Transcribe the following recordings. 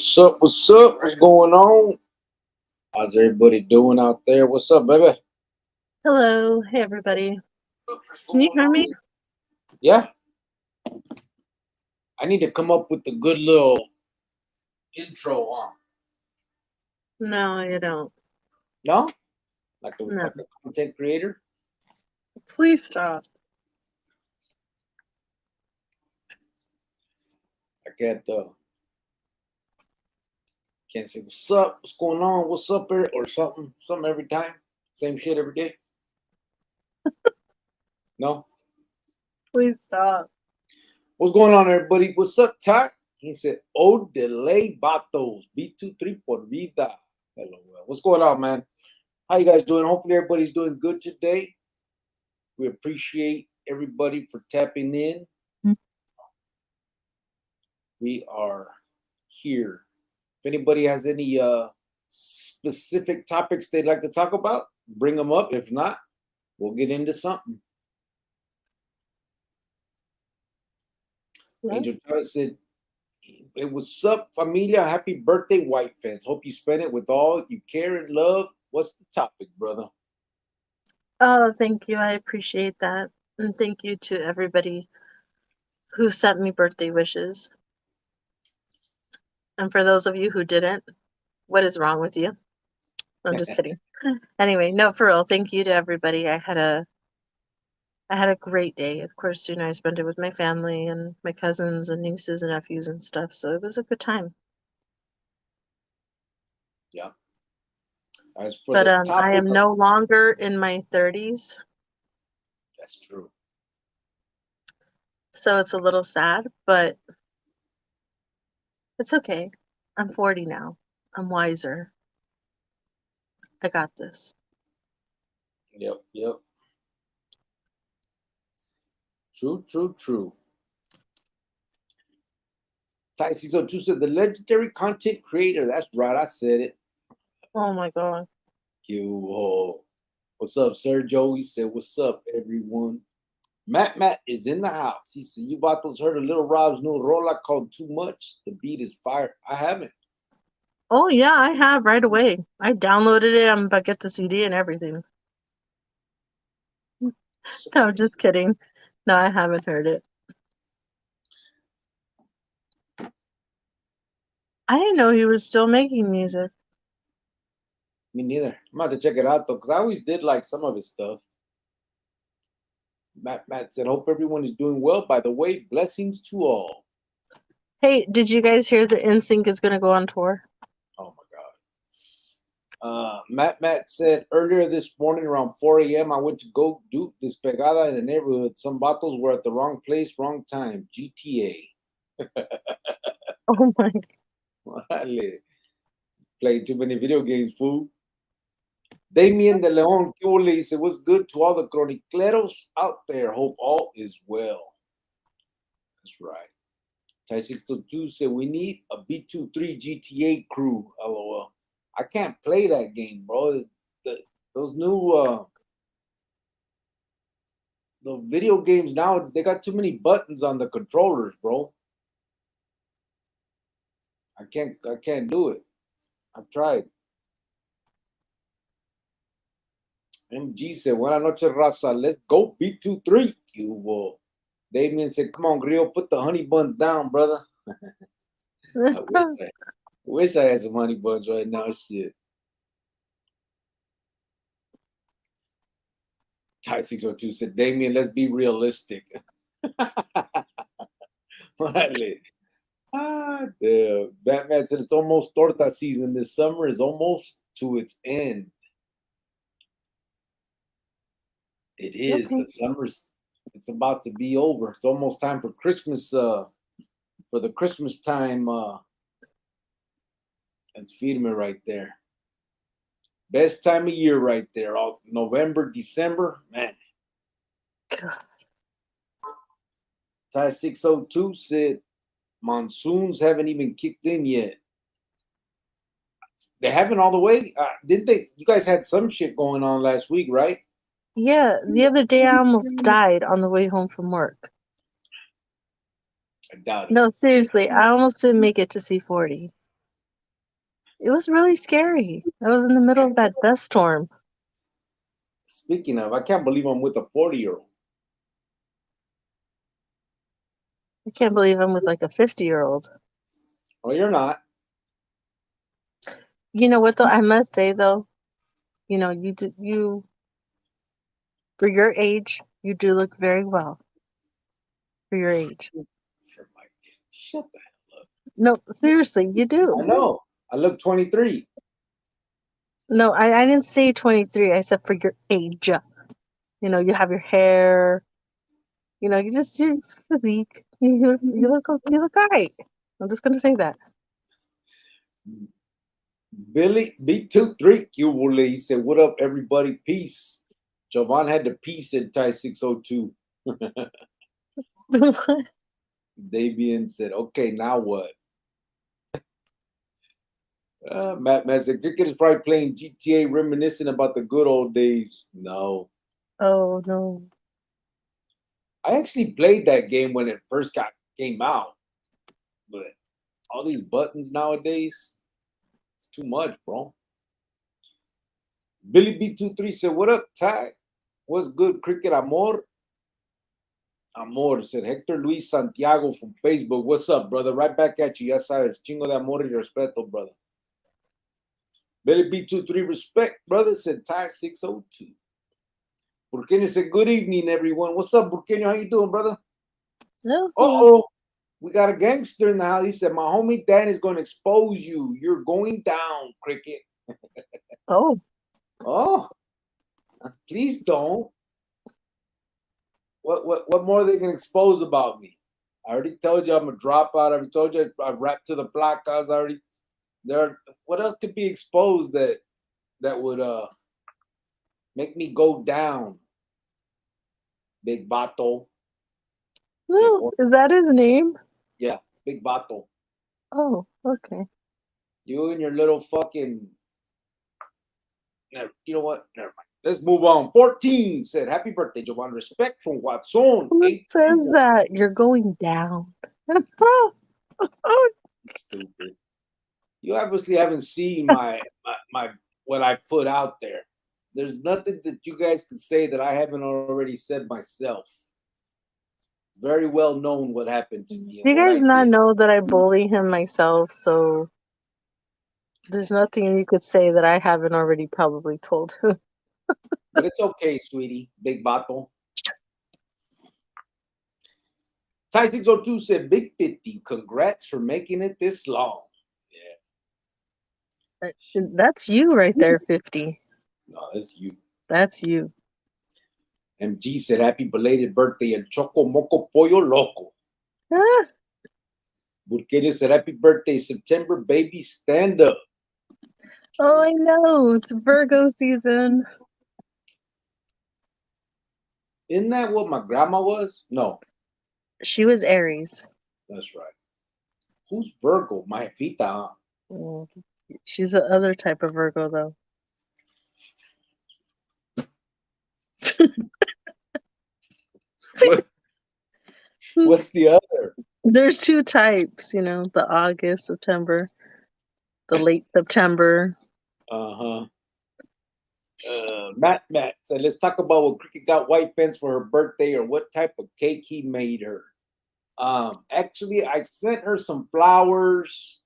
What's up? What's up? What's going on? How's everybody doing out there? What's up, baby? Hello, hey everybody. What's Can you going hear me? on? Yeah, I need to come up with a good little intro, huh? No, you don't. No? Like a No. like a content creator? Please stop. I can't say what's up, what's going on, what's up here, or something every time. Same shit every day. No? Please stop. What's going on, everybody? What's up, Ty? He said, "Oh, delay vatos. B23 por vida." Hello, what's going on, man? How you guys doing? Hopefully everybody's doing good today. We appreciate everybody for tapping in. We are here. If anybody has any specific topics they'd like to talk about, bring them up. If not, we'll get into something. Yeah. Angel Travis said, "Hey, what's up, familia? Happy birthday, white fans. Hope you spend it with all you care and love." What's the topic, brother? Oh, thank you. I appreciate that. And thank you to everybody who sent me birthday wishes. And for those of you who didn't, what is wrong with you? I'm just kidding. Anyway, no, for real. Thank you to everybody. I had a great day. Of course, I spent it with my family and my cousins and nieces and nephews and stuff. So it was a good time. Yeah. As for But the I topic am of, no longer in my 30s, that's true. so it's a little sad, but it's okay. I'm 40 now. I'm wiser. I got this. Yep, yep. True, true, true. Ty 602 said the legendary content creator. That's right, I said it. Oh my God. You what's up, Sergio? He said, "What's up, everyone?" Matt is in the house. He said, "You vatos heard of Little Rob's new rola called Too Much? The beat is fire." I haven't. Oh yeah, I have right away. I downloaded it. I'm about to get the CD and everything. It's No, okay. just kidding. No, I haven't heard it. I didn't know he was still making music. Me neither. I'm about to check it out though, because I always did like some of his stuff. Matt said, "Hope everyone is doing well. By the way, blessings to all." Hey, did you guys hear that NSYNC is gonna go on tour? Oh my God. Matt said earlier this morning around 4 a.m. I went to go do this pegada in the neighborhood. Some battles were at the wrong place, wrong time. GTA. Oh my. Vale. Playing too many video games, fool. Damien de Leon Kiole said, "What's good to all the chronicleros out there? Hope all is well." That's right. Tai 602 said, "We need a B23 GTA crew. LOL. I can't play that game, bro. Those new the video games now, they got too many buttons on the controllers, bro. I can't do it. I've tried." MG said, "Buenas noches, raza. Let's go B23. You will." Damien said, "Come on, Grillo, put the honey buns down, brother." I wish I had some honey buns right now. Shit. Ty 602 said, "Damien, let's be realistic." Vale. Damn. Batman said, "It's almost torta season. This summer is almost to its end." It is. Okay. The summer's it's about to be over. It's almost time for Christmas, for the Christmas time. That's feeding me right there. Best time of year right there. All November, December, man. God. Ty 602 said monsoons haven't even kicked in yet. They haven't all the way. Didn't they? You guys had some shit going on last week, right? Yeah, the other day I almost died on the way home from work. I doubt it. No, seriously, I almost didn't make it to C40. It was really scary. I was in the middle of that dust storm. Speaking of, I can't believe I'm with a 40-year-old. I can't believe I'm with like a 50-year-old. Well, you're not. You know what though? I must say though, you for your age, you do look very well for your age. For my, shut the hell up. No, seriously, you do. I know. I look 23. No, I didn't say 23. I said for your age. You have your hair. Your physique. You look all right. I'm just gonna say that. Billy B23 Cubole, he said, "What up, everybody? Peace." Jovan had the peace in Thai 602. Davian said, "Okay, now what?" Matt said, "Cricket is probably playing GTA, reminiscing about the good old days." No, Oh no. I actually played that game when it first came out, but all these buttons nowadays, it's too much, bro. Billy B23 said, "What up, Ty? What's good, Cricket Amor?" Amor said Hector Luis Santiago from Facebook. What's up, brother? Right back at you. Ya sabes, chingo de amor y respeto, brother. Billy B23 respect, brother, said Ty 602. Burqueño said, "Good evening, everyone." What's up, Burqueño? How you doing, brother? No. Uh-oh. We got a gangster in the house. He said, "My homie Dan is going to expose you. You're going down, Cricket." Oh. Oh, please don't. What more are they going to expose about me? I already told you I'm a dropout. I already told you I rap to the placas. I already there. What else could be exposed that would make me go down? Big Bato. No, is that his name? Yeah, Big Bato. Oh, okay. You and your little fucking. You know what? Never mind. Let's move on. 14 said, "Happy birthday, Jovan. Respect from Watson." Who 8 says that? You're going down. Stupid. You obviously haven't seen my what I put out there. There's nothing that you guys can say that I haven't already said myself. Very well known what happened to me and You what guys I not did. know that I bully him myself, so there's nothing you could say that I haven't already probably told him. But it's okay, sweetie. Big Bato. Ty 602 said, "Big 50. Congrats for making it this long." Yeah. That's you right there, 50. No, that's you. That's you. MG said, "Happy belated birthday, El Choco Moco Pollo Loco." Ah, Burqueño said, "Happy birthday, September baby, stand up." oh, I know. It's Virgo season. Isn't that what my grandma was? No, She was Aries. that's right. Who's Virgo? My jefita, huh? Mm, she's the other type of Virgo, though. What, what's the other? There's two types, the August, September, the late September. Uh-huh. Matt said, "Let's talk about what Cricket got White Fence for her birthday or what type of cake he made her." Actually, I sent her some flowers,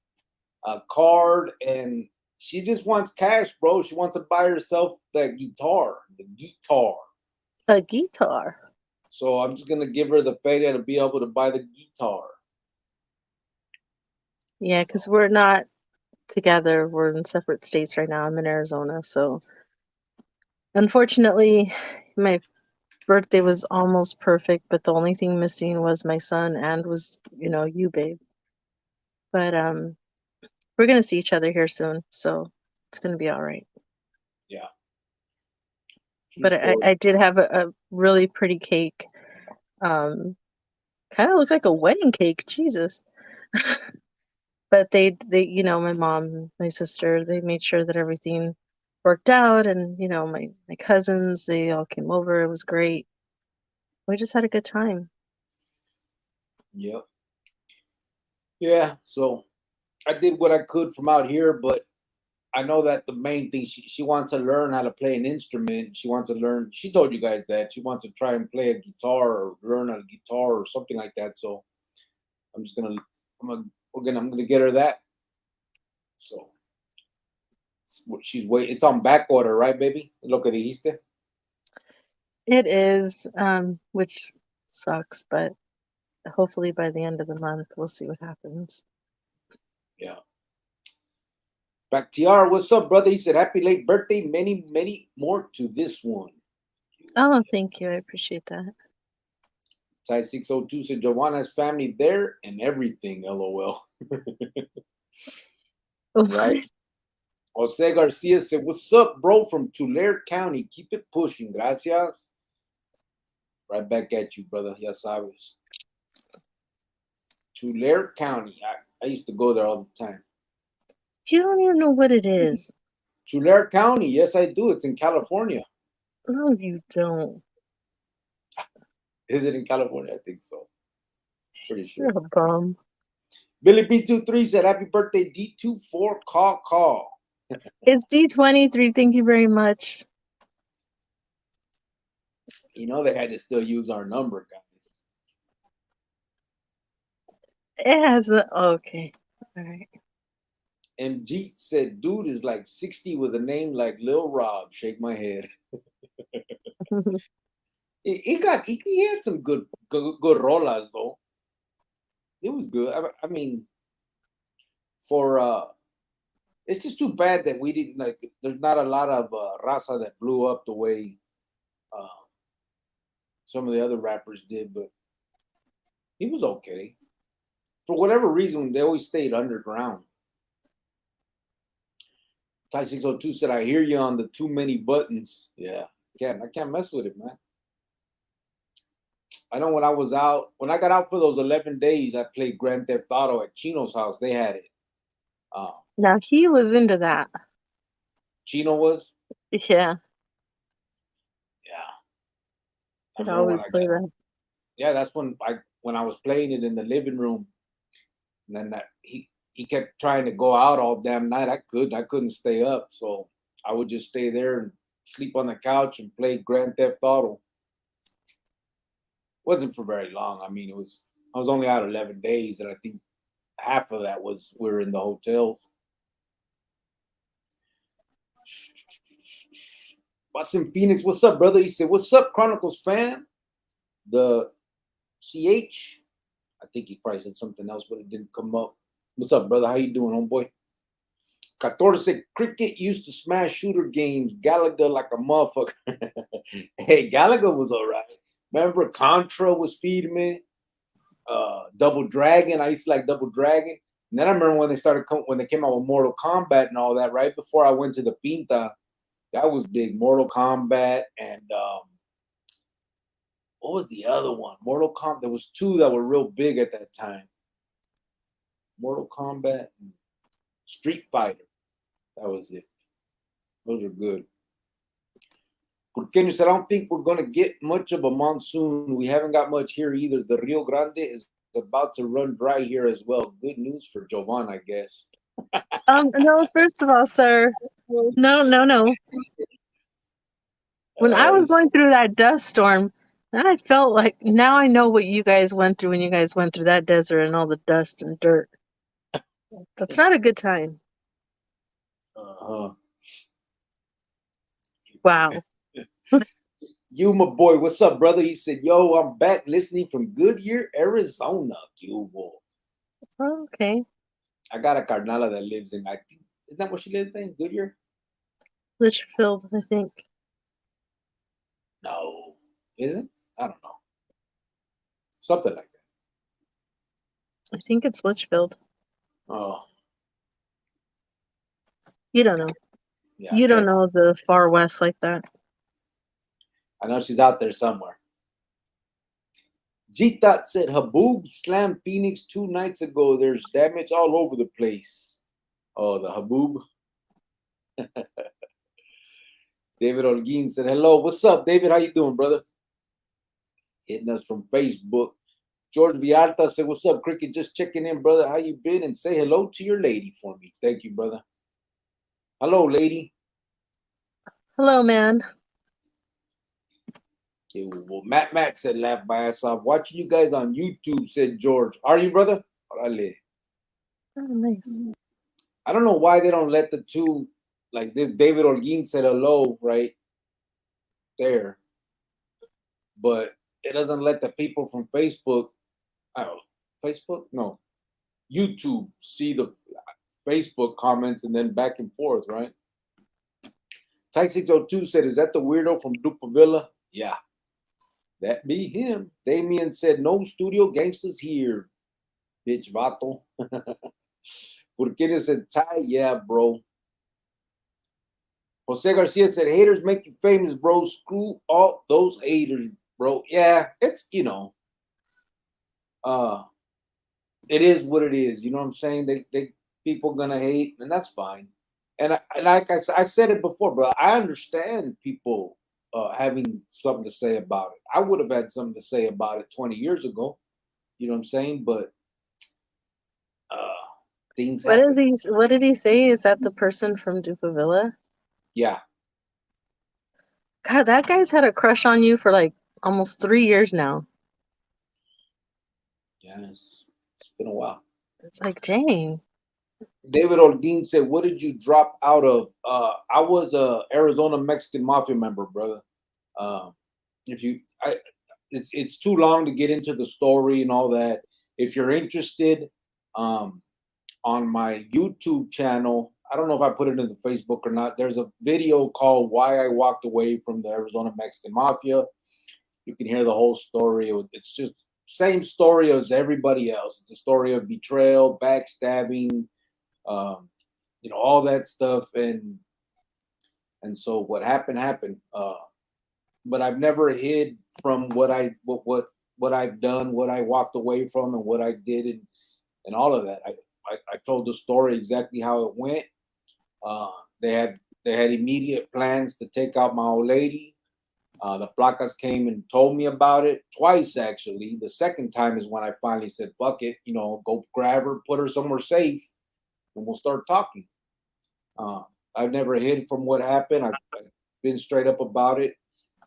a card, and she just wants cash, bro. She wants to buy herself the guitar. A guitar. So I'm just gonna give her the feria to be able to buy the guitar. Yeah, because we're not together. We're in separate states right now. I'm in Arizona, so unfortunately, my birthday was almost perfect, but the only thing missing was my son and was, you, babe. But we're gonna see each other here soon, so it's gonna be all right. Yeah. But I did have a really pretty cake. Kind of looks like a wedding cake, Jesus. But my mom, my sister, they made sure that everything worked out, and my cousins, they all came over. It was great. We just had a good time. Yep. Yeah. So I did what I could from out here, but I know that the main thing she wants to learn how to play an instrument. She wants to learn. She told you guys that she wants to try and play a guitar or learn a guitar or something like that. So I'm just gonna I'm gonna get her that. So she's wait. It's on back order, right, baby? Lo que dijiste. It is, which sucks, but hopefully by the end of the month we'll see what happens. Yeah. Bakhtiar, what's up, brother? He said, happy late birthday. Many, many more to this one. Oh, thank you. I appreciate that. Ty 602 said, Joanna's family there and everything. LOL. Right? Jose Garcia said, what's up, bro, from Tulare County? Keep it pushing. Gracias. Right back at you, brother. Ya sabes. Tulare County. I used to go there all the time. You don't even know what it is. Tulare County. Yes, I do. It's in California. No, you don't. Is it in California? I think so. Pretty sure. You're a bum. Billy B23 said, happy birthday, D24. Call. It's D23. Thank you very much. You know they had to still use our number, guys. It has a... Okay. All right. MG said, dude is like 60 with a name like Lil Rob. Shake my head. he had some good rolas, though. It was good. I mean, for it's just too bad that we didn't, like, there's not a lot of raza that blew up the way some of the other rappers did, but he was okay. For whatever reason, they always stayed underground. Ty 602 said, I hear you on the too many buttons. Yeah, I can't mess with it, man. I know when I got out for those 11 days, I played Grand Theft Auto at Chino's house. They had it. Now, he was into that. Chino was? Yeah. Yeah. I'd always play that. Yeah, that's when I was playing it in the living room. And then he kept trying to go out all damn night. I couldn't stay up. So I would just stay there and sleep on the couch and play Grand Theft Auto. Wasn't for very long. I mean, I was only out 11 days, and I think half of that we were in the hotels. What's in Phoenix? What's up, brother? He said, what's up, Chronicles fam? The CH, I think he probably said something else, but it didn't come up. What's up, brother? How you doing, homeboy? 14 said, cricket used to smash shooter games. Gallagher like a motherfucker. Hey, Gallagher was all right. Remember, Contra was feeding me. Double Dragon. I used to like Double Dragon. And then I remember when they came out with Mortal Kombat and all that, right before I went to the Pinta. That was big. Mortal Kombat and what was the other one? Mortal Kombat. There was two that were real big at that time. Mortal Kombat and Street Fighter. That was it. Those are good. Porqueño said, I don't think we're going to get much of a monsoon. We haven't got much here either. The Rio Grande is about to run dry here as well. Good news for Jovan, I guess. No, first of all, sir, no. When I was going through that dust storm, I felt like now I know what you guys went through when you guys went through that desert and all the dust and dirt. That's not a good time. Wow. You, my boy, what's up, brother? He said, yo, I'm back listening from Goodyear, Arizona. Oh, okay. I got a carnala that lives in, I think, isn't that where she lives in? Goodyear? Litchfield, I think. No. Is it? I don't know. Something like that. I think it's Litchfield. Oh. You don't know. Yeah, you don't know the far west like that. I know she's out there somewhere. G-Thot said, Haboob slammed Phoenix 2 nights ago. There's damage all over the place. Oh, the Haboob. David Olguin said, hello. What's up, David? How you doing, brother? Hitting us from Facebook. George Vialta said, what's up, Cricket? Just checking in, brother. How you been? And say hello to your lady for me. Thank you, brother. Hello, lady. Hello, man. Okay, well, Matt said, laugh my ass off. Watching you guys on YouTube, said George. Are you, brother? Orale. Oh, nice. I don't know why they don't let the two, like this David Orguin said hello right there, but it doesn't let the people from Facebook, oh, Facebook? No, YouTube see the Facebook comments and then back and forth, right? Type 602 said, is that the weirdo from Dupavilla? Yeah, that be him. Damien said, no studio gangsters here, bitch vato. Burkina said, Ty, yeah, bro. Jose Garcia said, haters make you famous, bro. Screw all those haters, bro. Yeah, it's, uh, it is what it is. You know what I'm saying? They people gonna hate, and that's fine. And like I said it before, bro. I understand people having something to say about it. I would have had something to say about it 20 years ago. You know what I'm saying? But uh, things What is happen. he? What did he say? Is that the person from Dupavilla? Yeah, God, that guy's had a crush on you for like almost 3 years now. yeah. It's been a while. It's like, dang. David Ordean said, "What did you drop out of?" I was a Arizona Mexican Mafia member, brother. Um, if you, it's too long to get into the story and all that. If you're interested, um, on my YouTube channel, I don't know if I put it in the Facebook or not. There's a video called "Why I Walked Away from the Arizona Mexican Mafia." You can hear the whole story. It's just same story as everybody else. It's a story of betrayal, backstabbing, um, all that stuff. And so what happened. But I've never hid from what I've done, what I walked away from, and what I did, and all of that. I told the story exactly how it went. Uh, they had immediate plans to take out my old lady. The placas came and told me about it twice, actually. The second time is when I finally said, "Fuck it, go grab her, put her somewhere safe, and we'll start talking." Uh, I've never hid from what happened. I've been straight up about it.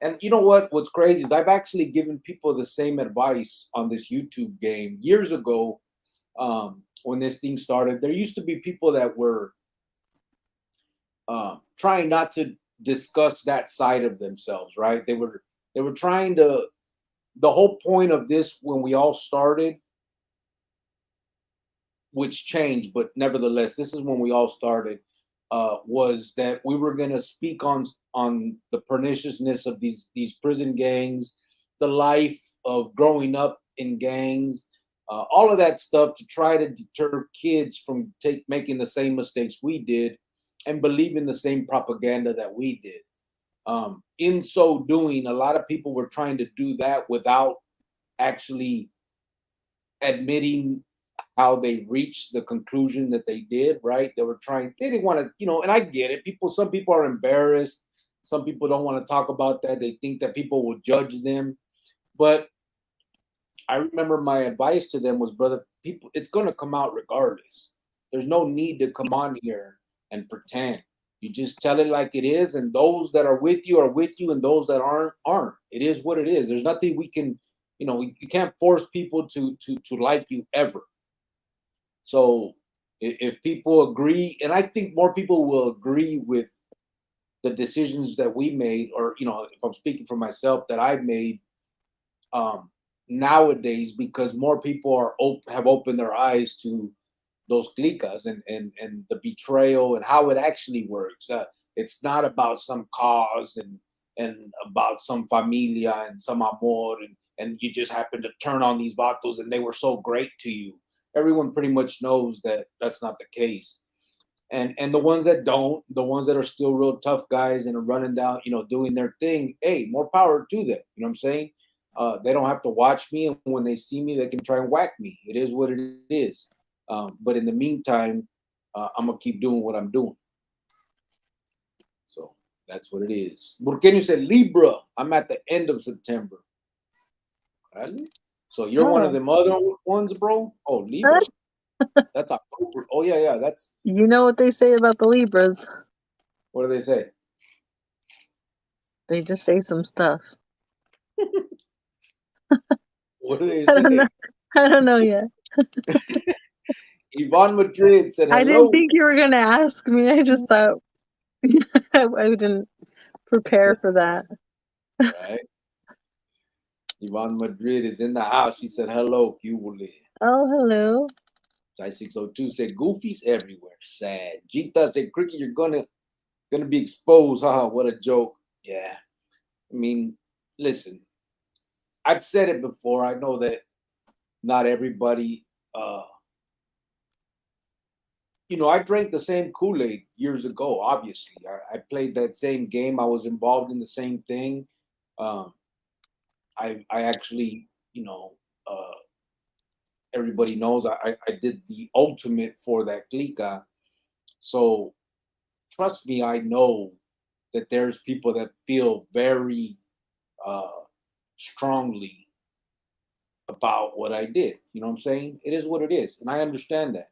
And you know what? What's crazy is I've actually given people the same advice on this YouTube game years ago. When this thing started, there used to be people that were trying not to discuss that side of themselves, right? They were trying to. The whole point of this when we all started, which changed, but nevertheless, this is when we all started. Was that we were going to speak on the perniciousness of these prison gangs, the life of growing up in gangs, all of that stuff to try to deter kids from making the same mistakes we did and believing the same propaganda that we did. In so doing, a lot of people were trying to do that without actually admitting how they reached the conclusion that they did, right? They didn't want to, and I get it. Some people are embarrassed. Some people don't want to talk about that. They think that people will judge them. But I remember my advice to them was, brother, people, it's going to come out regardless. There's no need to come on here and pretend. You just tell it like it is, and those that are with you, and those that aren't. It is what it is. There's nothing we can, you can't force people to like you ever. So if people agree, and I think more people will agree with the decisions that we made, or if I'm speaking for myself, that I've made um, nowadays, because more people have opened their eyes to those clicas and the betrayal and how it actually works. It's not about some cause and about some familia and some amor, and you just happen to turn on these vatos and they were so great to you. Everyone pretty much knows that that's not the case. And the ones that don't, the ones that are still real tough guys and are running down, doing their thing, hey, more power to them. You know what I'm saying? They don't have to watch me, and when they see me, they can try and whack me. It is what it is. But in the meantime, I'm gonna keep doing what I'm doing. So that's what it is. Burkini said Libra. I'm at the end of September. Really? So you're one of them other ones, bro? Oh, Libra. That's October. Oh yeah. That's. You know what they say about the Libras. What do they say? They just say some stuff. What do they I don't know. say? I don't know yet. Yvonne Madrid said I didn't hello. think you were gonna ask me. I just thought I didn't prepare for that. Right. Yvonne Madrid is in the house. She said hello, Cubole. Oh, hello. Ty 602 said goofies everywhere. Sad. Gita said Cricket, you're gonna be exposed. Haha, what a joke. Yeah. I mean, listen, I've said it before. I know that not everybody I drank the same Kool-Aid years ago, obviously. I played that same game. I was involved in the same thing. Um, I actually, everybody knows I did the ultimate for that clica. So trust me, I know that there's people that feel very uh, strongly about what I did. You know what I'm saying? It is what it is. And I understand that.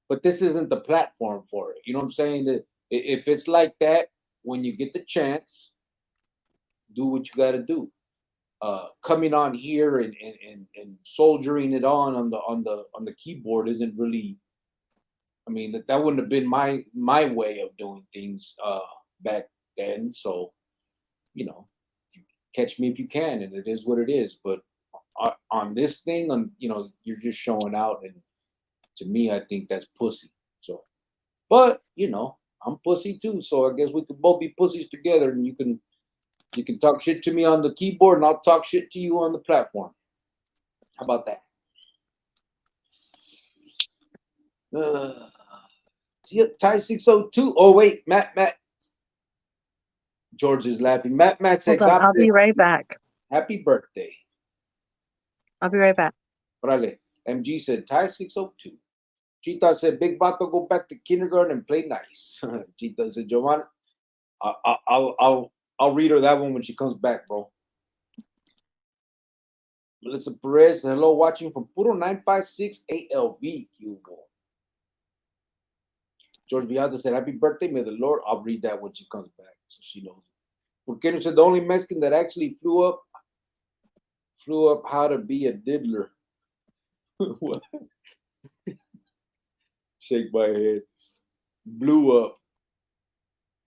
But this isn't the platform for it. You know what I'm saying? That if it's like that, when you get the chance, do what you got to do. Coming on here and soldiering it on the keyboard isn't really. I mean that wouldn't have been my way of doing things back then. So catch me if you can, and it is what it is. But on this thing, you're just showing out, and to me, I think that's pussy. So, but I'm pussy too. So I guess we could both be pussies together, and you can talk shit to me on the keyboard, and I'll talk shit to you on the platform. How about that? Ty 602. Oh wait, Matt. George is laughing. Matt said, Hold on, "God I'll bless. be right back. Happy birthday." I'll be right back. Orale. MG said, Ty 602. Chita said, Big Bato, go back to kindergarten and play nice. Chita said, Giovanni, I'll read her that one when she comes back, bro. Melissa Perez, hello, watching from Puro 956 ALV, Cubo. George Viado said, happy birthday, may the Lord. I'll read that when she comes back so she knows. Porqueno said, the only Mexican that actually flew up how to be a diddler. What? Shake my head. Blew up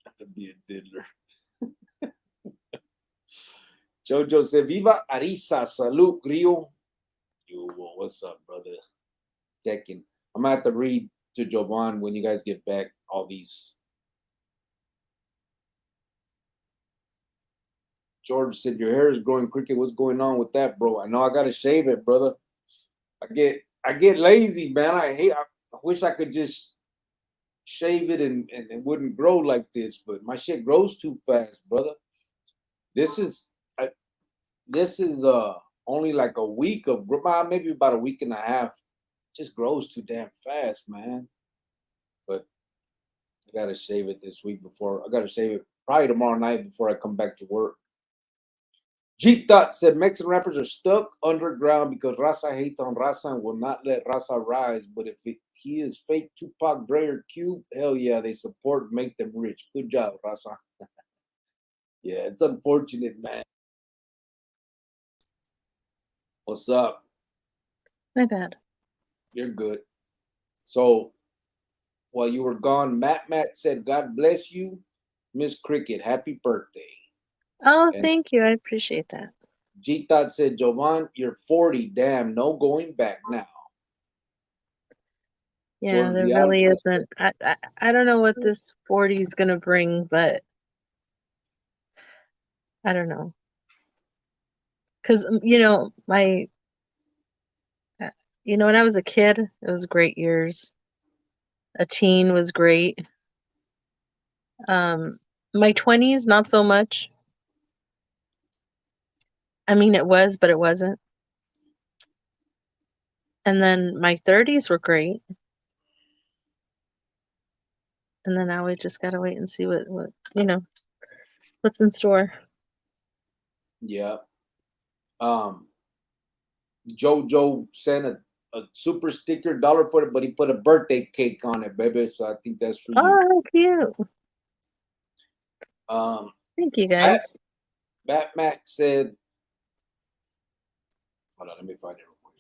how to be a diddler. Jojo said, Viva Arisa, salud, Grio. Yo, what's up, brother? Checking. I'm going to have to read to Jovan when you guys get back all these. George said, your hair is growing Cricket. What's going on with that, bro? I know I got to shave it, brother. I get lazy, man. I wish I could just shave it and it wouldn't grow like this, but my shit grows too fast, brother. This is only like a week of maybe about a week and a half. It just grows too damn fast, man. But I gotta shave it this week I gotta shave it probably tomorrow night before I come back to work. Jeep Dot said Mexican rappers are stuck underground because Raza hates on Raza and will not let Raza rise. But if he is fake Tupac, Dre, or Cube, hell yeah, they support, make them rich. Good job, Raza. Yeah, it's unfortunate, man. What's up? My bad. You're good. So while you were gone, Matt said, God bless you, Miss Cricket. Happy birthday. Oh, And thank you. I appreciate that. G-Thought said, Jovan, you're 40. Damn, no going back now. Yeah, there really isn't. I don't know what this 40 is going to bring, but I don't know. Because, when I was a kid, it was great years. A teen was great. My 20s, not so much. I mean, it was, but it wasn't. And then my 30s were great. And then now we just gotta wait and see what's in store. Yeah. Jojo sent a super sticker $1 for it, but he put a birthday cake on it, baby. So I think that's for you. Oh, how cute. Thank you, Matt, guys. Matt said, hold on, let me find it real quick.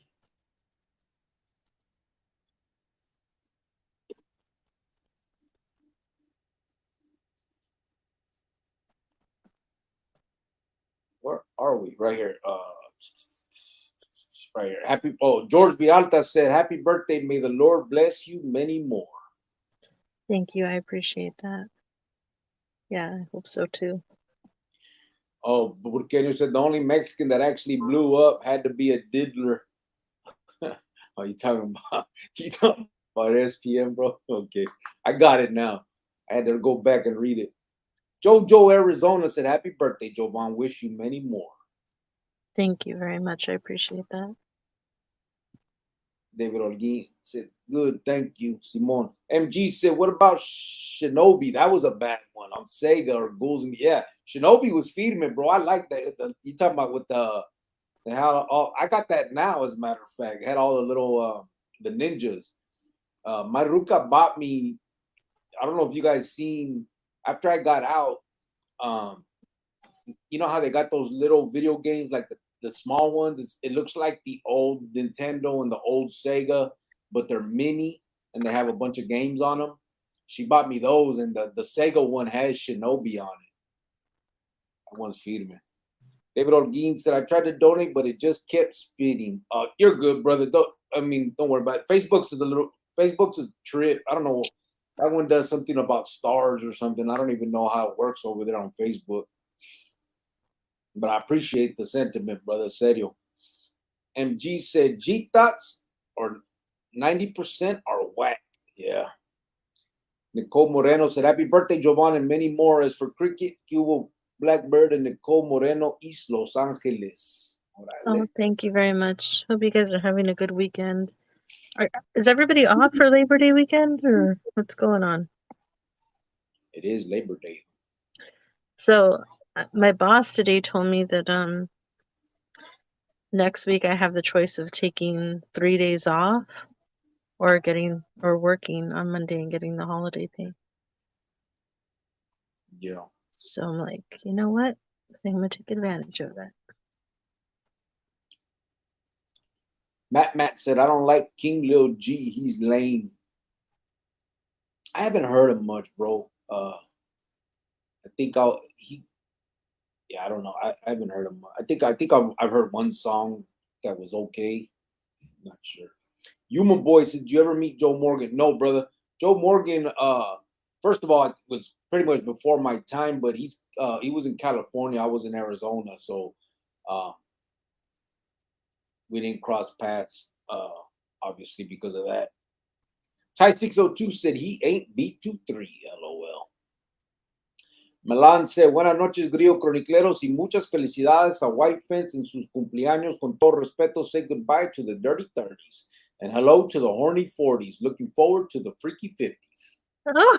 Where are we? Right here. Right here. Happy. Oh, George Vialta said, "Happy birthday! May the Lord bless you many more." Thank you. I appreciate that. Yeah, I hope so too. Oh, Burqueño said the only Mexican that actually blew up had to be a diddler. Oh, you talking about you talking about SPM, bro? Okay, I got it now. I had to go back and read it. Jojo Arizona said, "Happy birthday, Jovan. Wish you many more." Thank you very much. I appreciate that. David Olguin said, "Good, thank you, Simon." MG said, "What about Shinobi? That was a bad one on Sega or Ghouls and yeah, Shinobi was feeding me, bro. I like that. You talking about with the how? I got that now, as a matter of fact. It had all the little the ninjas. My Ruka bought me. I don't know if you guys seen after I got out. Um, you know how they got those little video games like the small ones. It looks like the old Nintendo and the old Sega, but they're mini and they have a bunch of games on them. She bought me those, and the Sega one has Shinobi on it. That one's feeding me. David Olguin said, "I tried to donate, but it just kept spitting." You're good, brother. Don't worry about it. Facebook's is trip. I don't know. That one does something about stars or something. I don't even know how it works over there on Facebook. But I appreciate the sentiment, brother. Serio. MG said G thoughts or 90% are whack. Yeah. Nicole Moreno said, "Happy birthday, Jovan, and many more." As for cricket, Cubo Blackbird and Nicole Moreno, East Los Angeles. Oh, Orale. thank you very much. Hope you guys are having a good weekend. Is everybody off for Labor Day weekend or what's going on? It is Labor Day. So, my boss today told me that next week I have the choice of taking 3 days off or working on Monday and getting the holiday pay. Yeah. So I'm like, you know what? I think I'm gonna take advantage of that. Matt said, "I don't like King Lil G. He's lame." I haven't heard him much, bro. I think I don't know. I haven't heard him. I've heard one song that was okay. Not sure. Human Boy said, "Did you ever meet Joe Morgan?" No, brother. Joe Morgan, first of all, it was pretty much before my time, but he was in California. I was in Arizona, so uh, we didn't cross paths, obviously because of that. Ty 602 said he ain't B23. LOL. Melan said, "Buenas noches, Grillo Cronicleros, y muchas felicidades a White Fence en sus cumpleaños. Con todo respeto, say goodbye to the dirty 30s. And hello to the horny 40s. Looking forward to the freaky 50s. Oh,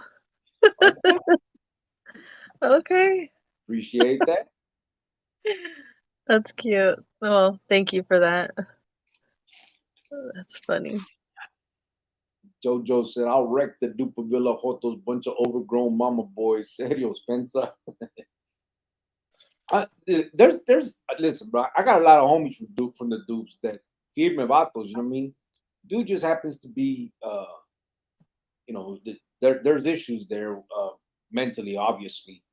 Okay. okay. Appreciate that. That's cute. Well, thank you for that. That's funny. JoJo said, "I'll wreck the Dupavilla Jotos, bunch of overgrown mama boys." Serio, Spencer. Listen, bro. I got a lot of homies from the Dupes that feed me vatos. You know what I mean? Dude just happens to be, there's issues there mentally, obviously.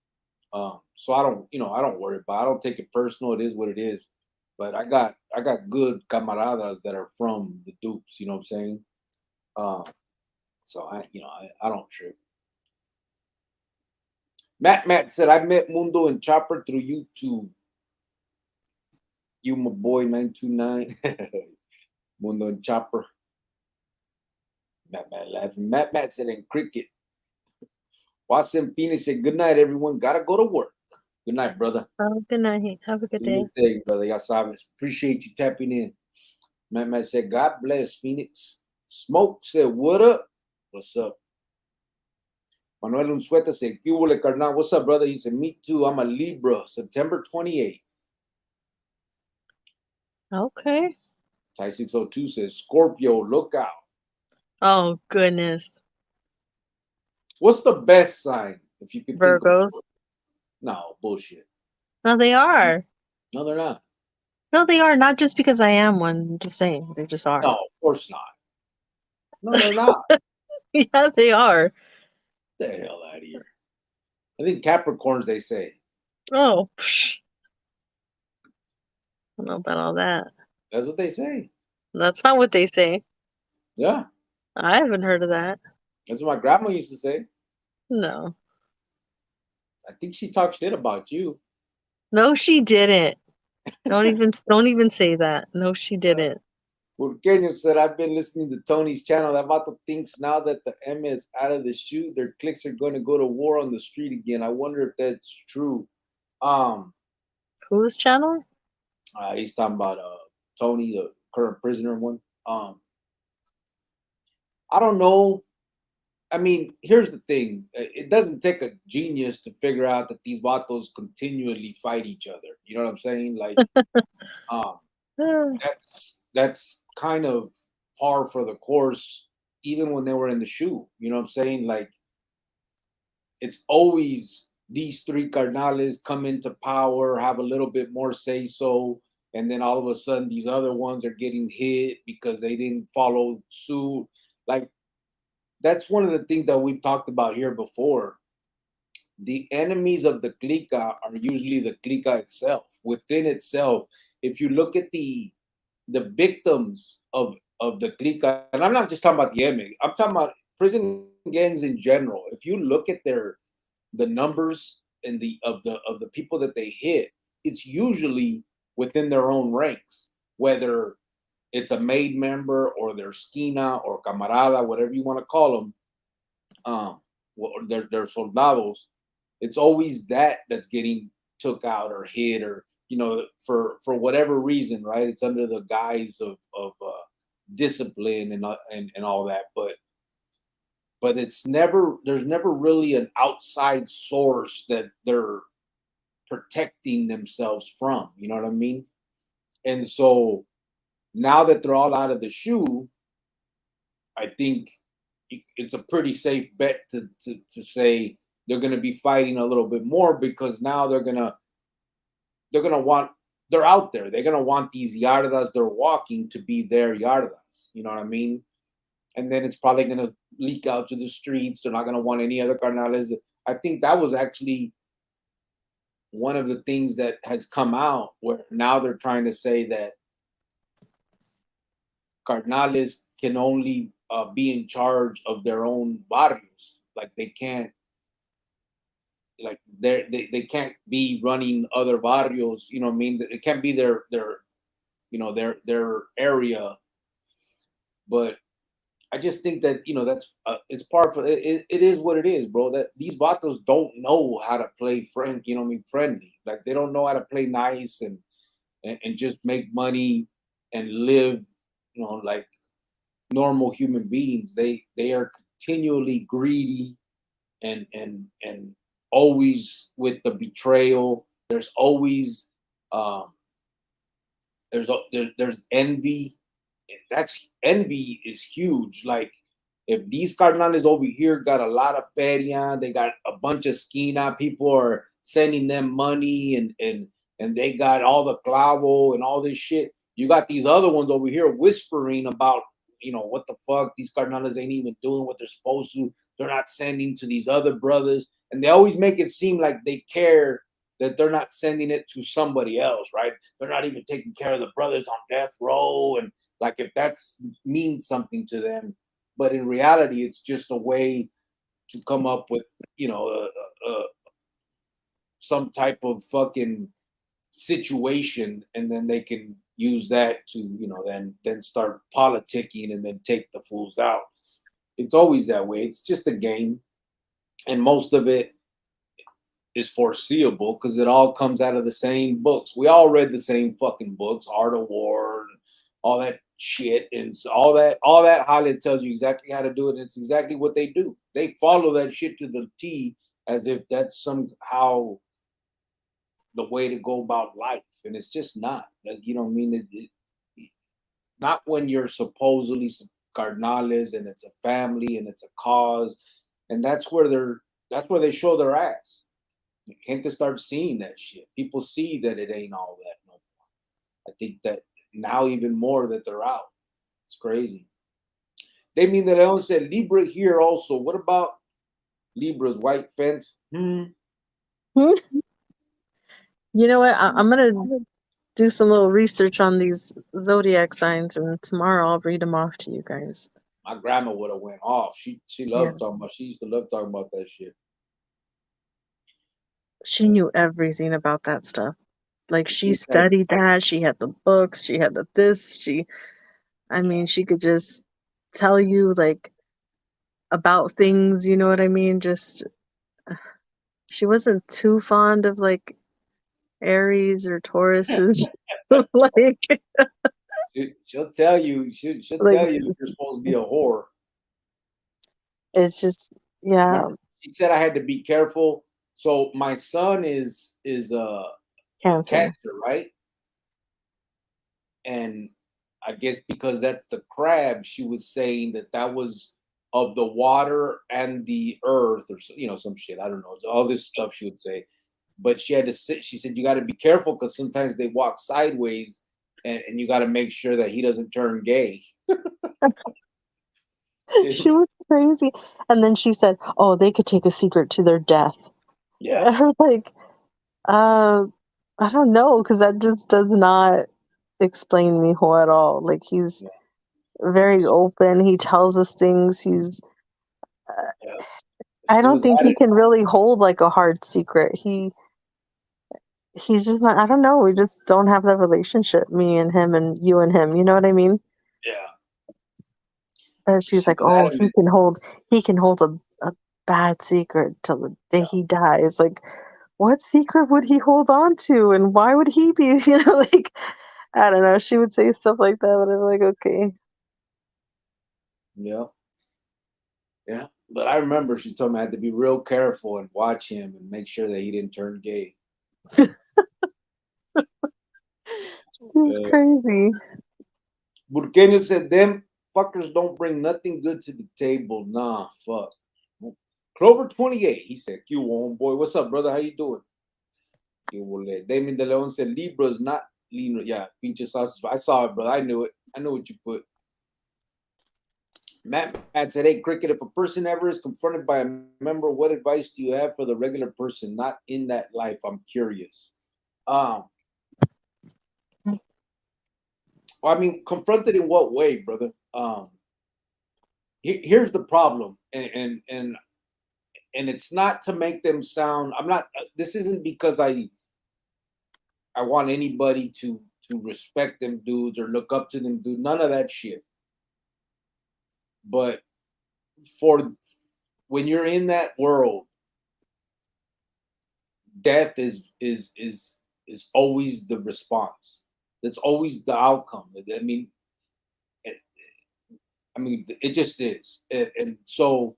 So I don't worry about it. I don't take it personal. It is what it is. But I got good camaradas that are from the Dupes. You know what I'm saying? So I don't trip. Matt said, "I met Mundo and Chopper through YouTube." You, my boy, 929. Mundo and Chopper. Matt laughing. Matt said, "In cricket." Watson Phoenix said, "Good night, everyone. Gotta go to work." Good night, brother. Oh, good night. Have a good Do day. your thing, brother. Ya sabes. Appreciate you tapping in. Matt said, "God bless, Phoenix." Smoke said, "What up?" What's up? Manuel Unsueta said, "¿Qué hubo, carnal?" What's up, brother? He said, "Me too. I'm a Libra, September 28th. Okay. Ty 602 says, "Scorpio, look out." Oh, goodness. What's the best sign, if you could think of Virgos. No, bullshit. No, they are. No, they're not. No, they are. Not just because I am one. I'm just saying. They just No, are. of course not. No, they're not. Yeah, they are. Get the hell out of here. I think Capricorns, they say. Oh, psh, I don't know about all that. That's what they say. That's not what they say. Yeah. I haven't heard of that. That's what my grandma used to say. No. I think she talked shit about you. No, she didn't. Don't even say that. No, she didn't. Urqueño said, I've been listening to Tony's channel. That vato thinks now that the M is out of the shoe, their cliques are going to go to war on the street again. I wonder if that's true. Um, Whose channel? he's talking about Tony, the current prisoner one. I don't know. I mean, here's the thing. It doesn't take a genius to figure out that these vatos continually fight each other. You know what I'm saying? Like, um, that's kind of par for the course, even when they were in the shoe. You know what I'm saying? Like, it's always these three carnales come into power, have a little bit more say so, and then all of a sudden these other ones are getting hit because they didn't follow suit. Like, that's one of the things that we've talked about here before. The enemies of the clica are usually the clica itself. Within itself, if you look at the victims of the clica, and I'm not just talking about the M, I'm talking about prison gangs in general. If you look at the numbers and the people that they hit, it's usually within their own ranks, whether it's a made member or their esquina or camarada, whatever you want to call them, their soldados. It's always that's getting took out or hit, or for whatever reason, right? It's under the guise of discipline and all that, but there's never really an outside source that they're protecting themselves from. You know what I mean? And so now that they're all out of the shoe, I think it's a pretty safe bet to say they're going to be fighting a little bit more, because now they're out there. They're going to want these yardas they're walking to be their yardas. You know what I mean? And then it's probably going to leak out to the streets. They're not going to want any other carnales. I think that was actually one of the things that has come out, where now they're trying to say that carnales can only be in charge of their own barrios. Like, they can't, like they can't be running other barrios. You know what I mean? It can't be their area. But I just think that that's it's part of it. It is what it is, bro. That these vatos don't know how to play friendly. Like, they don't know how to play nice and just make money and live, like normal human beings. They are continually greedy and always with the betrayal. There's always there's envy. That's envy is huge. Like, if these carnales over here got a lot of feria, they got a bunch of esquina, people are sending them money and they got all the clavo and all this shit. You got these other ones over here whispering about, what the fuck, these carnales ain't even doing what they're supposed to. They're not sending to these other brothers. And they always make it seem like they care that they're not sending it to somebody else, right? They're not even taking care of the brothers on death row, and like, if that means something to them. But in reality, it's just a way to come up with, some type of fucking situation, and then they can use that to, then start politicking and then take the fools out. It's always that way. It's just a game, and most of it is foreseeable because it all comes out of the same books. We all read the same fucking books, Art of War, and all that shit, and so all that highlight tells you exactly how to do it, and it's exactly what they do. They follow that shit to the T, as if that's somehow the way to go about life, and it's just not. You know what I mean? Not when you're supposedly carnales and it's a family and it's a cause, and that's where they show their ass. Gente start seeing that shit. People see that it ain't all that no more. I think that now even more that they're out. It's crazy. They mean that Leon said Libra here also. What about Libra's white fence? You know what? I'm gonna do some little research on these zodiac signs, and tomorrow I'll read them off to you guys. My grandma would have went off. She Yeah, loved talking about. She used to love talking about that shit. she knew everything about that stuff. Like And she she said, studied that. She had the books. She had the this. I yeah, mean, she could just tell you like about things. You know what I mean? Just she wasn't too fond of like Aries or Tauruses. like she'll tell you. She'll like tell you you're supposed to be a whore. it's just yeah, Remember, she said I had to be careful. So my son is Cancer. Cancer, right? And I guess because that's the crab, she was saying that that was of the water and the earth, or some shit. I don't know, all this stuff she would say. But she had to sit. She said you got to be careful because sometimes they walk sideways, and you got to make sure that he doesn't turn gay. She was crazy. And then she said, "Oh, they could take a secret to their death." Yeah, I was like, uh, I don't know, because that just does not explain Miho at all. Like he's yeah, very open. He tells us things. yeah. I She don't was think at he it. can really hold like a hard secret. He's just not. I don't know. We just don't have that relationship. Me and him, and you and him. You know what I mean? Yeah, And she's she like, was "Oh, adamant. he can hold a bad secret till the day Yeah, he dies." Like, what secret would he hold on to, and why would he be? Like I don't know. She would say stuff like that, but I'm like, okay. yeah, yeah. But I remember she told me I had to be real careful and watch him and make sure that he didn't turn gay. It's crazy. Burkina said, them fuckers don't bring nothing good to the table. Nah, fuck. Clover 28, he said, Q homeboy. What's up, brother? How you doing? Damien De Leon said, Libra's not Libra. Yeah, pinche sausage. I saw it, brother. I knew it. I know what you put. Matt said, hey, Cricket, if a person ever is confronted by a member, what advice do you have for the regular person not in that life? I'm curious. Um, well, I mean, confronted in what way, brother? Here's the problem, and it's not to make them sound. I'm not. This isn't because I want anybody to respect them dudes or look up to them dude. None of that shit. But for when you're in that world, death is always the response. That's always the outcome. It, it just is. And so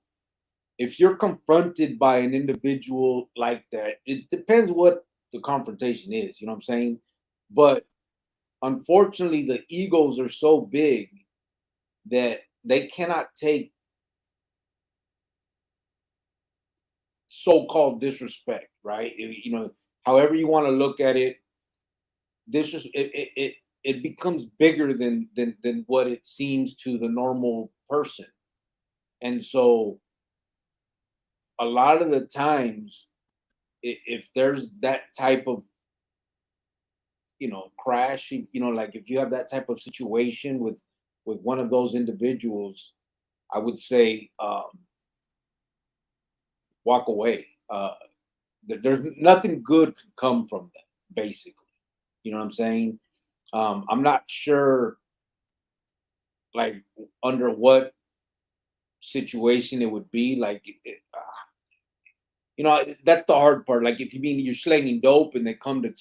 if you're confronted by an individual like that, it depends what the confrontation is. You know what I'm saying? But unfortunately, the egos are so big that they cannot take so-called disrespect, right? However you want to look at it, it becomes bigger than what it seems to the normal person, and so a lot of the times, if there's that type of crash, like if you have that type of situation with one of those individuals, I would say walk away. There's nothing good can come from that, basically. You know what I'm saying? I'm not sure, like, under what situation it would be. Like, that's the hard part. Like, if you mean you're slanging dope and they come to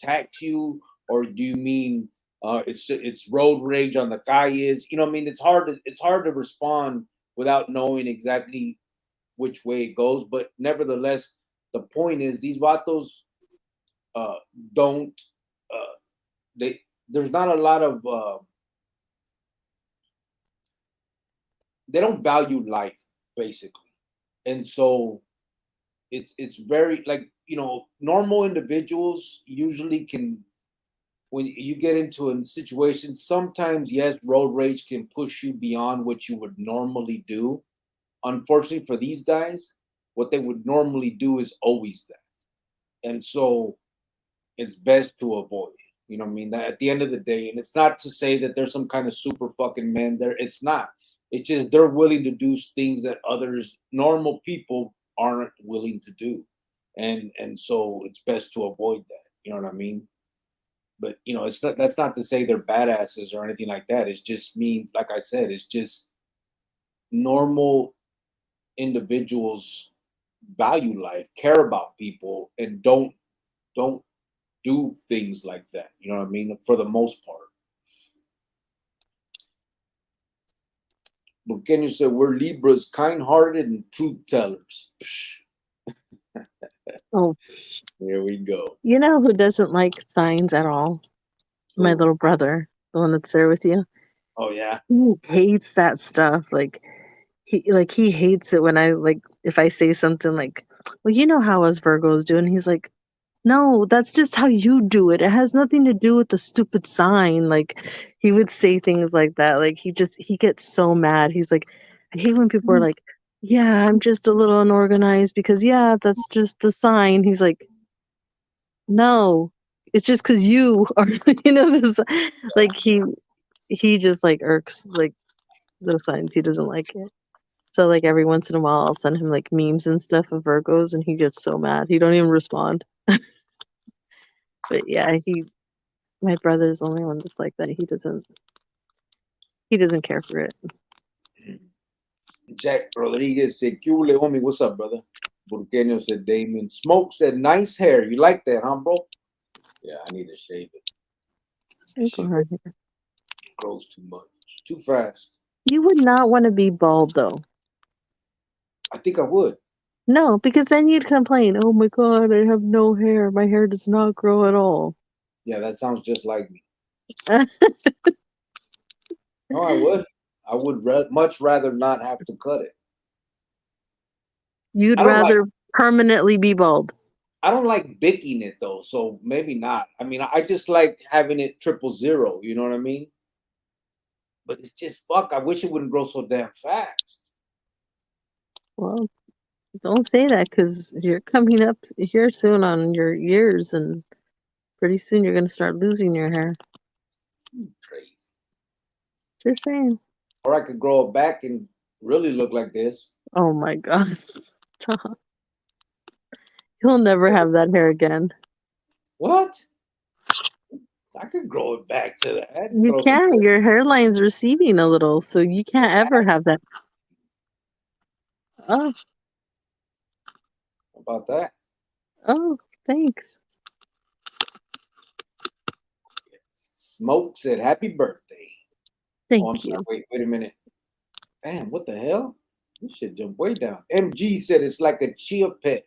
tax you, or do you mean it's road rage on the calles? You know what I mean? It's hard to respond without knowing exactly which way it goes. But nevertheless, the point is these vatos uh, don't uh, they there's not a lot of they don't value life, basically, and so it's very, like, normal individuals usually can, when you get into a situation, sometimes, yes, road rage can push you beyond what you would normally do. Unfortunately for these guys, what they would normally do is always that. And so it's best to avoid. You know what I mean? That at the end of the day, and it's not to say that there's some kind of super fucking man there. It's not. It's just they're willing to do things that others, normal people, aren't willing to do. And so it's best to avoid that. You know what I mean? But it's not, that's not to say they're badasses or anything like that. It's just means, like I said, it's just normal individuals value life, care about people, and don't do things like that. You know what I mean? For the most part. Buqueño said we're Libras, kind-hearted and truth tellers. Oh, Here we go. you know who doesn't like signs at all? My Ooh. little brother, the one that's there with you. Oh yeah. He hates that stuff. He hates it when if I say something like, "Well, you know how us Virgos do," and he's like, "No, that's just how you do it. It has nothing to do with the stupid sign." Like he would say things like that. Like he gets so mad. He's like, I hate when people are like, "Yeah, I'm just a little unorganized because yeah, that's just the sign." He's like, "No, it's just because you are." This, like he just like irks like the signs. He doesn't like it. So like every once in a while, I'll send him like memes and stuff of Virgos, and he gets so mad. He don't even respond. But yeah, my brother's the only one that's like that. He doesn't care for it. Jack Rodriguez said, "Cule, homie, what's up, brother?" Burqueño said, "Damon." Smoke said, "Nice hair. You like that, huh, bro?" Yeah, I need to shave it. That shit grows too much, too fast. You would not want to be bald though. I think I would. No, because then you'd complain, "Oh my god, I have no hair. My hair does not grow at all." Yeah, that sounds just like me. No, I would. I would much rather not have to cut it. You'd I don't like. rather permanently be bald. I don't like bicking it though, so maybe not. I mean, I just like having it 000. You know what I mean? But it's just fuck. I wish it wouldn't grow so damn fast. Well, don't say that because you're coming up here soon on your years, and pretty soon you're gonna start losing your hair. Crazy. Just saying. Or I could grow it back and really look like this. Oh my gosh. Stop. You'll never have that hair again. What? I could grow it back to that. You can't. Your hairline's receding a little, so you can't ever have that. Oh, How about that? oh, thanks. Smoke said, "Happy birthday." Thank I'm you. sorry. Wait a minute. Damn, what the hell? This shit jumped way down. MG said it's like a chia pet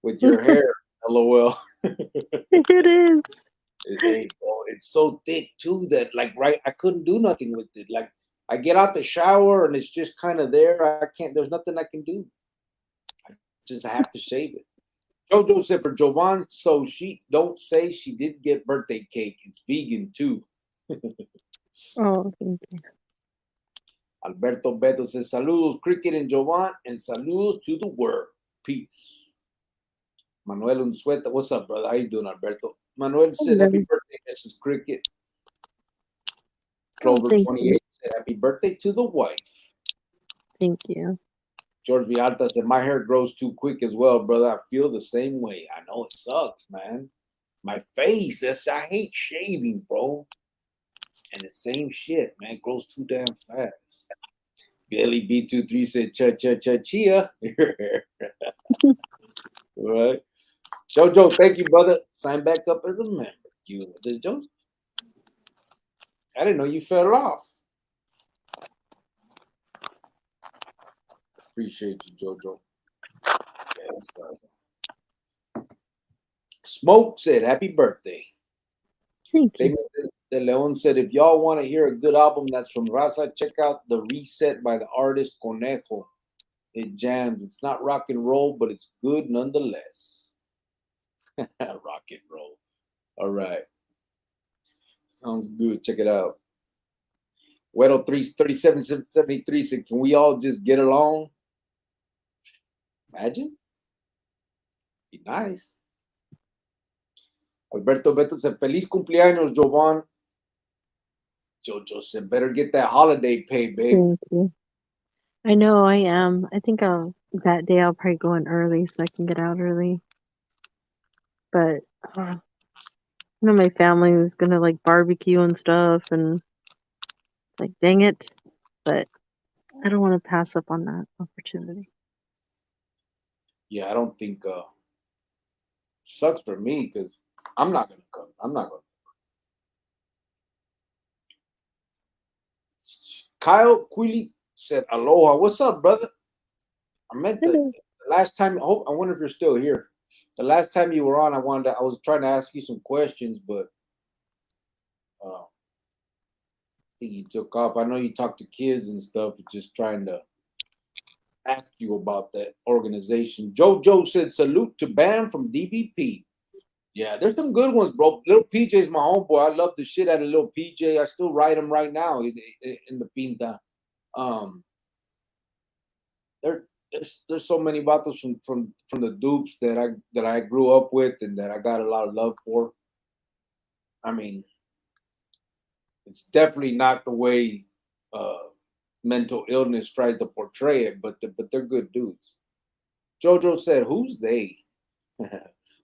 with your hair. LOL. It is. Hey, bro, it's so thick too that I couldn't do nothing with it. Like I get out the shower and it's just kind of there. I can't. There's nothing I can do. I just have to shave it. Jojo said for Jovan, so she don't say she did get birthday cake. It's vegan too. Oh, thank you. Alberto Beto says saludos Cricket and Jovan and saludos to the world. Peace. Manuel Unzueta, what's up, brother? How you doing, Alberto? Manuel said happy birthday, Mrs. Cricket. Clover 28 said happy birthday to the wife. Thank you. George Vialta said my hair grows too quick as well, brother. I feel the same way. I know it sucks, man. My face, I hate shaving, bro. And the same shit, man, grows too damn fast. Billy B23 said chia. All right. Jojo, thank you, brother. Sign back up as a member. You this Joseph. I didn't know you fell off. Appreciate you, Jojo. Yeah, Smoke said, happy birthday. Thank you. De Leon said, if y'all want to hear a good album that's from Raza, check out The Reset by the artist Conejo. It jams. It's not rock and roll, but it's good nonetheless. Rock and roll. All right. Sounds good. Check it out. Wedo 33773 said, can we all just get along? Imagine. Be nice. Alberto Beto said, feliz cumpleaños, Jovan. Jojo said, better get that holiday pay, babe. Thank you. I know I am. I think that day I'll probably go in early so I can get out early. But my family was gonna like barbecue and stuff, and like, dang it. But I don't want to pass up on that opportunity. Yeah, I don't think sucks for me because I'm not gonna come. I'm not gonna. Kyle Quilly said, aloha. What's up, brother? I meant the last time. I wonder if you're still here. The last time you were on, I was trying to ask you some questions, but I think you took off. I know you talk to kids and stuff, just trying to ask you about that organization. Jojo said, salute to Bam from DVP. Yeah, there's some good ones, bro. Little PJ's my homeboy. I love the shit out of Little PJ. I still ride him right now in the Pinta. There's so many battles from the dupes that I grew up with and that I got a lot of love for. I mean, it's definitely not the way mental illness tries to portray it, but they're good dudes. Jojo said, "Who's they?"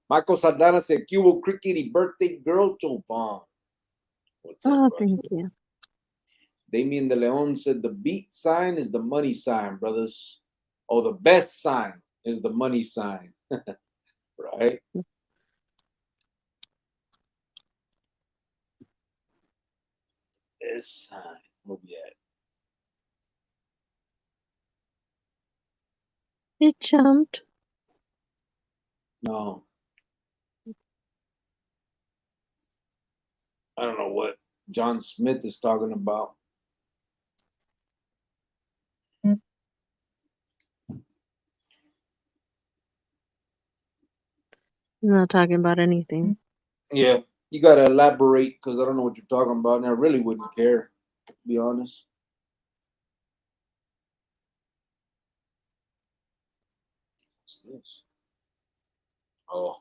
Michael Saldana said, "Cubo crickety birthday girl, Jovan." What's up, brother? Thank you. Damien De Leon said, "The beat sign is the money sign, brothers. Oh, the best sign is the money sign." Right? This sign. Where we at? It jumped. No. I don't know what John Smith is talking about. I'm not talking about anything. Yeah, you gotta elaborate because I don't know what you're talking about, and I really wouldn't care, to be honest. What's this? Oh,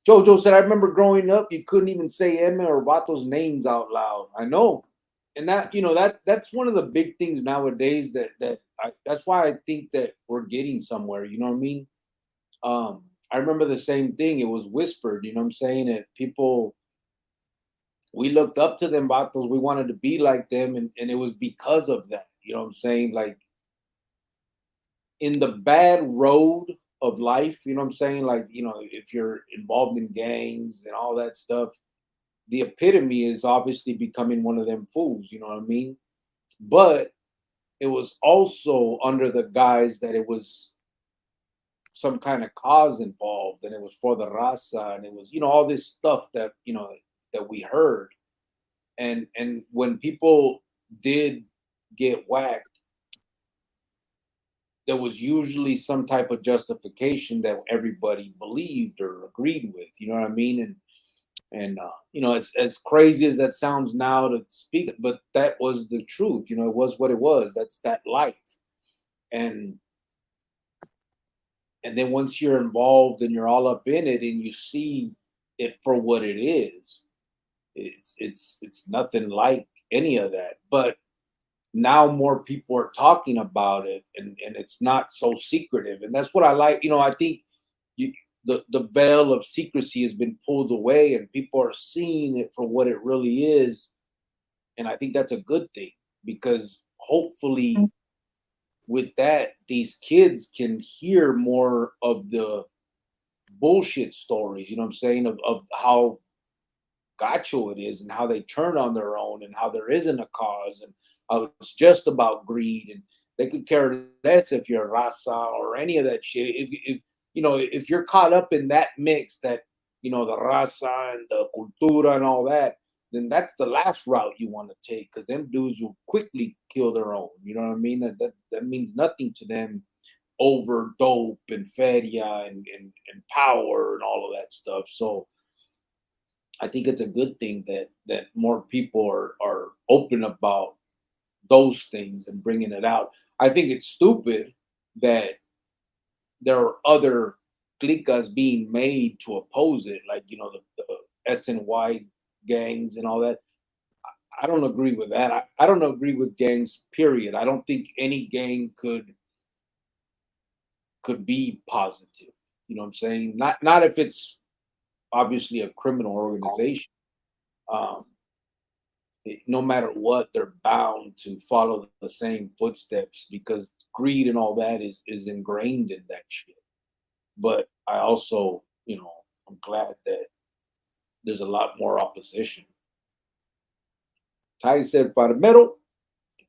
Jojo said, "I remember growing up, you couldn't even say Emma or Vato's names out loud." I know, and that's one of the big things nowadays. That's why I think that we're getting somewhere. You know what I mean? I remember the same thing. It was whispered. You know what I'm saying? And people, we looked up to them vatos. We wanted to be like them, and it was because of that. You know what I'm saying? Like in the bad road of life, you know what I'm saying? Like, if you're involved in gangs and all that stuff, the epitome is obviously becoming one of them fools, you know what I mean? But it was also under the guise that it was some kind of cause involved and it was for the raza and it was, all this stuff that, that we heard. And when people did get whacked, there was usually some type of justification that everybody believed or agreed with. You know what I mean? And it's as crazy as that sounds now to speak, but that was the truth. It was what it was. That's that life. And then once you're involved and you're all up in it and you see it for what it is, it's nothing like any of that. But now more people are talking about it and it's not so secretive. And that's what I like. I think the veil of secrecy has been pulled away and people are seeing it for what it really is. And I think that's a good thing because hopefully with that, these kids can hear more of the bullshit stories, you know what I'm saying, of how gacho it is and how they turn on their own and how there isn't a cause and how it's just about greed and they could care less if you're raza or any of that shit. If you're caught up in that mix that the raza and the cultura and all that, then that's the last route you want to take because them dudes will quickly kill their own. You know what I mean? That means nothing to them over dope and feria and power and all of that stuff. So I think it's a good thing that more people are open about those things and bringing it out. I think it's stupid that there are other clicas being made to oppose it, like the SNY gangs and all that. I don't agree with that. I don't agree with gangs. Period. I don't think any gang could be positive. You know what I'm saying? Not if it's obviously a criminal organization. Um, no matter what, they're bound to follow the same footsteps because greed and all that is ingrained in that shit. But I also, I'm glad that there's a lot more opposition. Ty said, Faramero,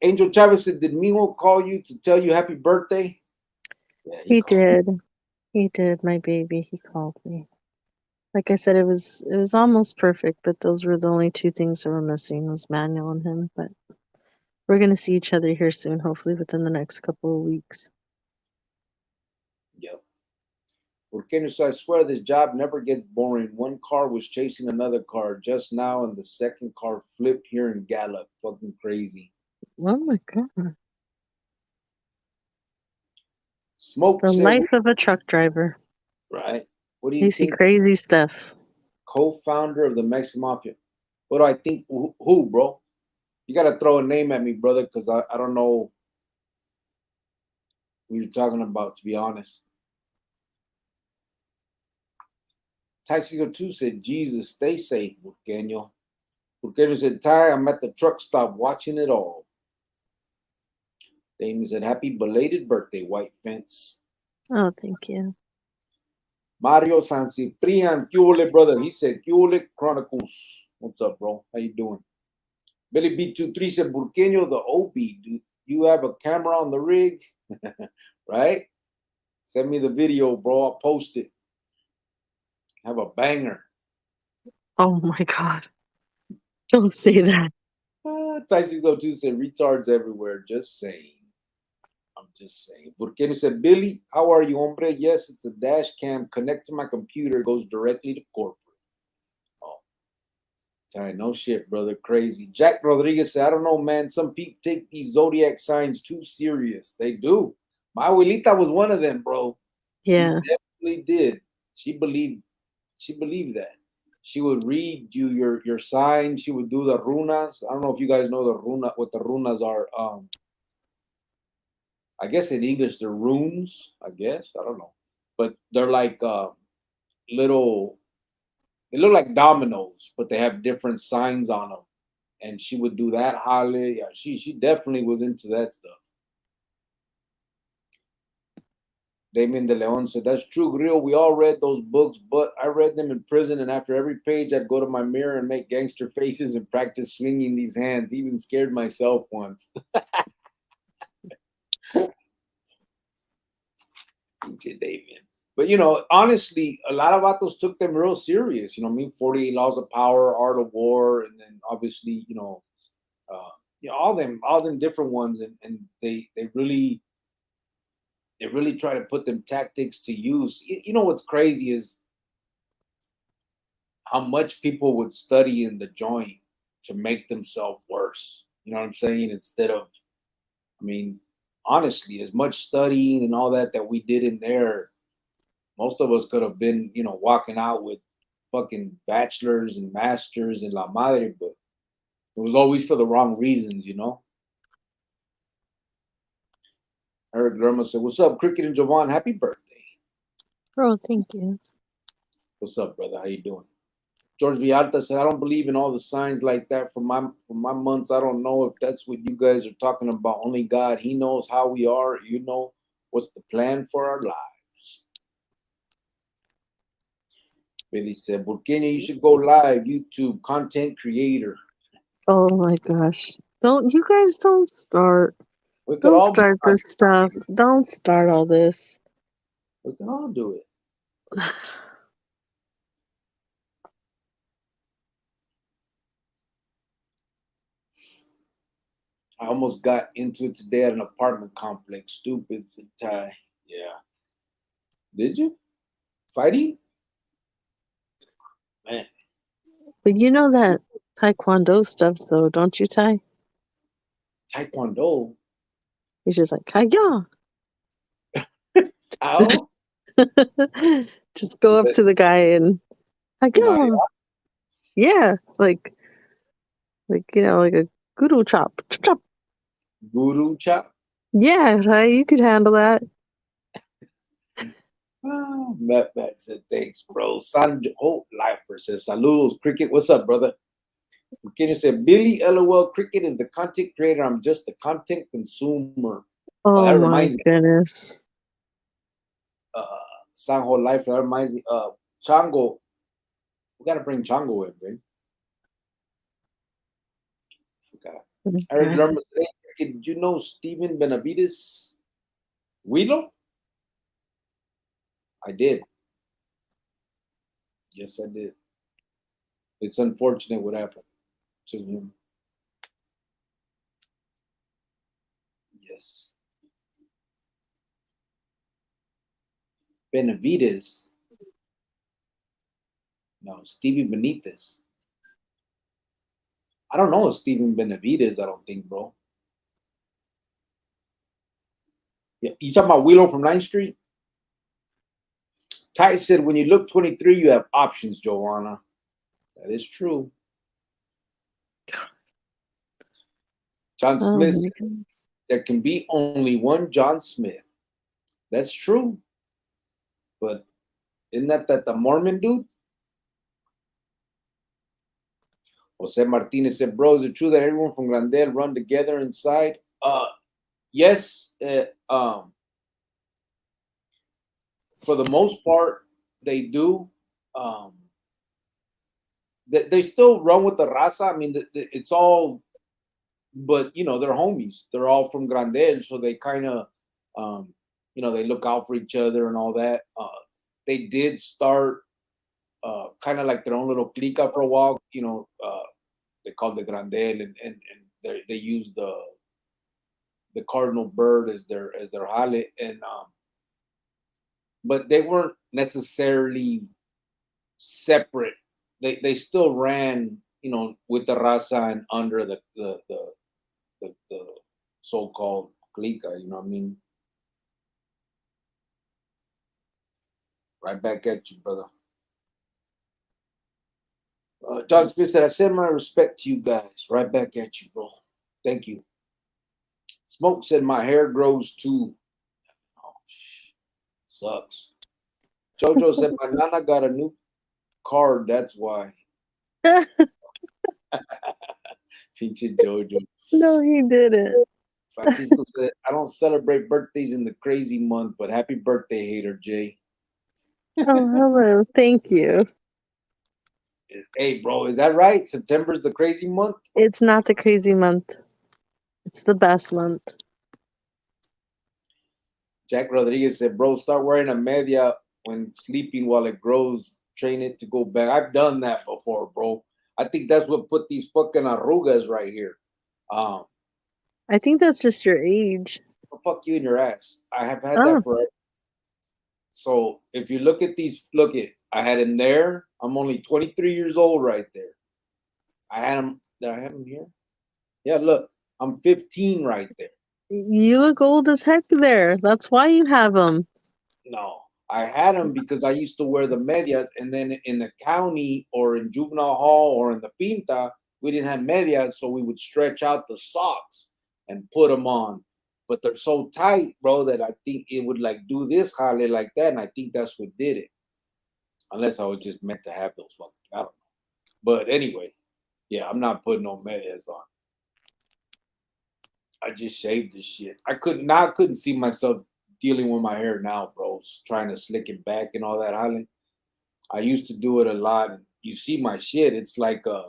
Angel Chavez said, did Mijo call you to tell you happy birthday? Yeah, He called. did. He did, my baby. He called me. Like I said, it was almost perfect, but those were the only two things that were missing was Manuel and him. But we're gonna see each other here soon, hopefully within the next couple of weeks. Yep. Porque so I swear this job never gets boring. One car was chasing another car just now, and the second car flipped here in Gallup. Fucking crazy. Oh my god. Smoke The said, life of a truck driver. right? What do you You see think? crazy stuff. Co-founder of the Mexican Mafia. What do I think? Who, bro? You got to throw a name at me, brother, because I don't know who you're talking about, to be honest. Tysigo 2 said, Jesus, stay safe, Burqueño. Burqueño said, Ty, I'm at the truck stop watching it all. Damien said, happy belated birthday, White Fence. Oh, thank you. Mario San Ciprian, Cule, brother. He said, Cule Chronicles. What's up, bro? How you doing? Billy B23 said, Burqueño, the OB. Do you have a camera on the rig? Right? Send me the video, bro. I'll post it. Have a banger. Oh my god. Don't say that. Tyson Go 2 said, retards everywhere. Just saying. I'm just saying. Burqueño said, Billy, how are you, hombre? Yes, it's a dash cam. Connect to my computer. Goes directly to corporate. Oh. Sorry, no shit, brother. Crazy. Jack Rodriguez said, I don't know, man. Some people take these zodiac signs too serious. They do. My abuelita was one of them, bro. Yeah. She definitely did. She believed that. She would read you your sign. She would do the runas. I don't know if you guys know what the runas are. I guess in English they're runes. I guess I don't know, but they're like little. They look like dominoes, but they have different signs on them. And she would do that. Holly, yeah, she definitely was into that stuff. Damien de Leon said, that's true, Grillo. We all read those books, but I read them in prison, and after every page, I'd go to my mirror and make gangster faces and practice swinging these hands. Even scared myself once. Damien. But, honestly, a lot of vatos took them real serious. You know what I mean? 48 Laws of Power, Art of War, and then obviously, all them different ones. And they really try to put them tactics to use. You know what's crazy is how much people would study in the joint to make themselves worse. You know what I'm saying? Instead of, I mean, honestly, as much studying and all that we did in there, most of us could have been, walking out with fucking bachelors and masters and la madre, but it was always for the wrong reasons, Eric Lerma said, what's up, Cricket and Javon? Happy birthday. Oh, thank you. What's up, brother? How you doing? George Vialta said, I don't believe in all the signs like that for my months. I don't know if that's what you guys are talking about. Only God, He knows how we are. You know what's the plan for our lives. Billy said, Burkina, you should go live, YouTube, content creator. Oh my gosh. Don't start. We could Don't all be start this stuff. Don't start all this. We can all do it. I almost got into it today at an apartment complex. Stupid, Ty. Yeah. Did you? Fighting? Man, But you know that Taekwondo stuff, though, don't you, Ty? Taekwondo. He's just like, Kaya. How? Just go up But to the guy and in our Kaya. Yeah, like like a guru chop. Chop, chop. guru chop. Yeah, right. You could handle that. Matt said, thanks, bro. Sanjo Lifer says, saludos, Cricket. What's up, brother? Can you say, Billy, LOL, Cricket is the content creator. I'm just the content consumer. Oh, Oh that my reminds me. goodness. Sanjo Lifer, that reminds me. Chango. We got to bring Chango in, man. Forgot. I remember saying, Cricket, did you know Steven Benavides? Wheelo? I did. Yes, I did. It's unfortunate what happened to him. Yes. Benavides. No, Stevie Benitez. I don't know Steven Benavides, I don't think, bro. Yeah, you talking about Willow from 9th Street? Ty said, when you look 23, you have options, Joanna. That is true. John Smith said, there can be only one John Smith. That's true. But isn't that the Mormon dude? Jose Martinez said, bro, is it true that everyone from Grandel run together inside? Yes. For the most part, they do. They still run with the raza. I mean, it's all, but they're homies. They're all from Grandel, so they kind of, they look out for each other and all that. They did start kind of like their own little clica for a while. They called the Grandel, and they use the cardinal bird as their jale, and but they weren't necessarily separate. They still ran, with the raza and under the so-called clica. You know what I mean? Right back at you, brother. John Smith said, I send my respect to you guys. Right back at you, bro. Thank you. Smoke said, my hair grows too. Oh, sucks. Jojo said, my nana got a new card. That's why. Pinche Jojo. No, he didn't. Francisco said, I don't celebrate birthdays in the crazy month, but happy birthday, hater Jay. Oh, hello. Thank you. Hey, bro, is that right? September's the crazy month? It's not the crazy month. It's the best month. Jack Rodriguez said, bro, start wearing a media when sleeping while it grows. Train it to go back. I've done that before, bro. I think that's what put these fucking arrugas right here. I think that's just your age. Well, fuck you in your ass. I have had that forever. So if you look at these, I had him there. I'm only 23 years old right there. I had him. Did I have him here? Yeah, look, I'm 15 right there. You look old as heck there. That's why you have them. No, I had them because I used to wear the medias, and then in the county or in juvenile hall or in the pinta, we didn't have medias, so we would stretch out the socks and put them on. But they're so tight, bro, that I think it would like do this jale like that, and I think that's what did it. Unless I was just meant to have those fucking, I don't know. But anyway, yeah, I'm not putting no medias on. I just shaved this shit. I couldn't see myself dealing with my hair now, bro. Trying to slick it back and all that, Holland. I used to do it a lot. And you see my shit, it's like it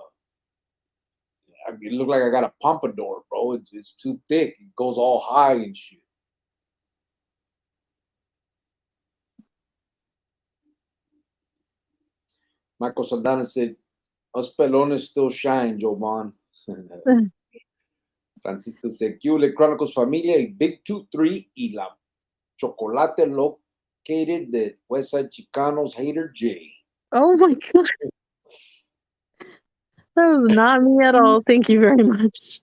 look like I got a pompadour, bro. It's too thick. It goes all high and shit. Michael Saldana said, us pelones still shine, Jovan. Francisco said, Cule Chronicles Familia, Big 2-3 y la Chocolate located the Westside Chicanos hater J. Oh my god. That was not me at all. Thank you very much.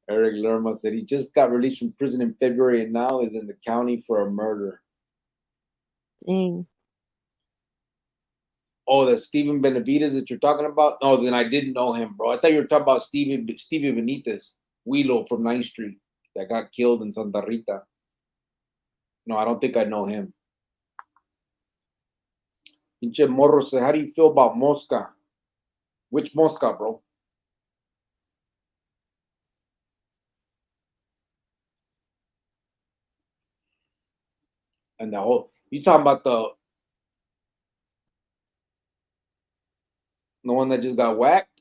Eric Lerma said he just got released from prison in February and now is in the county for a murder. Dang. Oh, the Steven Benavides that you're talking about? No, then I didn't know him, bro. I thought you were talking about Stevie Benitez, Wheelo from 9th Street that got killed in Santa Rita. No, I don't think I know him. Pinche Morro said, how do you feel about Mosca? Which Mosca, bro? And the whole, you talking about the one that just got whacked?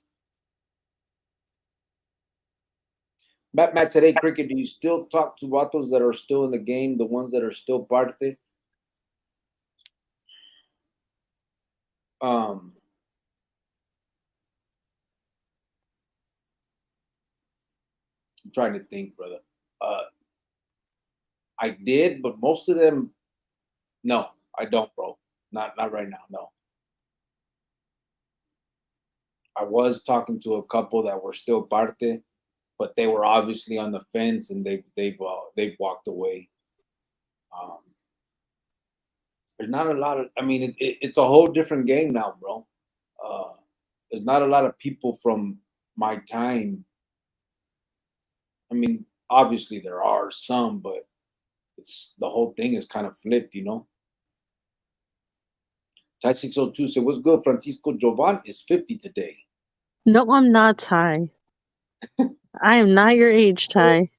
Matt today, Cricket, do you still talk to vatos that are still in the game, the ones that are still parte? I'm trying to think, brother. I did, but most of them, no, I don't, bro. Not right now, no. I was talking to a couple that were still parte, but they were obviously on the fence and they've walked away. There's not a lot of. I mean, it's a whole different game now, bro. There's not a lot of people from my time. I mean, obviously there are some, but it's the whole thing is kind of flipped, you know. Ty 602 said, "What's good, Francisco Jovan is 50 today." No, I'm not, Ty. I am not your age, Ty.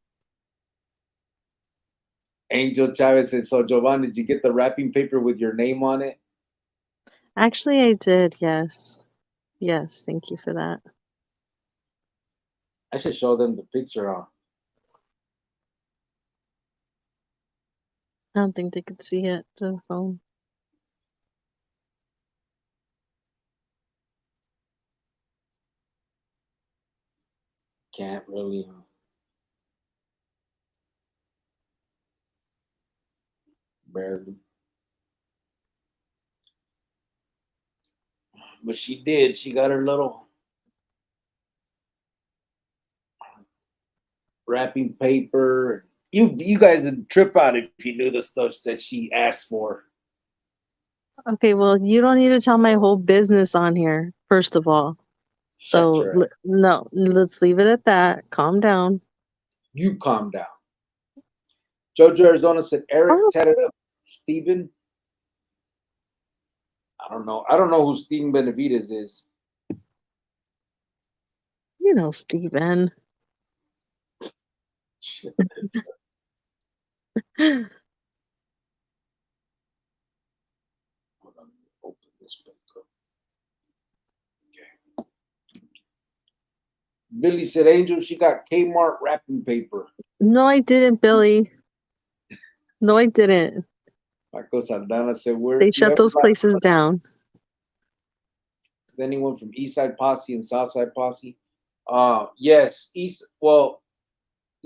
Angel Chavez said, "So Jovan, did you get the wrapping paper with your name on it?" Actually, I did, yes. Yes, thank you for that. I should show them the picture on. I don't think they could see it to the phone. Can't really. Barely. But she did. She got her little wrapping paper. You guys would trip out if you knew the stuff that she asked for. Okay, well, you don't need to tell my whole business on here, first of all. Shut So, your ass. no, let's leave it at that. Calm down. You calm down. Jojo Arizona said Eric Oh. tatted up Steven. I don't know. I don't know who Steven Benavides is. You know, Steven. Shit. Hold on, open this back up. Okay. Billy said, Angel, she got Kmart wrapping paper. No, I didn't, Billy. No, I didn't. Marco Saldana said, where They shut those places down. Anyone from East Side Posse and South Side Posse? Yes. East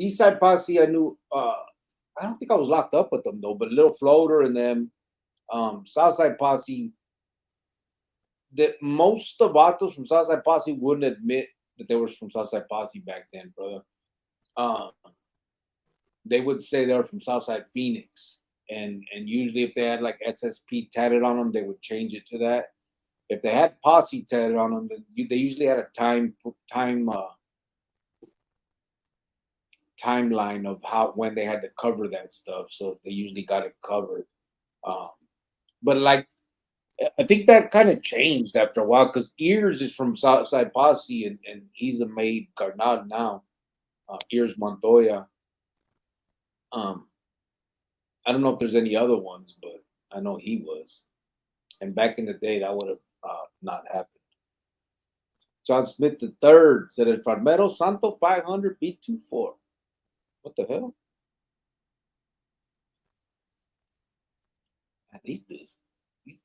Side Posse, I knew. I don't think I was locked up with them though, but Little Floater and them. South Side Posse. That most of vatos from South Side Posse wouldn't admit that they were from South Side Posse back then, brother. They would say they were from Southside Phoenix, and usually if they had like SSP tatted on them, they would change it to that. If they had Posse tatted on them, then they usually had a timeline of when they had to cover that stuff, so they usually got it covered. But like, I think that kind of changed after a while because Ears is from Southside Posse, and he's a made Carnal now. Ears Montoya. I don't know if there's any other ones, but I know he was. And back in the day, that would have not happened. John Smith III said, El Farmero Santo 500 B24. What the hell? Man, these dudes, you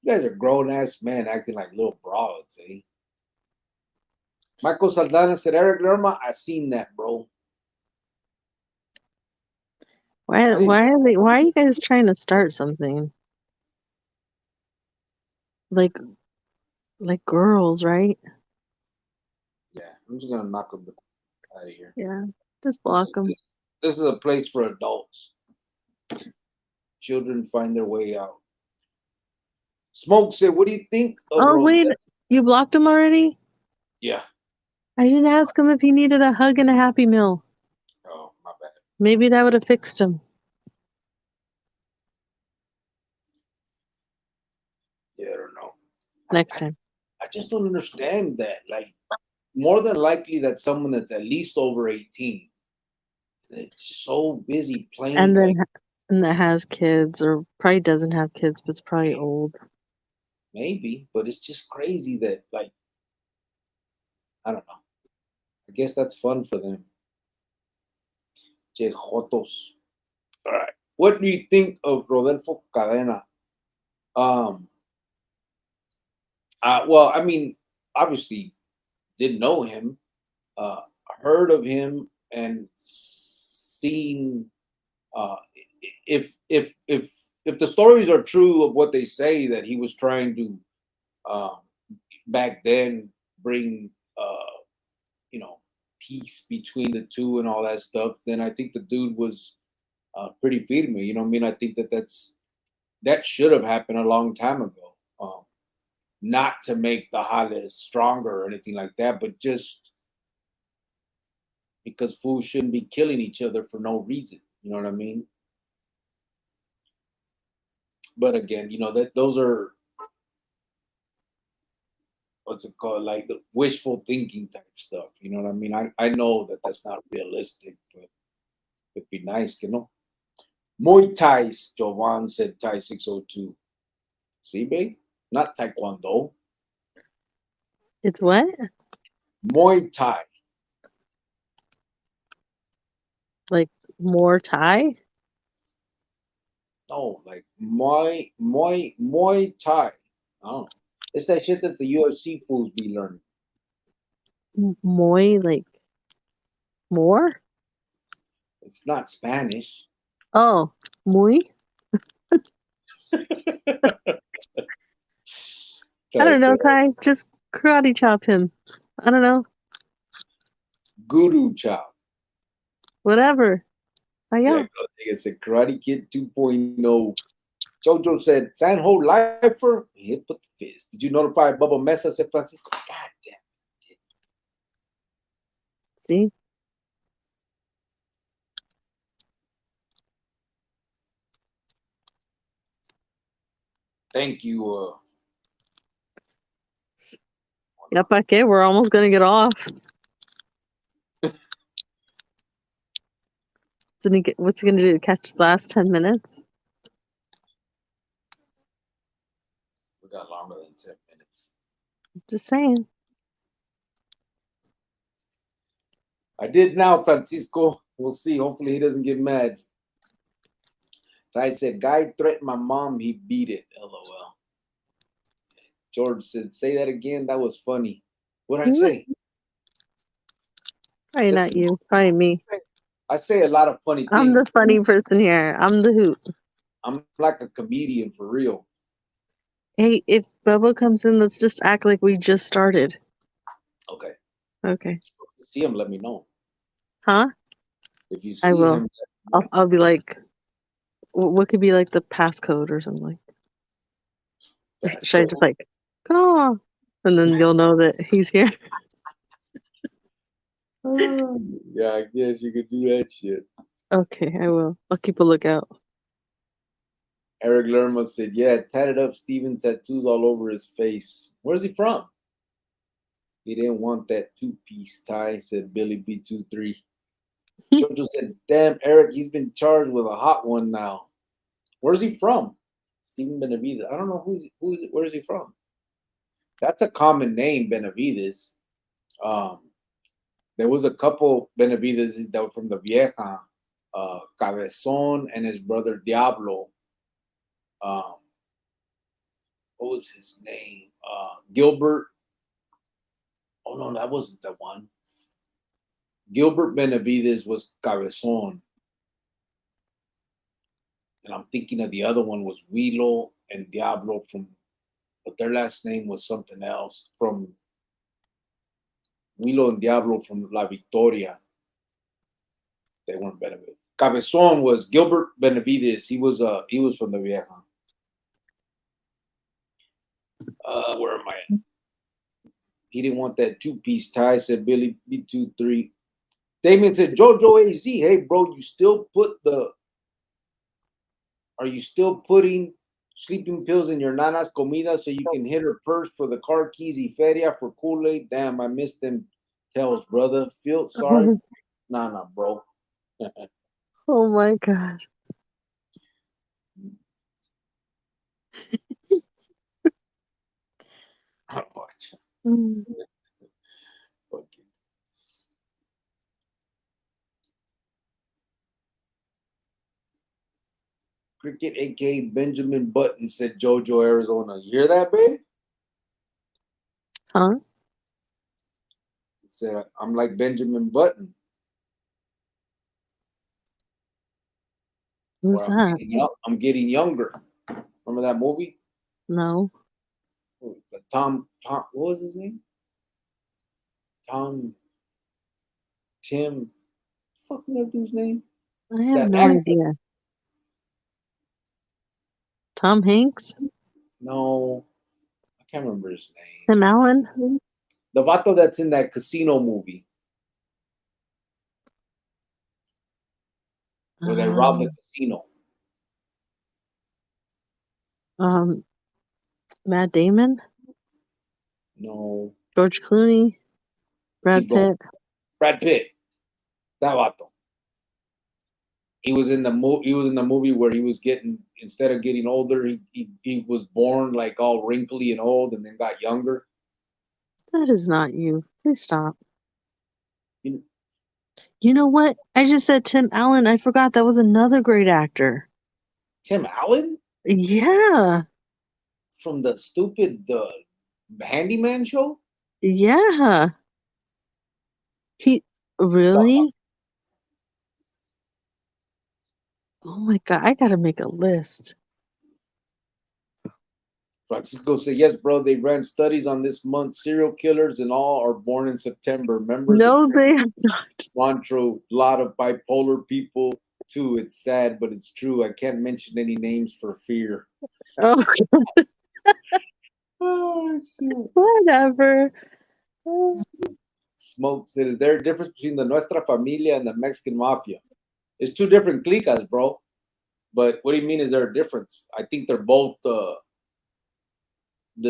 guys are grown ass men acting like little broads, eh? Michael Saldana said, Eric Lerma, I seen that, bro. Why I didn't. why are they why are you guys trying to start something? Like like girls, right? Yeah, I'm just gonna knock them out of here. Yeah. Just This block is them. this, this is a place for adults. Children find their way out. Smoke said, "What do you think of Oh wait, Rodolfo?" you blocked him already? Yeah. I didn't ask him if he needed a hug and a Happy Meal. Oh, my bad. Maybe that would have fixed him Yeah, I don't know. I, next I, time. I just don't understand that. Like, more than likely, that someone that's at least over 18, it's so busy And playing. then Like, and that has kids or probably doesn't have kids, but it's probably old. maybe, but it's just crazy that, like, I don't know. I guess that's fun for them. Che jotos. All right. What do you think of Rodolfo Cadena? Um, well, I mean, obviously didn't know him, uh, heard of him, and seen. Uh, if the stories are true of what they say that he was trying to uh, back then bring you know peace between the two and all that stuff, then I think the dude was pretty firme. You know what I mean? I think that should have happened a long time ago. Not to make the Jales stronger or anything like that, but just because fools shouldn't be killing each other for no reason. You know what I mean? But again, that those are what's it called, like the wishful thinking type stuff. You know what I mean? I know that that's not realistic, but it'd be nice, you know. Muay Thai, Jovan said Thai 602. See, babe? Not Taekwondo. It's what? Muay Thai. Like more Thai? No, like Muay Thai. I don't know. It's that shit that the UFC fools be learning. Moi, like more? It's not Spanish. Oh, muy? I Thai don't know, said Ty. Just karate chop him. I don't know. Guru Chop. Whatever. Jack Hiya. Rodriguez said Karate Kid 2.0. Jojo said Sanho Lifer. Hit with the fist. Did you notify Bubba Mesa? Said Francisco. God damn. See? Thank you. Yep, okay, we're almost gonna get off. What's he gonna do? Catch the last 10 minutes? We got longer than 10 minutes. Just saying. I did now, Francisco. We'll see. Hopefully he doesn't get mad. I said, guy threatened my mom. He beat it. LOL. George said, say that again. That was funny. What did I say? Probably not you. Probably me. I say a lot of funny I'm things. the funny person here. I'm the hoot. I'm like a comedian for real. Hey, if Bubba comes in, let's just act like we just started. Okay. Okay. If you see him, let me know. Huh? If you I see will. him, I'll be like, what could be like the passcode or something? Should I just like, come on? And then you'll know that he's here. yeah, I guess you could do that shit. Okay, I will. I'll keep a lookout. Eric Lerma said, yeah, tatted up Steven tattoos all over his face. Where's he from? He didn't want that two-piece tie, said Billy B23. Jojo said, damn, Eric, he's been charged with a hot one now. Where's he from? Steven Benavides. I don't know where's he from? That's a common name, Benavides. Um, there was a couple Benavides that were from the Vieja, Cabezon and his brother Diablo. Um, what was his name? Gilbert. Oh no, that wasn't the one. Gilbert Benavides was Cabezon. and I'm thinking of the other one was Wilo and Diablo from, but their last name was something else from Wilo and Diablo from La Victoria. They weren't Benavides. Cabezon was Gilbert Benavides. He was from the Vieja. Where am I at? He didn't want that 2-piece tie, said Billy B23. Damien said, Jojo AZ, hey bro, are you still putting sleeping pills in your nana's comida so you can hit her purse for the car keys y feria for Kool-Aid? Damn, I missed them tells, brother. Feel sorry. Nah, bro. Oh my gosh. I'll watch. Mm. Okay. Cricket, aka Benjamin Button, said Jojo, Arizona. You hear that, babe? Huh? He said, I'm like Benjamin Button. Who's that? I'm getting younger. Remember that movie? No. Tom, what was his name? Tim. What the fuck was that dude's name? I have That no actor. idea. Tom Hanks? No, I can't remember his name. Tim Allen? The vato that's in that casino movie where they robbed the casino. Matt Damon? No. George Clooney? Brad Pitt? Brad Pitt. That vato. He was in the movie where he was getting, instead of getting older, he was born like all wrinkly and old and then got younger. That is not you. Please stop. You know what? I just said Tim Allen. I forgot that was another great actor. Tim Allen? Yeah. From the stupid Handyman show? Yeah. He really? Oh my God, I gotta make a list. Francisco said, yes, bro, they ran studies on this month. Serial killers and all are born in September. Members no, they have not. Montreal, a lot of bipolar people too. It's sad, but it's true. I can't mention any names for fear. Oh, oh shit. Whatever. Smoke said, is there a difference between the Nuestra Familia and the Mexican Mafia? It's two different clicas, bro. But what do you mean is there a difference? I think they're both the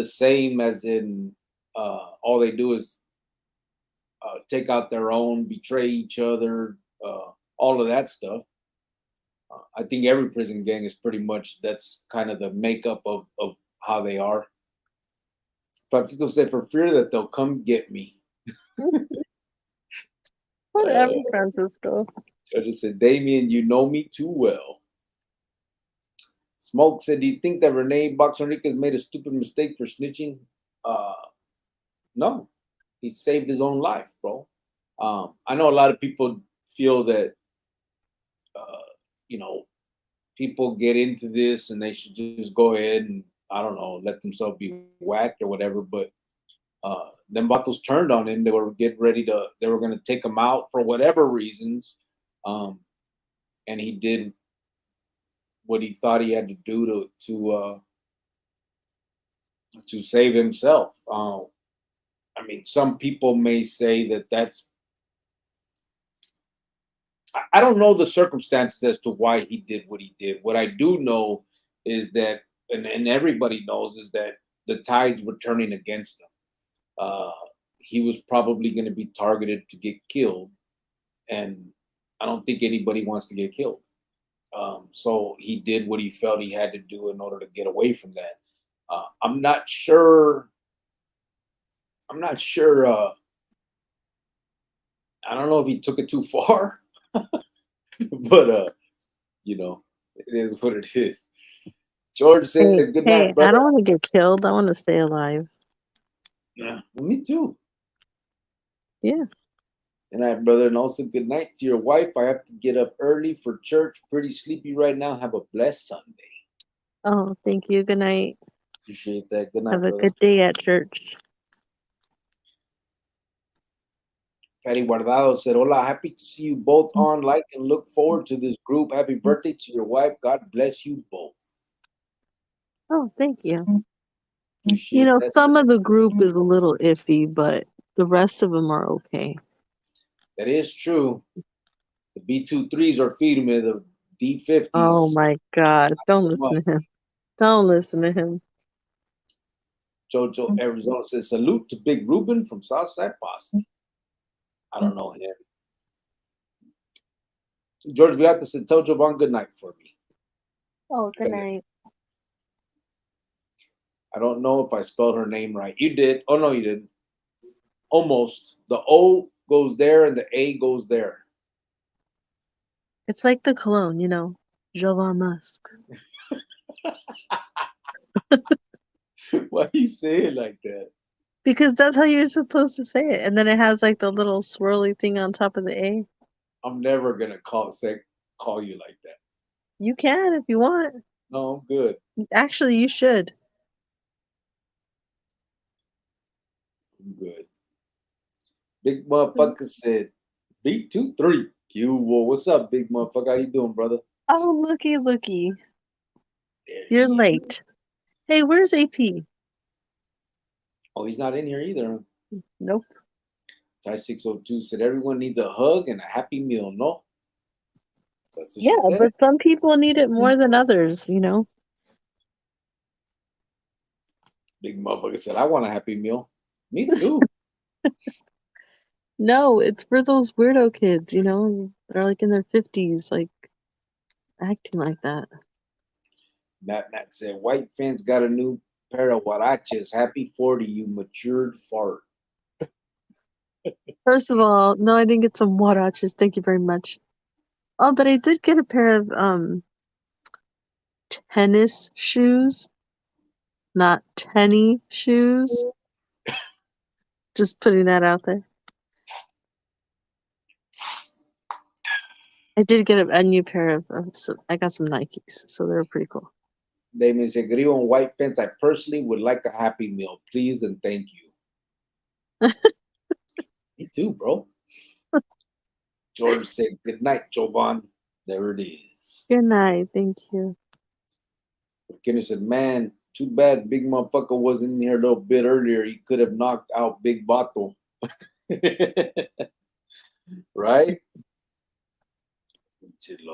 same, as in all they do is take out their own, betray each other, all of that stuff. I think every prison gang is pretty much, that's kind of the makeup of how they are. Francisco said, for fear that they'll come get me. Whatever, Francisco. I just said, Damien, you know me too well. Smoke said, do you think that Rene Box Enriquez made a stupid mistake for snitching? No. He saved his own life, bro. I know a lot of people feel that, people get into this and they should just go ahead and, I don't know, let themselves be whacked or whatever. But them vatos turned on him. They were going to take him out for whatever reasons. And he did what he thought he had to do to save himself. I mean, some people may say that that's, I don't know the circumstances as to why he did what he did. What I do know is that, and everybody knows, is that the tides were turning against him. He was probably going to be targeted to get killed, and I don't think anybody wants to get killed. So he did what he felt he had to do in order to get away from that. I'm not sure. I don't know if he took it too far, but it is what it is. George said, "Good night, brother." I don't want to get killed. I want to stay alive. Yeah, well, me too. Yeah. Good night, brother. And also good night to your wife. I have to get up early for church. Pretty sleepy right now. Have a blessed Sunday. Oh, thank you. Good night. Appreciate that. Good Have night, a brother. good day at church. Patty Guardado said, Hola, happy to see you both on. Like and look forward to this group. Happy birthday to your wife. God bless you both. Oh, thank you. You Appreciate know, that. some of the group is a little iffy, but the rest of them are okay. That is true. The B23s are feeding me the D50s. Oh my God. Don't listen to him. Don't listen to him. Jojo Arizona says, salute to Big Ruben from Southside Posse. I don't know him. George Beata said, tell Jovan good night for me. Oh, good night. I don't know if I spelled her name right. You did. Oh, no, you didn't. Almost. The O goes there and the A goes there. It's like the cologne, you know, Jovan Musk. Why do you say it like that? Because that's how you're supposed to say it. And then it has like the little swirly thing on top of the A. I'm never going to call you like that. You can if you want. No, I'm good. Actually, you should. I'm good. Big motherfucker said, B23. What's up, big motherfucker? How you doing, brother? Oh, looky. There You're he is. late. Hey, where's AP? Oh, he's not in here either. Nope. Ty 602 said everyone needs a hug and a happy meal, no? That's what Yeah, she said. but some people need it more than others, you know? Big motherfucker said, I want a happy meal. Me too. No, it's for those weirdo kids, you know? They're like in their 50s, like acting like that. Matt said, white fans got a new pair of Huaraches. Happy 40, you matured fart. First of all, no, I didn't get some Huaraches. Thank you very much. Oh, but I did get a pair of tennis shoes, not tenny shoes. Just putting that out there. I did get a new pair of I got some Nikes, so they were pretty cool. Damien said, Grillo on white fence, I personally would like a happy meal, please and thank you. Me too, bro. George said, good night, Jovan. There it is. Good night. Thank you. Kenny said, man, too bad big motherfucker wasn't in here a little bit earlier. He could have knocked out Big Bato. Right?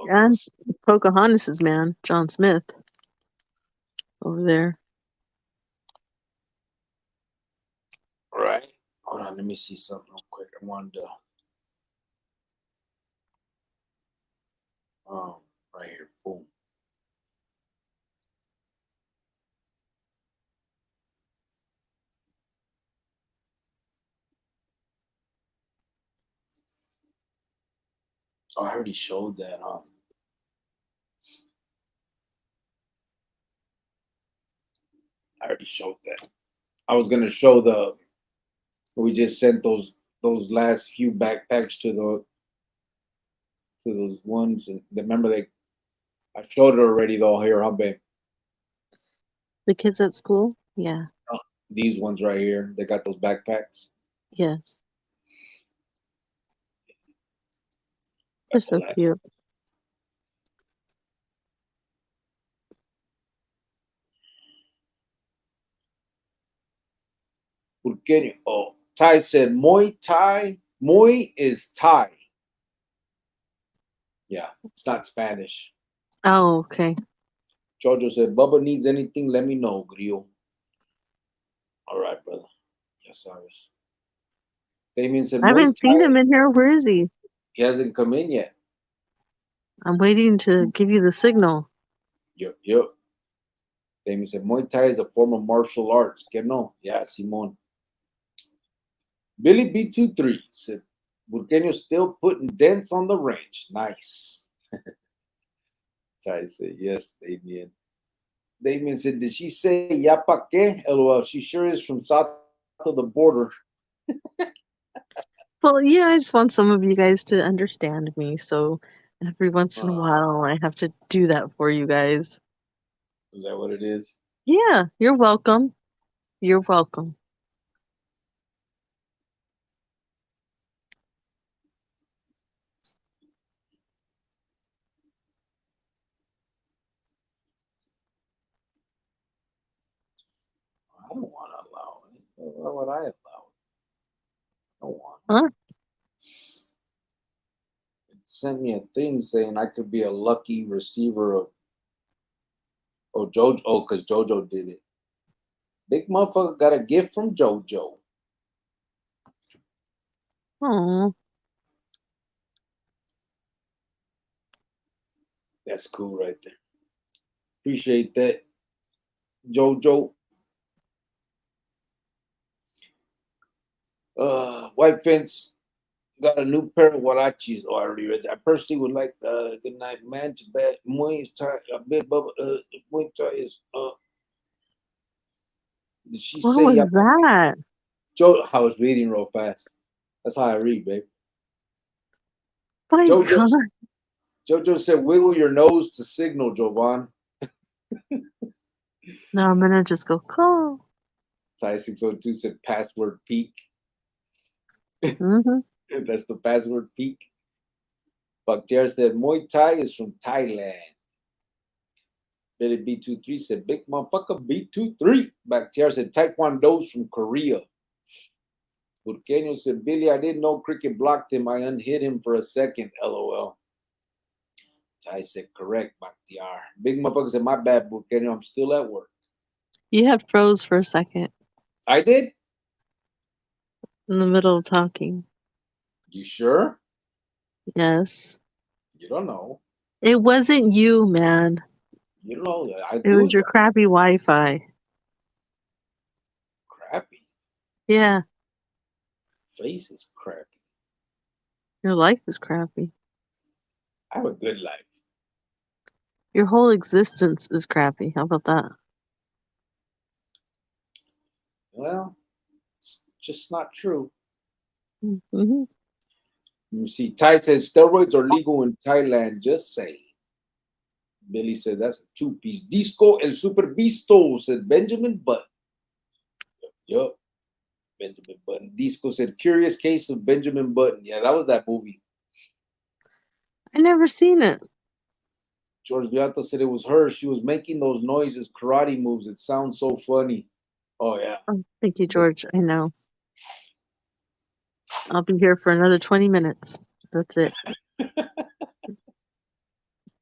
And Pocahontas's man, John Smith, over there. Right. Hold on, let me see something real quick. I wanted to right here. Boom. Oh, I already showed that, huh? I already showed that. I was gonna show we just sent those last few backpacks to those ones, and remember I showed it already though. Here, huh, babe? The kids at school? Yeah. These ones right here, they got those backpacks. Yes. They're so cute. Oh, Ty said Muay Thai. Muay is Thai. Yeah, it's not Spanish. Oh, okay. Jojo said, Bubba needs anything, let me know, Grillo. All right, brother. Yes, Cyrus. Damien said, I haven't seen him in here. Where is he? He hasn't come in yet. I'm waiting to give you the signal. Yep. Damien said, Muay Thai is a form of martial arts. Que no? Yeah, Simon. Billy B23 said, Burqueño still putting dents on the range. Nice. Ty said, yes, Damien. Damien said, did she say ya pa que? LOL, she sure is from south of the border. Well, yeah, I just want some of you guys to understand me, so every once in a Uh, while I have to do that for you guys. is that what it is? Yeah, you're welcome. You're welcome. I don't want to allow it. Why would I allow it? I don't want it. Huh? It sent me a thing saying I could be a lucky receiver of JoJo. Oh, because JoJo did it. Big motherfucker got a gift from JoJo. Oh, That's cool right there. Appreciate that, JoJo. White Fence got a new pair of Huaraches. Oh, I already read that. I personally would like good night, man. To bad Muay Thai, a bit bubble. Muay Thai is. Did she what say? was that? Joe, I was reading real fast. That's how I read, babe. My JoJo, God. JoJo said, "Wiggle your nose to signal, Jovan." Now I'm gonna just go call. Ty 602 said, "Password peak." Mm-hmm. That's the password peak. Bakhtiar said, "Muay Thai is from Thailand." Billy B23 said, "Big motherfucker B23." Bakhtiar said, "Taekwondo's from Korea." Burqueño said, "Billy, I didn't know cricket blocked him. I unhit him for a second. LOL." I said, "Correct, Bakhtiar." Big motherfucker said, "My bad, Burqueño. I'm still at work." You had froze for a second I did? in the middle of talking. You sure? Yes. You don't know. It wasn't you, man. You don't know. I It do was it your sometimes. crappy Wi-Fi. Crappy. Yeah, Face is crappy. your life is crappy. I have a good life. Your whole existence is crappy. How about that? Well, it's just not true. Mm-hmm. You see, Ty says steroids are legal in Thailand. Just say. Billy said that's a two-piece. Disco El Super Visto, said Benjamin Button. Yup, Benjamin Button. Disco said Curious Case of Benjamin Button. Yeah, that was that movie. I never seen it. George Beata said it was her. She was making those noises, karate moves. It sounds so funny. Oh, yeah. Oh, thank you, George. I know. I'll be here for another 20 minutes. That's it.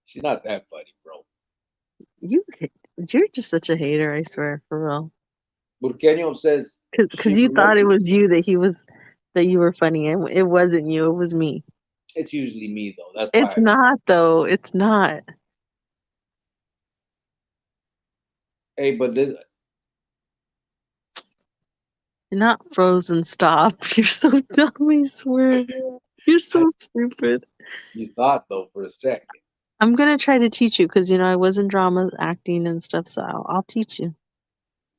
She's not that funny, bro. You, you're just such a hater. I swear, for real. Burqueño says Because she you thought it remembers. was you that you were funny, and it wasn't you. It was me. It's usually me, though. That's It's why. not though. It's not. Hey, but this, You're not frozen. Stop. You're so dumb. I swear. You're I, so stupid. you thought, though, for a second. I'm gonna try to teach you because I was in drama acting and stuff, so I'll teach you.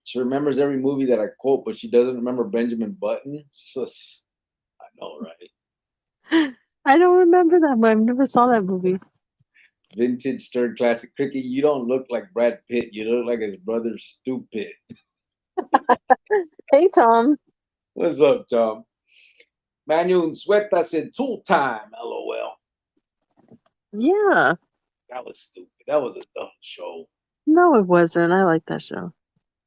She remembers every movie that I quote, but she doesn't remember Benjamin Button. Sus. I know, right? I don't remember that, but I never saw that movie. Vintage third classic cricket. You don't look like Brad Pitt. You look like his brother, Stupid. Hey, Tom. What's up, Tom? Manuel and Sueta said tool time. LOL. Yeah. That was stupid. That was a dumb show. No, it wasn't. I like that show.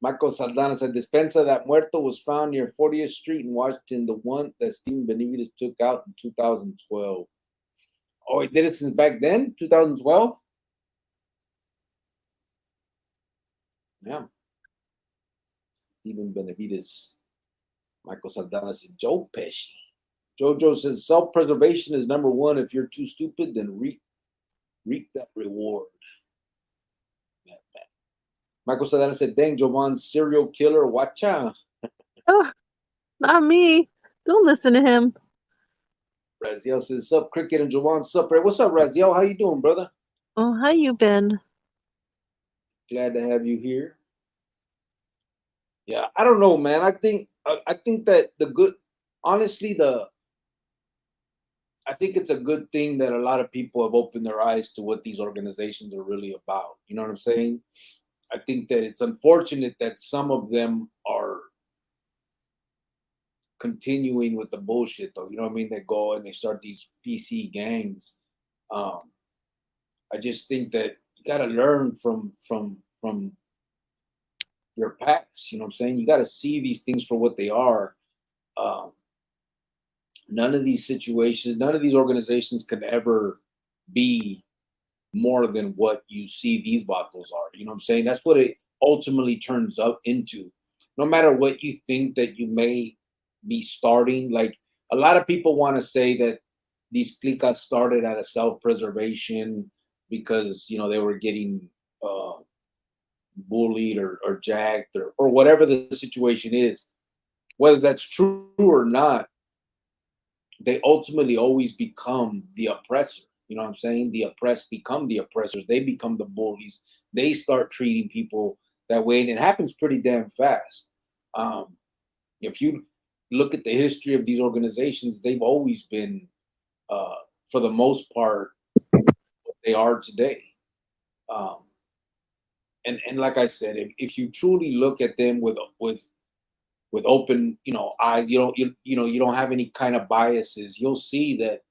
Michael Saldana said Despensa that muerto was found near 40th Street in Washington, the one that Steven Benavides took out in 2012. Oh, he did it since back then? 2012? Yeah. Steven Benavides. Michael Saldana said Joe Pesci. Jojo says self-preservation is number one. If you're too stupid, then reap that reward. Michael Saldana said, dang, Jovan's serial killer. Watch out. Oh, not me. Don't listen to him. Raziel says, sup, Cricket and Jovan, sup, right? What's up, Raziel? How you doing, brother? Oh, how you been? Glad to have you here. Yeah, I don't know, man. I think that honestly, I think it's a good thing that a lot of people have opened their eyes to what these organizations are really about. You know what I'm saying? I think that it's unfortunate that some of them are continuing with the bullshit, though. You know what I mean? They go and they start these PC gangs. Um, I just think that you got to learn from your past. You know what I'm saying? You got to see these things for what they are. Um, None of these situations, none of these organizations can ever be more than what you see these bottles are. You know what I'm saying? That's what it ultimately turns up into. No matter what you think that you may be starting, like a lot of people want to say that these clicas started out of self-preservation because they were getting uh, bullied or jacked or whatever the situation is. Whether that's true or not, they ultimately always become the oppressor. You know what I'm saying? The oppressed become the oppressors. They become the bullies. They start treating people that way, and it happens pretty damn fast. Um, if you look at the history of these organizations, they've always been, uh, for the most part, what they are today. Um, and like I said, if you truly look at them with open, eyes, you don't have any kind of biases. You'll see that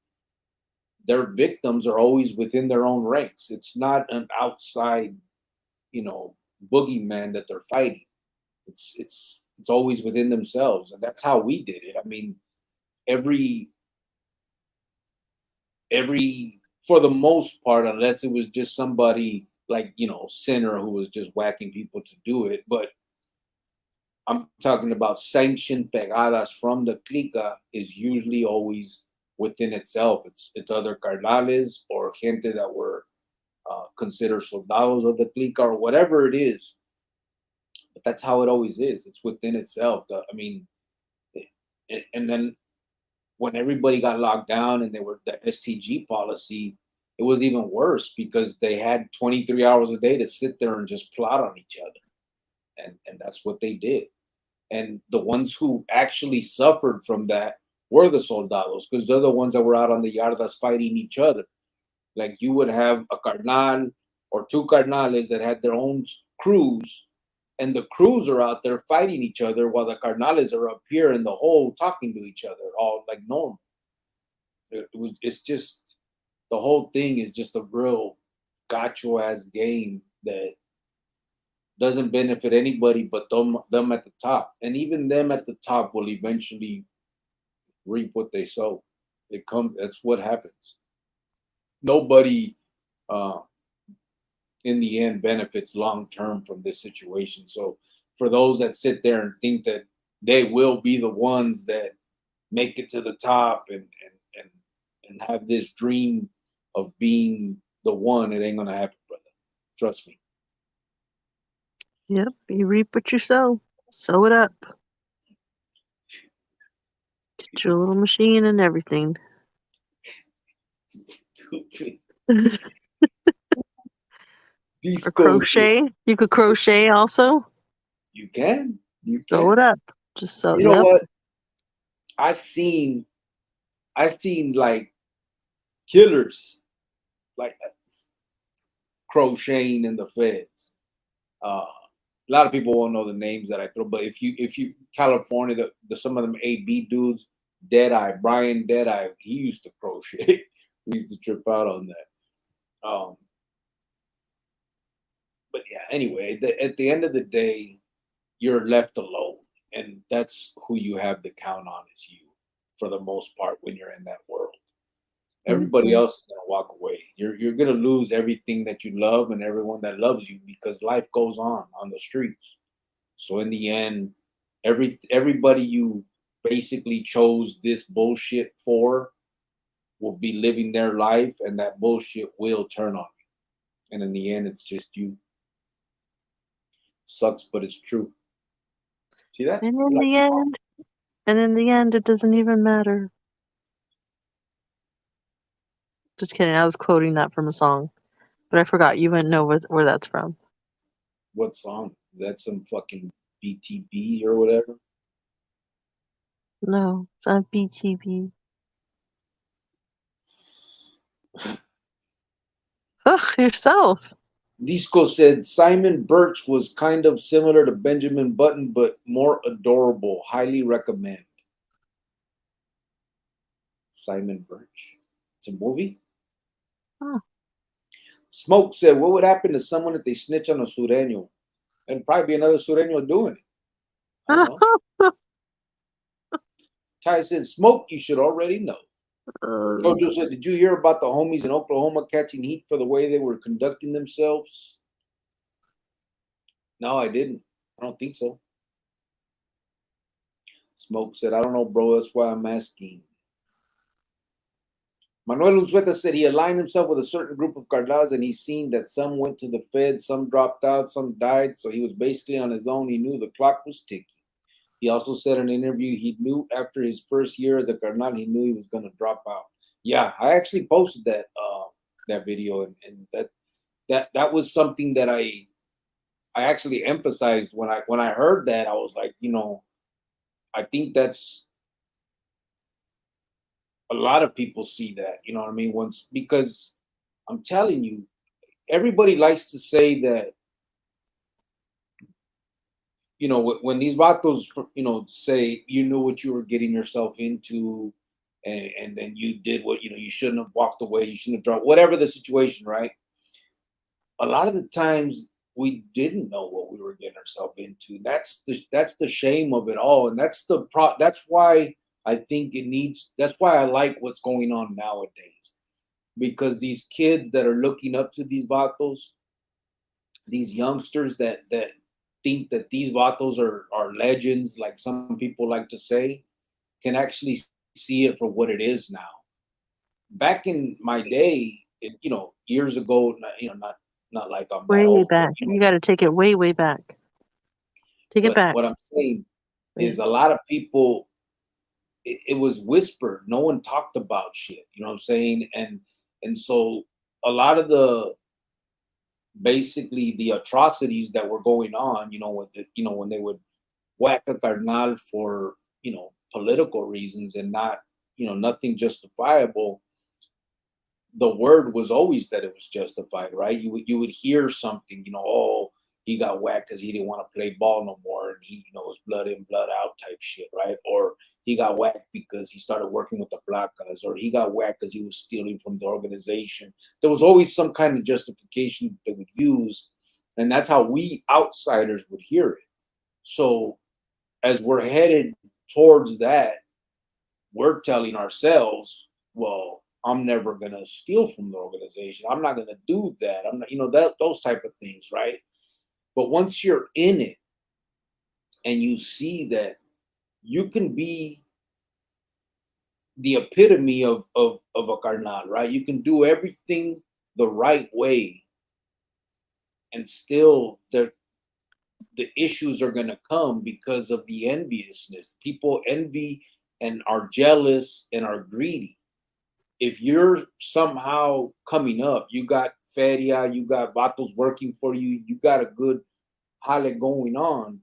their victims are always within their own ranks. It's not an outside, you know, boogeyman that they're fighting. It's always within themselves, and that's how we did it. I mean, every every for the most part, unless it was just somebody like Sinner who was just whacking people to do it, but I'm talking about sanctioned pegadas from the clica is usually always within itself. It's other carnales or gente that were considered soldados of the clica or whatever it is. But that's how it always is. It's within itself. I mean, and then when everybody got locked down and they were the STG policy, it was even worse because they had 23 hours a day to sit there and just plot on each other, and that's what they did. And the ones who actually suffered from that were the soldados because they're the ones that were out on the yardas fighting each other. Like you would have a carnal or two carnales that had their own crews, and the crews are out there fighting each other while the carnales are up here in the hole talking to each other, all like normal. It's just the whole thing is just a real gacho ass game that doesn't benefit anybody but them at the top. And even them at the top will eventually reap what they sow. That's what happens. Nobody uh, in the end benefits long term from this situation. So for those that sit there and think that they will be the ones that make it to the top and have this dream of being the one, it ain't gonna happen, brother. Trust me. Yep, you reap what you sow. Sew it up. Get your little machine and everything. Stupid. Or Discos. crochet. You could crochet also. You can. You Sew can. it up. Just sew. You know Yep. what? I seen I seen like killers like crocheting in the feds. A lot of people won't know the names that I throw, but if you California, the some of them AB dudes, Deadeye, Brian Deadeye, he used to crochet. We used to trip out on that. But yeah, anyway, at the end of the day, you're left alone, and that's who you have to count on is you for the most part when you're in that world. Everybody Mm-hmm. else is gonna walk away. You're gonna lose everything that you love and everyone that loves you because life goes on the streets. So in the end, everybody you basically chose this bullshit for will be living their life, and that bullshit will turn on you. And in the end, it's just you. Sucks, but it's true. See that? And You in like the the song? end, it doesn't even matter. Just kidding. I was quoting that from a song, but I forgot. You wouldn't know where that's from. What song? Is that some fucking BTB or whatever? No, it's not BTB. Ugh, yourself. Disco said Simon Birch was kind of similar to Benjamin Button, but more adorable. Highly recommend. Simon Birch. It's a movie. Oh. Smoke said, what would happen to someone if they snitch on a sureño? And probably be another sureño doing it. I don't know. Ty said, Smoke, you should already know. Jojo said, did you hear about the homies in Oklahoma catching heat for the way they were conducting themselves? No, I didn't. I don't think so. Smoke said, I don't know, bro. That's why I'm asking. Manuel Unzueta said he aligned himself with a certain group of carnals and he's seen that some went to the feds, some dropped out, some died. So he was basically on his own. He knew the clock was ticking. He also said in an interview he knew after his first year as a carnal, he knew he was going to drop out. Yeah, I actually posted that video, and that was something that I actually emphasized when I heard that. I was like, I think that's a lot of people see that, you know what I mean? Because I'm telling you, everybody likes to say that, when these vatos, say you knew what you were getting yourself into, and then you did what, you shouldn't have walked away, you shouldn't have dropped, whatever the situation, right? A lot of the times we didn't know what we were getting ourselves into. That's the shame of it all, and that's why I think that's why I like what's going on nowadays, because these kids that are looking up to these vatos, these youngsters that think that these vatos are legends, like some people like to say, can actually see it for what it is now. Back in my day, years ago, not like I'm that Way old, but, back. You got to take it way, way back. Take it but back. what I'm saying is a lot of people, it was whispered. No one talked about shit. You know what I'm saying? And so a lot of basically the atrocities that were going on, when they would whack a carnal for, political reasons and not, nothing justifiable, the word was always that it was justified, right? You would hear something, oh, he got whacked because he didn't want to play ball no more, and he, was blood in, blood out type shit, right? Or he got whacked because he started working with the placas, or he got whacked because he was stealing from the organization. There was always some kind of justification they would use, and that's how we outsiders would hear it. So as we're headed towards that, we're telling ourselves, well, I'm never gonna steal from the organization. I'm not gonna do that. I'm not, those type of things, right? But once you're in it and you see that you can be the epitome of a carnal, right? You can do everything the right way, and still the issues are gonna come because of the enviousness. People envy and are jealous and are greedy. If you're somehow coming up, you got feria, you got vatos working for you, you got a good jale going on.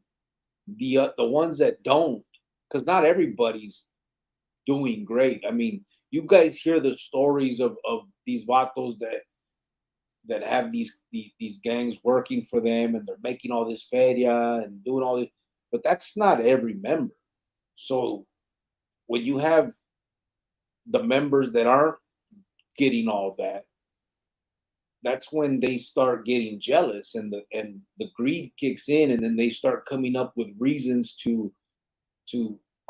The ones that don't, because not everybody's doing great. I mean, you guys hear the stories of these vatos that have these gangs working for them, and they're making all this feria and doing all this, but that's not every member. So when you have the members that aren't getting all that, that's when they start getting jealous, and the greed kicks in, and then they start coming up with reasons to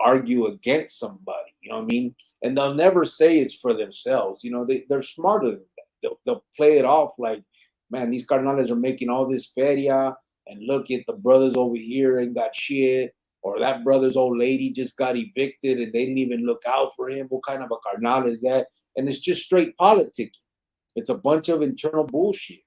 argue against somebody. You know what I mean? And they'll never say it's for themselves. They're smarter than that. They'll play it off like, man, these carnales are making all this feria, and look at the brothers over here ain't got shit, or that brother's old lady just got evicted and they didn't even look out for him. What kind of a carnal is that? And it's just straight politics. It's a bunch of internal bullshit.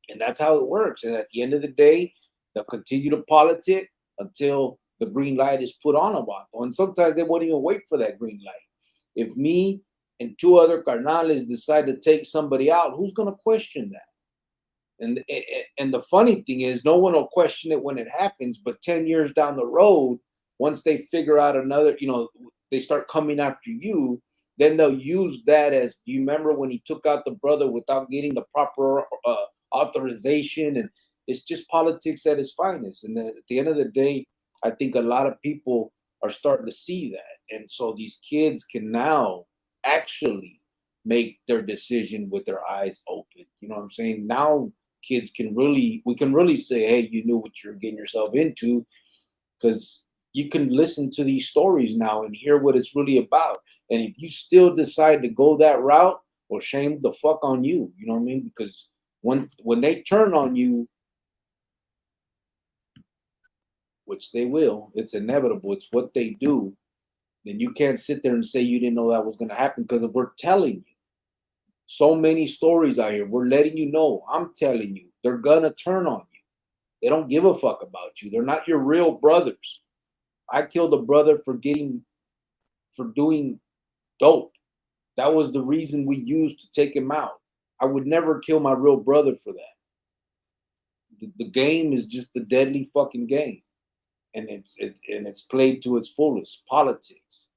And that's how it works. And at the end of the day, they'll continue to politic until the green light is put on a vato. And sometimes they won't even wait for that green light. If me and two other carnales decide to take somebody out, who's going to question that? And the funny thing is, no one will question it when it happens, but 10 years down the road, once they figure out another, they start coming after you, then they'll use that as, you remember when he took out the brother without getting the proper authorization? And it's just politics at its finest. And then at the end of the day, I think a lot of people are starting to see that. And so these kids can now actually make their decision with their eyes open. You know what I'm saying? Now kids can really, we can really say, hey, you knew what you're getting yourself into, because you can listen to these stories now and hear what it's really about. And if you still decide to go that route, well, shame the fuck on you. You know what I mean? Because when they turn on you, which they will, it's inevitable. It's what they do. Then you can't sit there and say you didn't know that was going to happen, because we're telling you so many stories out here. We're letting you know. I'm telling you, they're going to turn on you. They don't give a fuck about you. They're not your real brothers. I killed a brother for doing dope. That was the reason we used to take him out. I would never kill my real brother for that. The game is just the deadly fucking game, and it's played to its fullest. Politics.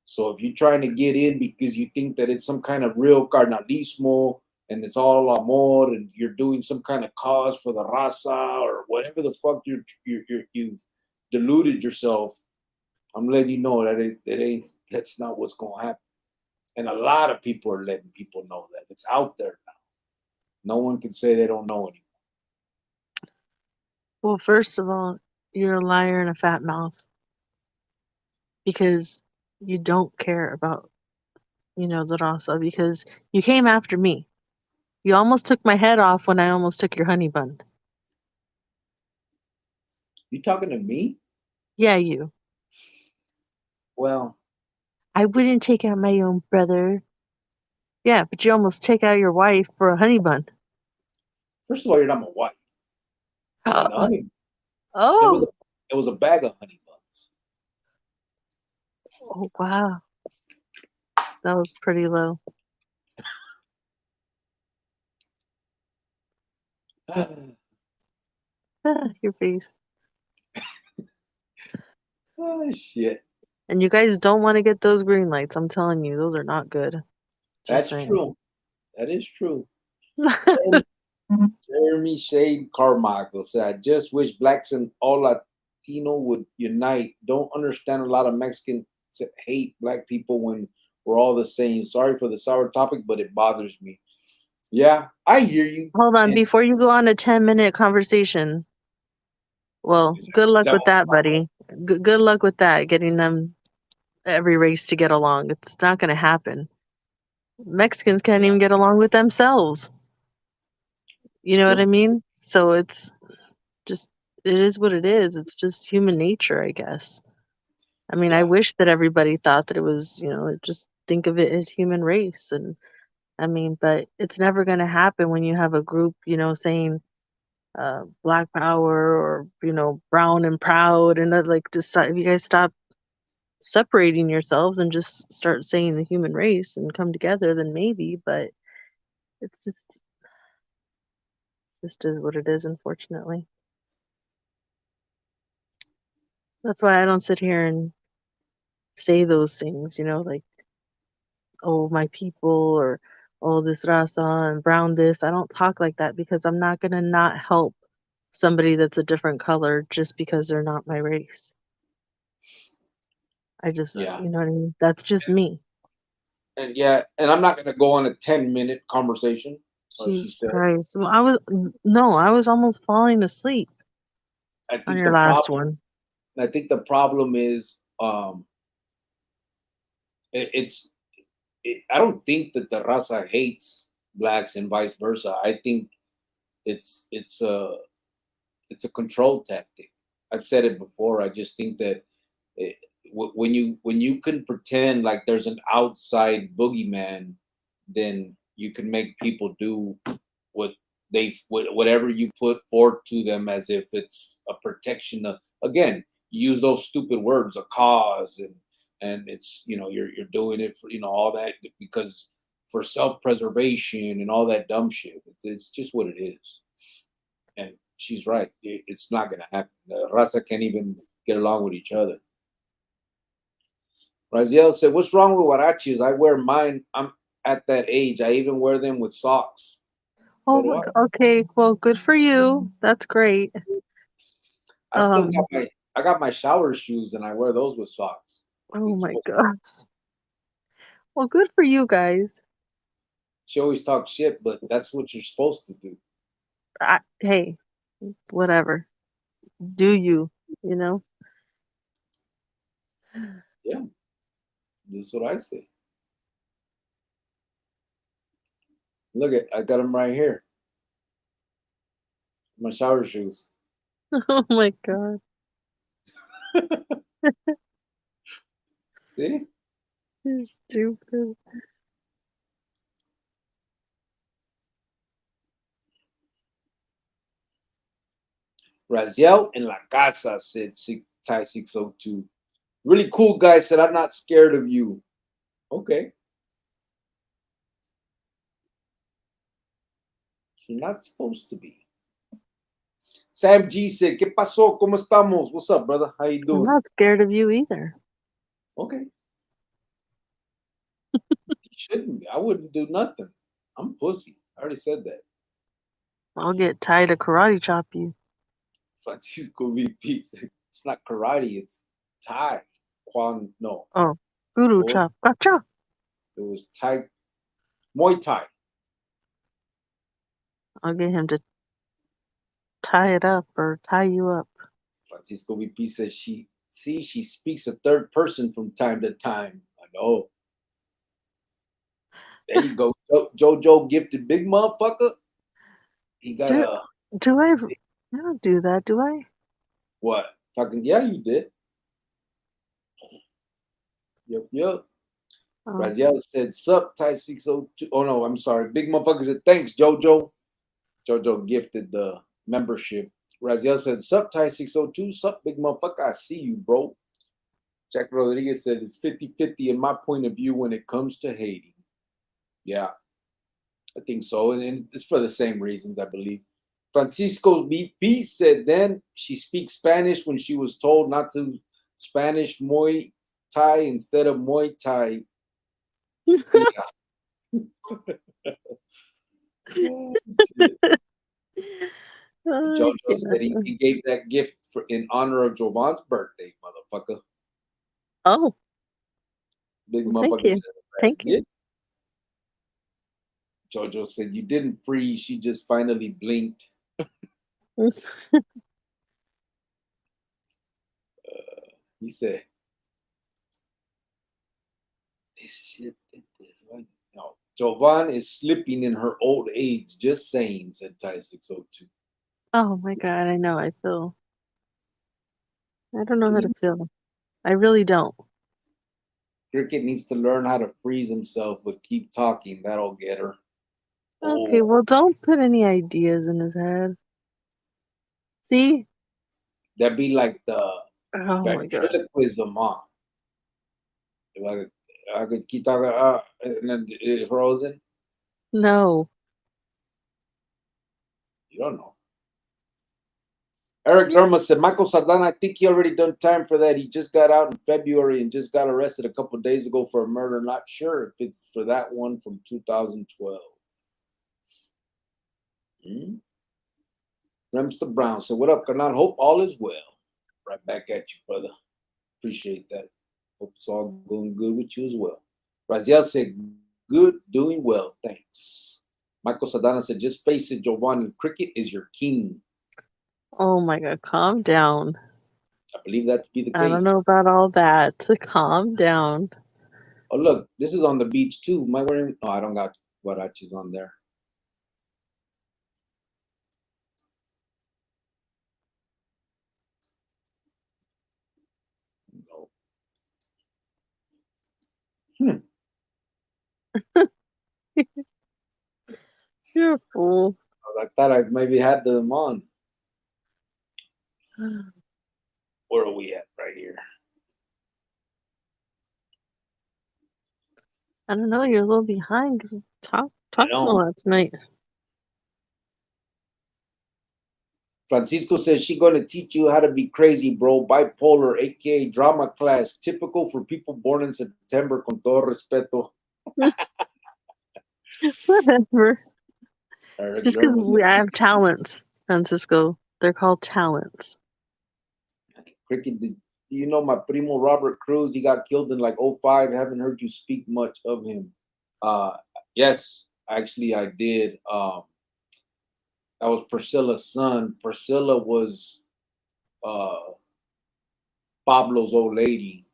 So if you're trying to get in because you think that it's some kind of real carnalismo and it's all amor and you're doing some kind of cause for the raza or whatever the fuck you've deluded yourself, I'm letting you know that that's not what's going to happen. And a lot of people are letting people know that it's out there now. No one can say they don't know anymore. Well, first of all, you're a liar and a fat mouth, because you don't care about, the Rasa, because you came after me. You almost took my head off when I almost took your honey bun. You talking to me? Yeah, you. Well, I wouldn't take out my own brother. Yeah, but you almost take out your wife for a honey bun. first of all, you're not my wife. And the honey, Oh. it was a bag of honey buns. Oh, wow. That was pretty low. Your face. Oh shit. And you guys don't want to get those green lights. I'm telling you, those are not good. That's Just true. That is true. saying. Jeremy Shade Carmichael said, I just wish blacks and all Latino would unite. Don't understand a lot of Mexicans hate black people when we're all the same. Sorry for the sour topic, but it bothers me. Yeah, I hear you. Hold on, And before you go on a 10-minute conversation. Well, good luck with that, buddy. Good luck with that, getting them, every race, to get along. It's not going to happen. Mexicans can't even get along with themselves. You know what I mean? So it's just, it is what it is. It's just human nature, I guess. I mean, I wish that everybody thought that it was, just think of it as human race. And I mean, but it's never going to happen when you have a group, saying Black Power, or, brown and proud. And that, like, decide, if you guys stop separating yourselves and just start saying the human race and come together, then maybe. But it's just is what it is, unfortunately. That's why I don't sit here and say those things, like, oh, my people, or oh, this raza and brown this. I don't talk like that, because I'm not going to not help somebody that's a different color just because they're not my race. I just, you know what I mean? That's just me. And I'm not going to go on a 10-minute conversation. Jesus Christ. Well, I was almost falling asleep on your last one. I think the problem is, I don't think that the raza hates blacks and vice versa. I think it's a control tactic. I've said it before. I just think that when you can pretend like there's an outside boogeyman, then you can make people do whatever you put forth to them, as if it's a protection of, again, use those stupid words, a cause, and it's, you're doing it for, all that, because for self-preservation and all that dumb shit. It's just what it is. And she's right. It's not going to happen. The raza can't even get along with each other. Raziel said, "What's wrong with Huaraches? I wear mine. I'm at that age. I even wear them with socks. So Oh do my I. God. Okay, well, good for you. That's great. I still got Um, my shower shoes and I wear those with socks. I oh think my supposed God. Well, good for you guys. she always talks shit, but that's what you're supposed to do. Hey, whatever. Do you, you know? Yeah, that's what I say. Look at I got them right here. My shower shoes. Oh my God. See? You're stupid. Raziel in la casa said Thai 602. Really cool guy said, I'm not scared of you. Okay. You're not supposed to be. Sam G said, ¿Qué pasó? ¿Cómo estamos? What's up, brother? How you I'm doing? not scared of you either. Okay. You shouldn't be. I wouldn't do nothing. I'm pussy. I already said that. I'll get Ty to karate chop you. Francisco VP said, it's not karate, it's Thai. Quan, no. Oh, voodoo What? chop. Gotcha. It was Thai, Muay Thai. I'll get him to tie it up or tie you up. Francisco VP says she speaks a third person from time to time. I know. There you go. Jojo gifted big motherfucker. He got Do a do I don't do that, do I? what? Talking, yeah, you did. Yep. Oh, Raziel said, sup, Thai 602. Oh no, I'm sorry. Big motherfucker said, thanks, Jojo. Jojo gifted the membership. Raziel said, sup, Thai 602. Sup, big motherfucker. I see you, bro. Jack Rodriguez said, it's 50-50 in my point of view when it comes to hating. Yeah, I think so. And it's for the same reasons, I believe. Francisco BP said then she speaks Spanish when she was told not to Spanish Muay Thai instead of Muay Thai. Oh, shit. I Jojo said can't. he gave that gift in honor of Jovan's birthday, motherfucker. Oh, Big well, thank motherfucker you. said, Thank you. yeah. Jojo said, you didn't freeze. She just finally blinked. He said, this shit, this, no. Jovan is slipping in her old age. Just saying, said Ty 602. Oh my God, I know. I don't know how to Cricket feel. I really don't. needs to learn how to freeze himself, but keep talking. That'll get her. Okay, Oh, well, don't put any ideas in his head. See? that'd be like the Oh my God. ventriloquism, huh? If I could keep talking, and then it frozen. No. You don't know. Eric Lerma said, Michael Sardana, I think he already done time for that. He just got out in February and just got arrested a couple of days ago for a murder. Not sure if it's for that one from 2012. Remster Brown said, what up, Canal? Hope all is well. Right back at you, brother. Appreciate that. Hope it's all going good with you as well. Raziel said, good, doing well, thanks. Michael Sardana said, just face it, Giovanni. Cricket is your king. Oh my God, calm down. I believe that to be the I don't know case. about all that. Calm down. Oh, look, this is on the beach too. Am I wearing? No, I don't got Huaraches on there. No. You're a fool. I thought I maybe had them on. Where are we at? Right here. I don't know, you're a little behind. I Talking a know. lot tonight. Francisco says she's going to teach you how to be crazy, bro. Bipolar, aka drama class, typical for people born in September. Con todo respeto. Whatever. Eric Just because Lerma said, I have talents, Francisco. They're called talents. Cricket, do you know my primo Robert Cruz? He got killed in like '05. Haven't heard you speak much of him. Uh, yes, actually, I did. That was Priscilla's son. Priscilla was uh, Pablo's old lady.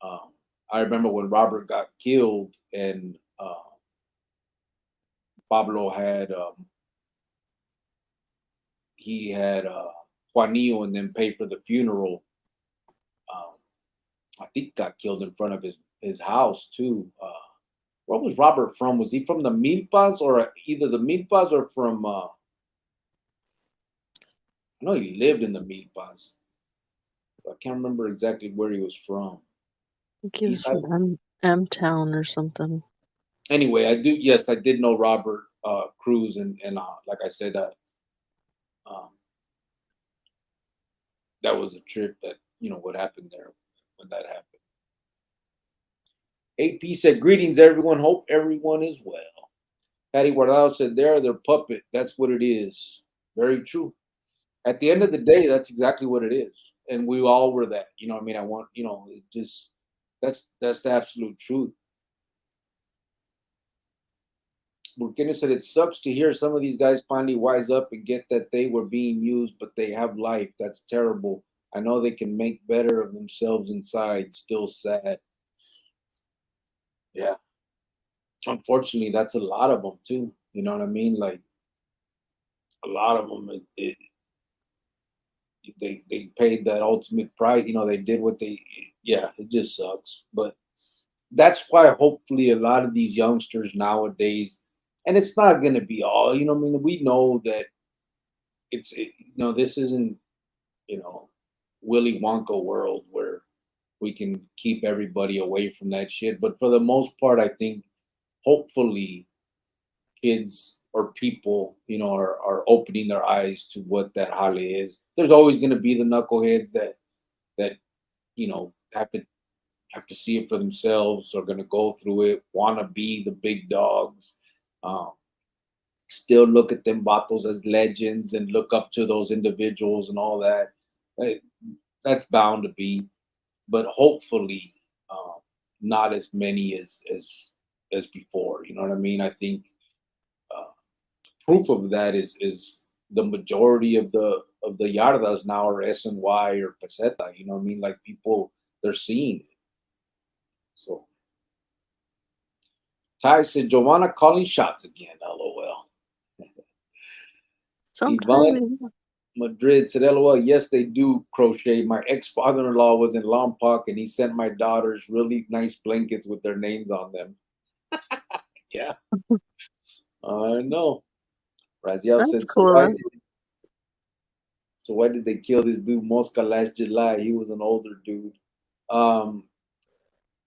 Um, I remember when Robert got killed and Pablo had he had Juanillo and then paid for the funeral. Um, I think got killed in front of his house too. Where was Robert from? Was he from the Milpas or either the Milpas or from? I know he lived in the Milpas. I can't remember exactly where he was from. I think he was East Side. from M Town or something. Anyway, I do. Yes, I did know Robert Cruz, and like I said, um, that was a trip that what happened there when that happened. AP said, "Greetings, everyone. Hope everyone is well." Patty Guardado said, "They're their puppet. That's what it is." Very true. At the end of the day, that's exactly what it is, and we all were that. You know, what I mean, I want it just that's the absolute truth. Burkina said, "It sucks to hear some of these guys finally wise up and get that they were being used, but they have life. That's terrible. I know they can make better of themselves inside. Still sad." Yeah. Unfortunately, that's a lot of them too. You know what I mean? Like a lot of them, they paid that ultimate price. They did what they. Yeah, it just sucks. But that's why hopefully a lot of these youngsters nowadays, and it's not going to be all. I mean, we know that this isn't you know Willy Wonka world where we can keep everybody away from that shit. But for the most part, I think hopefully kids or people, are opening their eyes to what that holly is. There's always going to be the knuckleheads that have to see it for themselves, are going to go through it, want to be the big dogs, um, still look at them battles as legends and look up to those individuals and all that. Eh, That's bound to be, but hopefully not as many as before. You know what I mean? I think uh, proof of that is the majority of the yardas now are SNY or peseta. You know what I mean? Like people, they're seeing it. So Ty said, "Giovanna calling shots again." LOL. Yvonne Sometimes. Madrid said, "LOL, yes, they do crochet. My ex-father-in-law was in Lompoc and he sent my daughters really nice blankets with their names on them." Yeah, I know. Raziel That's said, cool though. So why did they kill this dude Mosca last July? He was an older dude. Um,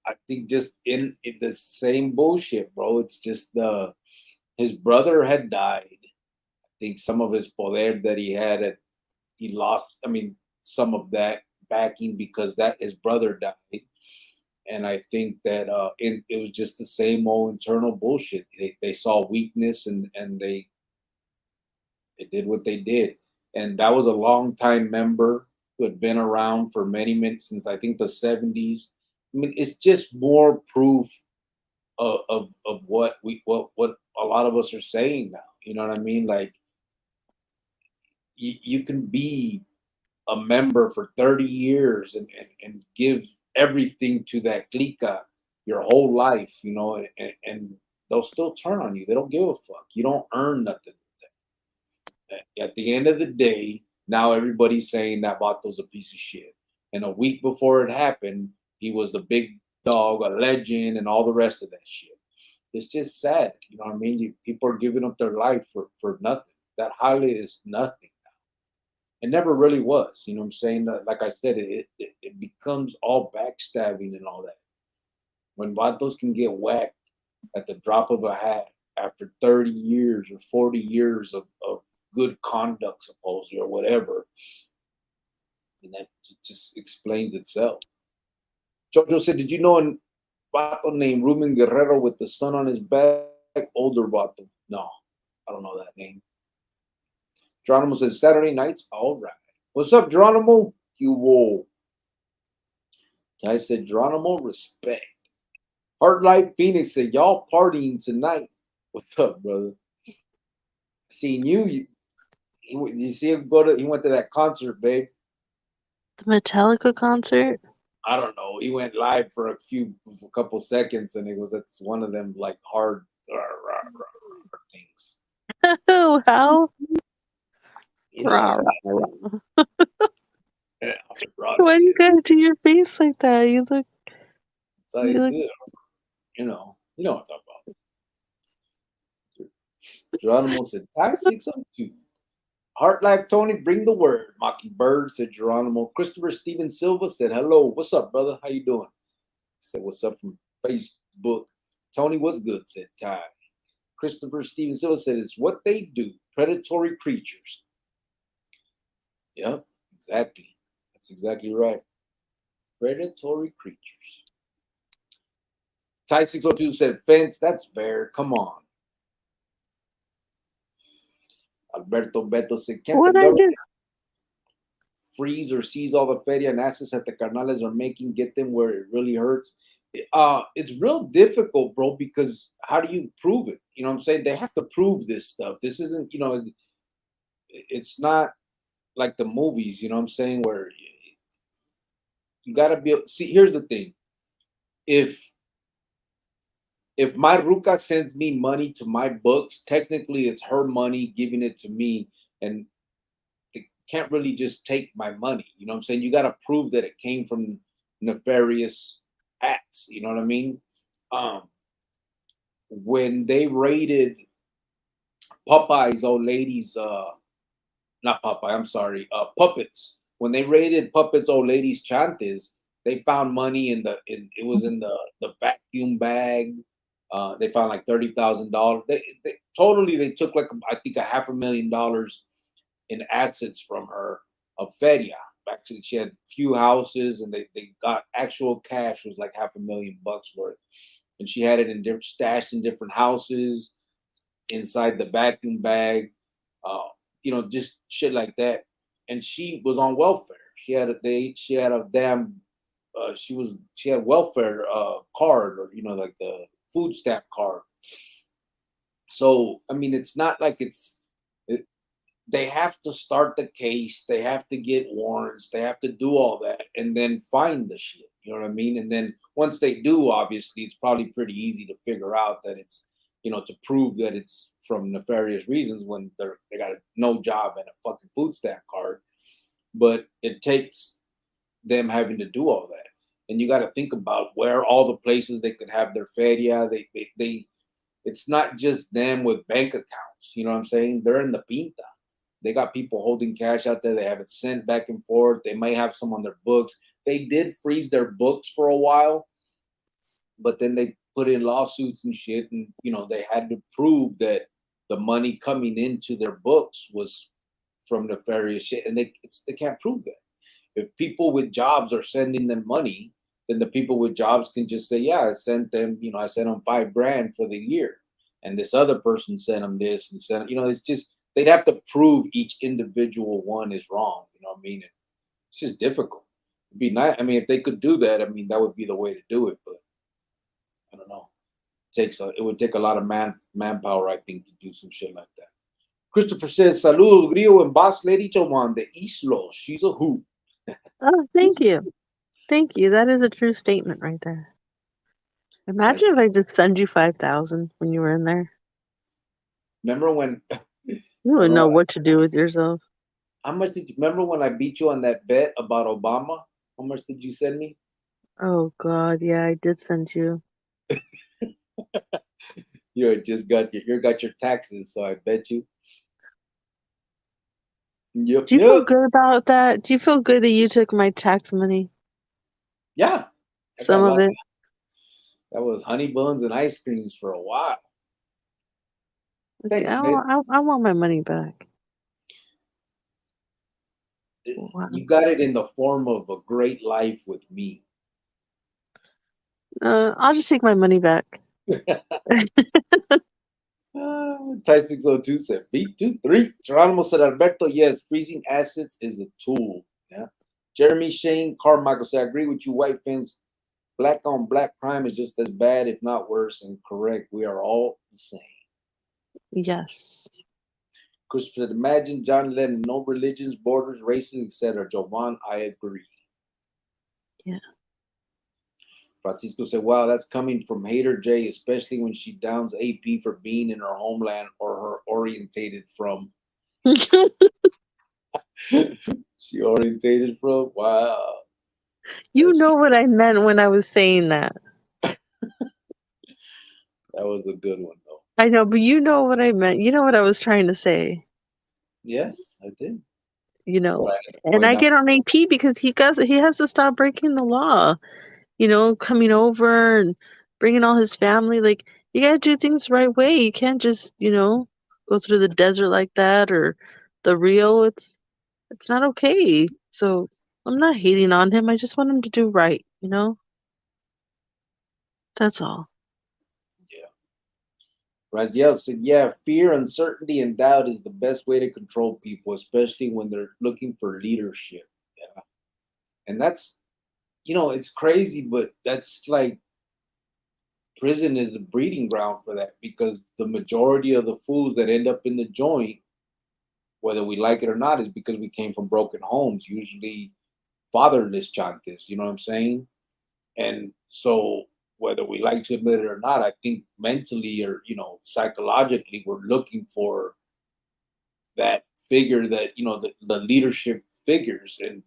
I think just in the same bullshit, bro. It's just his brother had died. I think some of his poder that he had, he lost. I mean, some of that backing because that his brother died, and I think that it was just the same old internal bullshit. They saw weakness and they did what they did, and that was a long time member who had been around for many since I think the '70s. I mean, it's just more proof of what a lot of us are saying now. You know what I mean? Like you can be a member for 30 years and give everything to that clica your whole life, and they'll still turn on you. They don't give a fuck. You don't earn nothing. At the end of the day, now everybody's saying that Vato's a piece of shit. And a week before it happened, he was a big dog, a legend, and all the rest of that shit. It's just sad. You know what I mean? People are giving up their life for nothing. That highly is nothing. It never really was. You know what I'm saying? Like I said, it becomes all backstabbing and all that. When Vatos can get whacked at the drop of a hat after 30 years or 40 years of good conduct, supposedly, or whatever. And that just explains itself. Jojo said, "Did you know a vato named Ruben Guerrero with the sun on his back? Older vato. No, I don't know that name." Geronimo says, "Saturday nights, all right. What's up, Geronimo? You will." I said, "Geronimo, respect." Heart Life Phoenix said, "Y'all partying tonight." What's up, brother? Seeing you see him go to, he went to that concert, babe. The Metallica concert? I don't know. He went live for a couple seconds, and that's one of them like hard things. Oh, how? You know, Rah, like rah, rah. rock Why do you shit. gotta do your face like that? That's how You you look. do it. You know what I'm talking about. Geronimo said, "Tie 602. Heart Life Tony, bring the word." Mockingbird said Geronimo. Christopher Steven Silva said, "Hello. What's up, brother? How you doing?" Said, "What's up from Facebook?" Tony, "What's good?" said Ty. Christopher Steven Silva said, "It's what they do. Predatory creatures." Yep, exactly. That's exactly right. Predatory creatures. Ty 602 said, "Fence, that's fair. Come on." Alberto Beto said, "Can't the What I government do? freeze or seize all the feria and assets that the carnales are making, get them where it really hurts?" It's real difficult, bro, because how do you prove it? You know what I'm saying? They have to prove this stuff. This isn't, it's not like the movies, you know what I'm saying, where you gotta be see, here's the thing. If my Ruka sends me money to my books, technically it's her money giving it to me, and it can't really just take my money. You know what I'm saying? You got to prove that it came from nefarious acts. You know what I mean? Um, when they raided Popeye's old lady's, not Popeye, I'm sorry, Puppets. When they raided Puppet's old lady's chantes, they found money it was in the vacuum bag. They found like $30,000. They took like I think $500,000 in assets from her of feria. Actually, she had few houses, and they got actual cash was like $500,000 worth, and she had it in different stashed in different houses inside the vacuum bag, uh, just shit like that. And she was on welfare. She had a damn she had welfare card, or like the food stamp card. So I mean, it's not like it, they have to start the case, they have to get warrants, they have to do all that, and then find the shit. You know what I mean? And then once they do, obviously, it's probably pretty easy to figure out that it's, to prove that it's from nefarious reasons when they got no job and a fucking food stamp card. But it takes them having to do all that, and you got to think about where all the places they could have their feria. They It's not just them with bank accounts. You know what I'm saying? They're in the pinta. They got people holding cash out there. They have it sent back and forth. They may have some on their books. They did freeze their books for a while, but then they put in lawsuits and shit, and they had to prove that the money coming into their books was from nefarious shit, and they can't prove that. If people with jobs are sending them money, then the people with jobs can just say, "Yeah, I sent them $5,000 for the year, and this other person sent them this and sent." It's just they'd have to prove each individual one is wrong. You know what I mean? It's just difficult. It'd be nice. I mean, if they could do that, I mean, that would be the way to do it. But I don't know. It would take a lot of manpower, I think, to do some shit like that. Christopher says, "Saludos, Grio and Boss Lady Jovan de Islo. She's a hoot." Oh, thank you. Thank you. That is a true statement right there. I Imagine said, if I just send you 5,000 when you were in there. remember when? You wouldn't Remember know when what to do with yourself. how much did you remember when I beat you on that bet about Obama? How much did you send me? Oh God, yeah, I did send you. You got your taxes, so I bet you. Yep, Do you feel yep, good about that? Do you feel good that you took my tax money? yeah. I Some got of lots. it? That was honey buns and ice creams for a while. Okay, Thanks, babe. I want my money back. Wow. You got it in the form of a great life with me. I'll just take my money back. Ty 602 said, beat 2-3. Geronimo said, Alberto, yes, freezing assets is a tool. Yeah. Jeremy Shane Carmichael said, I agree with you, white fans. Black on black crime is just as bad, if not worse, and correct. We are all the same. Yes. Christopher said, imagine John Lennon, no religions, borders, races, etc. Jovan, I agree. Yeah. Francisco said, wow, that's coming from Hater J, especially when she downs AP for being in her homeland or her orientated from. She orientated from? Wow. You know what I meant when I was saying that. That was a good one, though. I know, but you know what I meant. You know what I was trying to say. Yes, I did. You know, and I get on AP because he has to stop breaking the law. You know, coming over and bringing all his family. Like, you gotta do things the right way. You can't just, go through the desert like that or the Rio. It's not okay. So I'm not hating on him. I just want him to do right. That's all. Yeah. Raziel said, yeah, fear, uncertainty, and doubt is the best way to control people, especially when they're looking for leadership. Yeah. And that's, it's crazy, but that's like prison is a breeding ground for that because the majority of the fools that end up in the joint, whether we like it or not, is because we came from broken homes, usually fatherless chantes, you know what I'm saying? And so whether we like to admit it or not, I think mentally or, psychologically, we're looking for that figure that, the leadership figures. And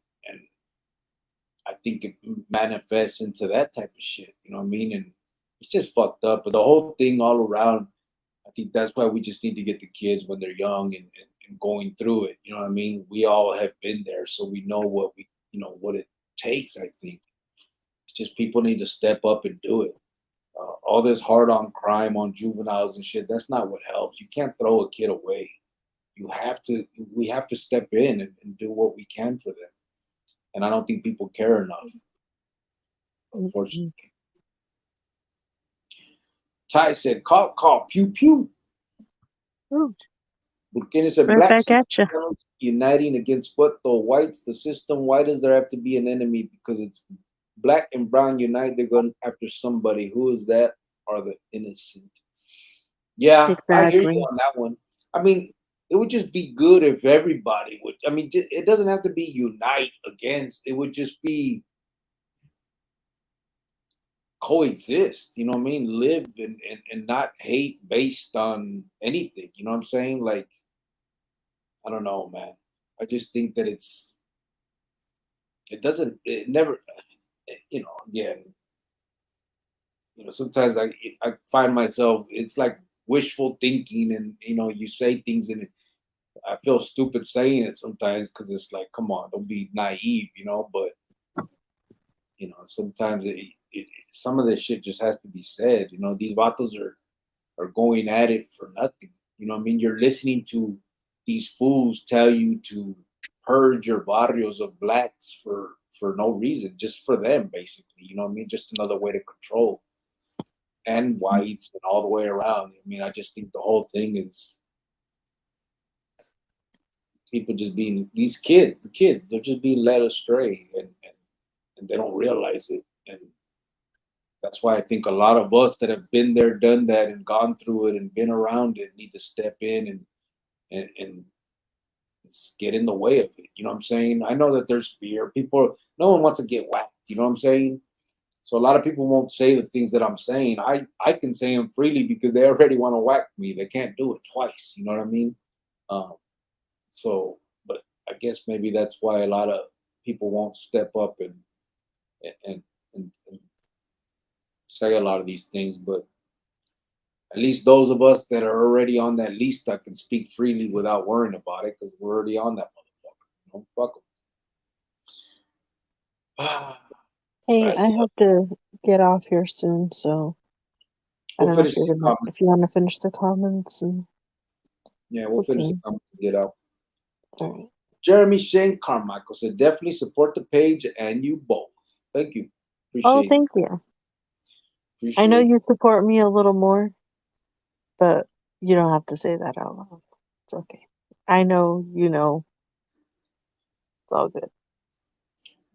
I think it manifests into that type of shit, you know what I mean? And it's just fucked up. But the whole thing all around, I think that's why we just need to get the kids when they're young and going through it. You know what I mean? We all have been there, so we know what it takes, I think. It's just people need to step up and do it. All this hard on crime on juveniles and shit, that's not what helps. You can't throw a kid away. We have to step in and do what we can for them. And I don't think people care enough, unfortunately. Ty said, call, pew, pew. Oh, Burkina said, right blacks back at you. uniting against what the whites, the system. Why does there have to be an enemy? Because it's black and brown unite. They're going after somebody. Who is that? Are the innocent? Yeah, Exactly. I hear you on that one. I mean, it would just be good if everybody would. I mean, it doesn't have to be unite against. It would just be coexist. You know what I mean? Live and not hate based on anything. You know what I'm saying? Like, I don't know, man. I just think that it never, again, sometimes I find myself, it's like wishful thinking and, you say things and I feel stupid saying it sometimes because it's like, come on, don't be naive, but, sometimes some of this shit just has to be said. These vatos are going at it for nothing. You know what I mean? You're listening to these fools tell you to purge your barrios of blacks for no reason, just for them, basically. You know what I mean? Just another way to control. And whites and all the way around. I mean, I just think the whole thing is people just being the kids, they're just being led astray and they don't realize it. And that's why I think a lot of us that have been there, done that, and gone through it and been around it need to step in and get in the way of it. You know what I'm saying? I know that there's fear. No one wants to get whacked. You know what I'm saying? So a lot of people won't say the things that I'm saying. I can say them freely because they already want to whack me. They can't do it twice. You know what I mean? But I guess maybe that's why a lot of people won't step up and say a lot of these things. But at least those of us that are already on that list, I can speak freely without worrying about it because we're already on that motherfucker. Fuck them. Hey, Right, I have to get off here soon, so I we'll don't know finish these comments. if you want to finish the comments. Yeah, we'll finish the comments and get out. All right. Jeremy Shane Carmichael said, definitely support the page and you both. Thank you. Oh, Appreciate it. thank you. I know Appreciate it. you support me a little more, but you don't have to say that out loud. It's okay. I know, you know. It's all good.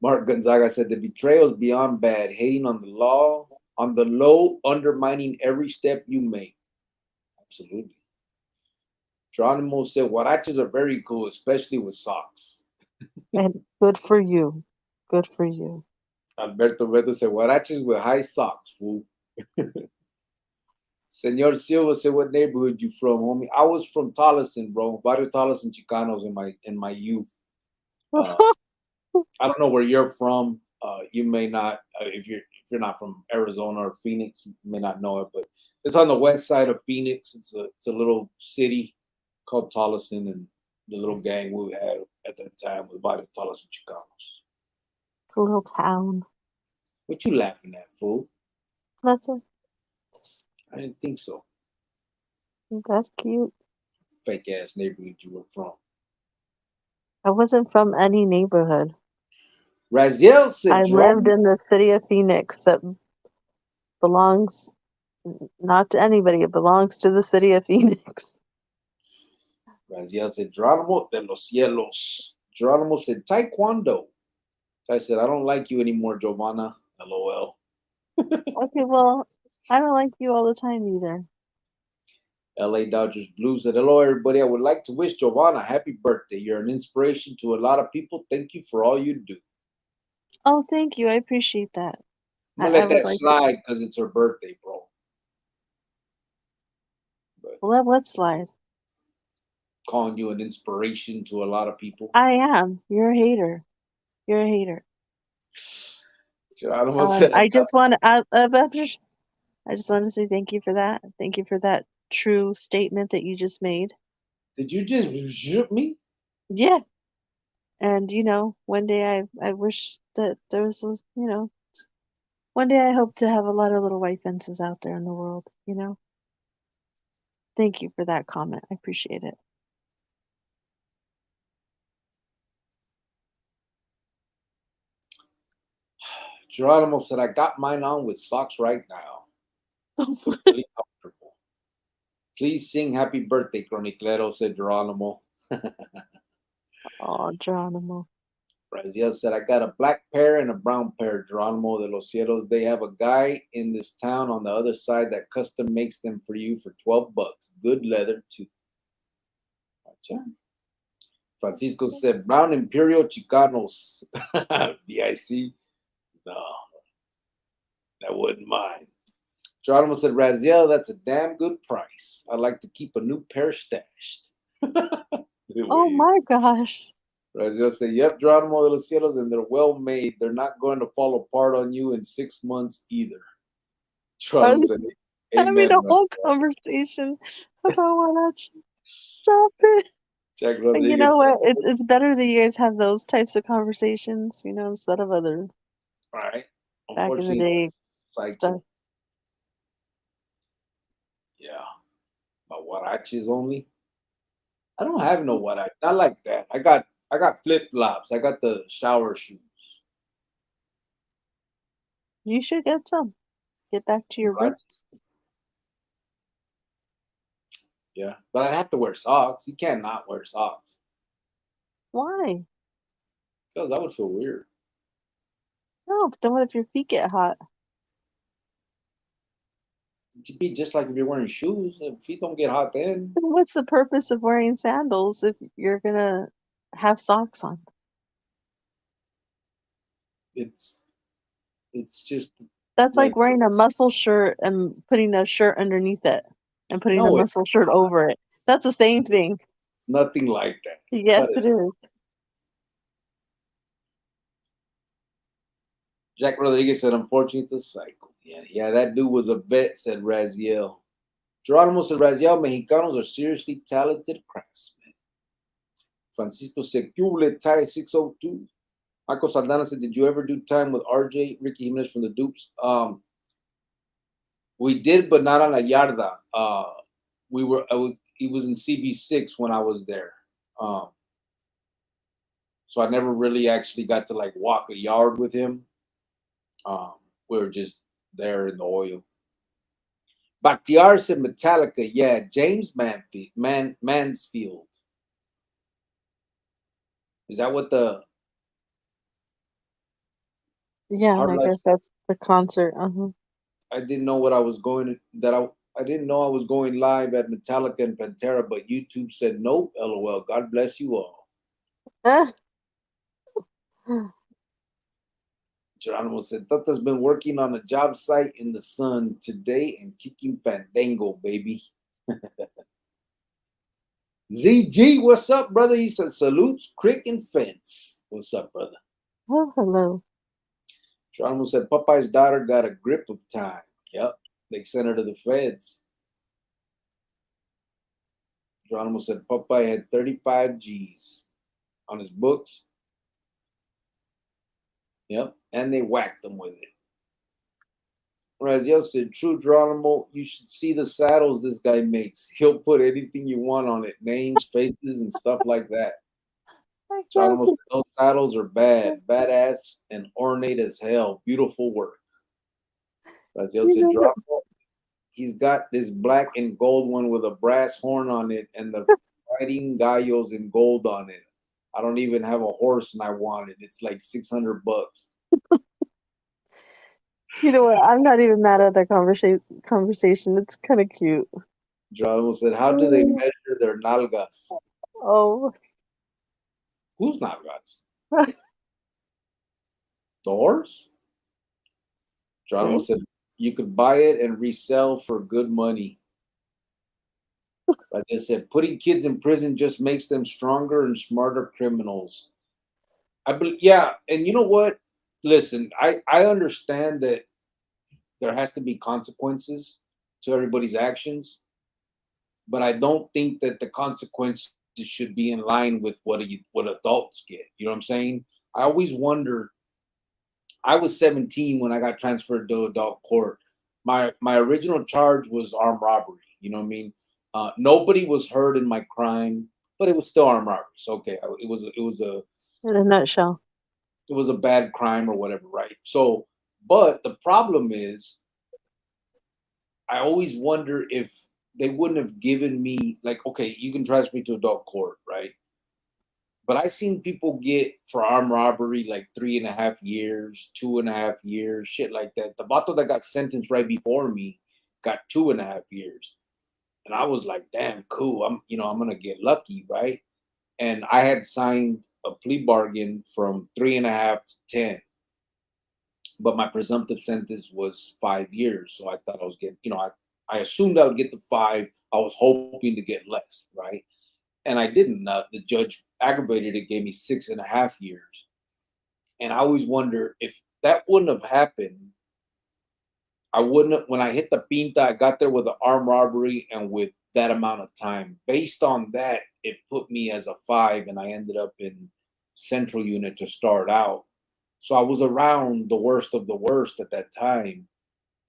Mark Gonzaga said, the betrayal is beyond bad, hating on the law, on the low, undermining every step you make. Absolutely. Geronimo said, Huaraches are very cool, especially with socks. And good for you. Good for you. Alberto Beto said, Huaraches with high socks, fool. Senor Silva said, what neighborhood you from, homie? I was from Tolleson, bro. Barrio Tolleson Chicanos in my youth. I don't know where you're from. You may not, if you're not from Arizona or Phoenix, you may not know it, but it's on the west side of Phoenix. It's a little city called Tolleson, and the little gang we had at that time was Barrio Tolleson Chicanos. It's a little town. What you laughing at, fool? That's it. I didn't think so. That's cute. Fake ass neighborhood you were from. I wasn't from any neighborhood. Raziel said, I lived in the city of Phoenix that belongs not to anybody. It belongs to the city of Phoenix. Raziel said, Geronimo de los Cielos. Geronimo said, Taekwondo. I said, I don't like you anymore, Giovanna. LOL. Okay, well, I don't like you all the time either. LA Dodgers Blues said, hello, everybody. I would like to wish Giovanna a happy birthday. You're an inspiration to a lot of people. Thank you for all you do. Oh, thank you. I appreciate that. I'm going to I let would that like slide because it's her birthday, bro. But let what slide? calling you an inspiration to a lot of people. I am. You're a hater. You're a hater. I just want to. I just want to say thank you for that. Thank you for that true statement that you just made. Did you just shoot me? Yeah. And one day I wish that there was, one day I hope to have a lot of little white fences out there in the world, Thank you for that comment. I appreciate it. Geronimo said, I got mine on with socks right now. Really comfortable. Please sing happy birthday, Chroniclero, said Geronimo. Oh, Geronimo. Raziel said, I got a black pair and a brown pair, Geronimo de los Cielos. They have a guy in this town on the other side that custom makes them for you for $12. Good leather, too. Gotcha. Francisco said, brown Imperial Chicanos. VIC? No, that wouldn't mind. Geronimo said, Raziel, that's a damn good price. I'd like to keep a new pair stashed. Oh my gosh. Raziel said, yep, Geronimo de los Cielos, and they're well made. They're not going to fall apart on you in 6 months either. Geronimo said, having amen. a whole conversation about Huaraches. Stop it. Jack But you Rodriguez know said, what? It's better that you guys have those types of conversations, instead of other all right. back in the Unfortunately, day cycle. stuff. Yeah. But Huaraches only? I don't have no Huaraches. Not like that. I got flip flops. I got the shower shoes. You should get some. Get back to your roots. Yeah, but I'd have to wear socks. You can't not wear socks. Why? Because that would feel weird. No, but then what if your feet get hot? It'd be just like if you're wearing shoes. If feet don't get hot then. Then what's the purpose of wearing sandals if you're gonna have socks on? It's just That's like like wearing a muscle shirt and putting a shirt underneath it and putting a no, muscle shirt over it. That's the same thing. it's nothing like that. Yes, Cut it is. Jack Rodriguez said, unfortunately, it's a cycle. Yeah, that dude was a vet, said Raziel. Geronimo said, Raziel, Mexicanos are seriously talented craftsmen. Francisco said, Cublet Tie 602. Marco Saldana said, did you ever do time with RJ, Ricky Jimenez from the Dupes? We did, but not on La Yarda. He was in CB6 when I was there. So I never really actually got to like walk a yard with him. Um, we were just there in the oil. Bakhtiar said Metallica. Yeah, James Mansfield. Is that what the Yeah, hard I life? guess that's the concert. Uh-huh. I didn't know what I was going that I didn't know I was going live at Metallica and Pantera, but YouTube said nope. LOL. God bless you all. Ah, Geronimo said Tata's been working on a job site in the sun today and kicking Fandango, baby. ZG, what's up, brother? He said salutes, crick and fence. What's up, brother? oh, hello. Geronimo said Popeye's daughter got a grip of time. Yep. They sent her to the feds. Geronimo said Popeye had 35 G's on his books. Yep. And they whacked him with it. Raziel said, True Geronimo, you should see the saddles this guy makes. He'll put anything you want on it, names, faces, and stuff like that. I Geronimo guess said, those saddles are badass, and ornate as hell. Beautiful work. Raziel you said, know what? Geronimo, he's got this black and gold one with a brass horn on it and the fighting gallos in gold on it. I don't even have a horse and I want it. It's like $600. You know what? I'm not even mad at that conversation. It's kind of cute. Geronimo said, how do they measure their nalgas? Oh, Whose nalgas? The horse? Geronimo okay. said, you could buy it and resell for good money. As I said, putting kids in prison just makes them stronger and smarter criminals. I believe, yeah, and you know what? Listen, I understand that there has to be consequences to everybody's actions, but I don't think that the consequences should be in line with what adults get. You know what I'm saying? I always wonder. I was 17 when I got transferred to adult court. My original charge was armed robbery. You know what I mean? Nobody was hurt in my crime, but it was still armed robbery. So okay, In a nutshell. it was a bad crime or whatever, right? So, but the problem is, I always wonder if they wouldn't have given me like, okay, you can transfer me to adult court, right? But I seen people get for armed robbery like 3.5 years, 2.5 years, shit like that. The vato that got sentenced right before me got 2.5 years, and I was like, damn, cool. I'm gonna get lucky, right? And I had signed a plea bargain from 3.5 to 10, but my presumptive sentence was 5 years. So I thought I was getting, I assumed I would get the five. I was hoping to get less, right? And I didn't. The judge aggravated it, gave me 6.5 years. And I always wonder if that wouldn't have happened. I wouldn't have, when I hit the pinta, I got there with an armed robbery and with that amount of time. Based on that, it put me as a five, and I ended up in central unit to start out. So I was around the worst of the worst at that time.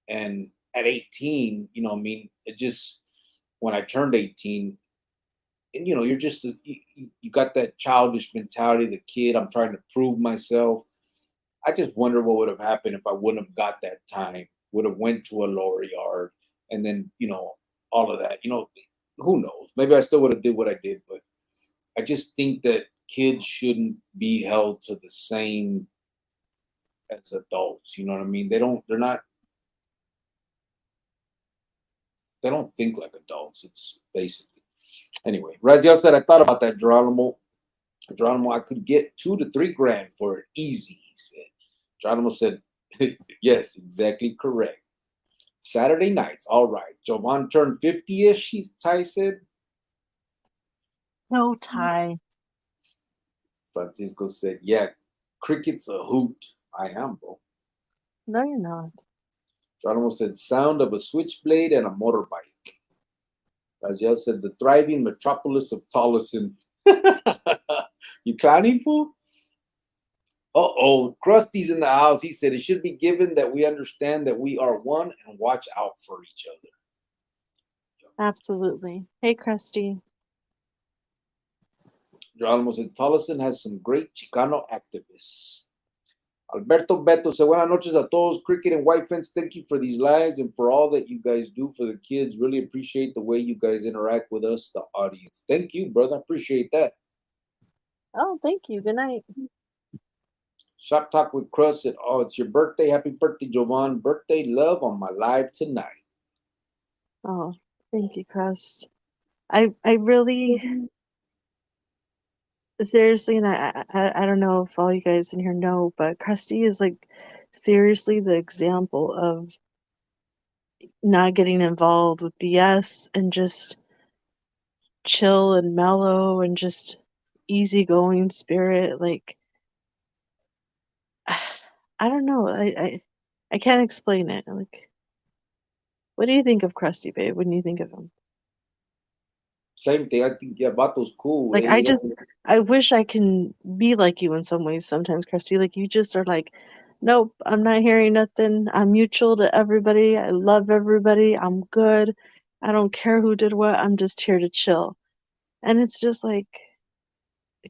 And at 18, I mean, it just, when I turned 18, and you're just you got that childish mentality, the kid. I'm trying to prove myself. I just wonder what would have happened if I wouldn't have got that time. Would have went to a lower yard, and then all of that. Who knows? Maybe I still would have did what I did, but I just think that kids shouldn't be held to the same as adults. You know what I mean? They don't. They're not. They don't think like adults. It's basically anyway. Raziel said I thought about that, Geronimo. Geronimo, I could get 2 to 3 grand for it easy, he said. Geronimo said, yes, exactly correct. Saturday nights, all right. Jovan turned 50-ish, Ty said. No tie. Francisco said, yeah, cricket's a hoot. I am, bro. No, you're not. Geronimo said, sound of a switchblade and a motorbike. Raziel said, the thriving metropolis of Tolleson. You clowning, fool? Uh-oh, Krusty's in the house. He said it should be given that we understand that we are one and watch out for each other. Absolutely. Hey, Krusty. Geronimo said Tolleson has some great Chicano activists. Alberto Beto said, Buenas noches a todos. Cricket and White Fence, thank you for these lives and for all that you guys do for the kids. Really appreciate the way you guys interact with us, the audience. Thank you, brother. I appreciate that. Oh, thank you. Good night. Shop Talk with Crust said, Oh, it's your birthday. Happy birthday, Jovan. Birthday love on my live tonight. Oh, thank you, Crust. I really seriously, and I don't know if all you guys in here know, but Krusty is like seriously the example of not getting involved with BS and just chill and mellow and just easygoing spirit. Like I don't know. I can't explain it. Like, what do you think of Krusty, babe? When you think of him? Same thing. I think yeah, Bato's cool. Like I wish I can be like you in some ways sometimes, Krusty. Like you just are like, nope, I'm not hearing nothing. I'm mutual to everybody. I love everybody. I'm good. I don't care who did what. I'm just here to chill. And it's just like,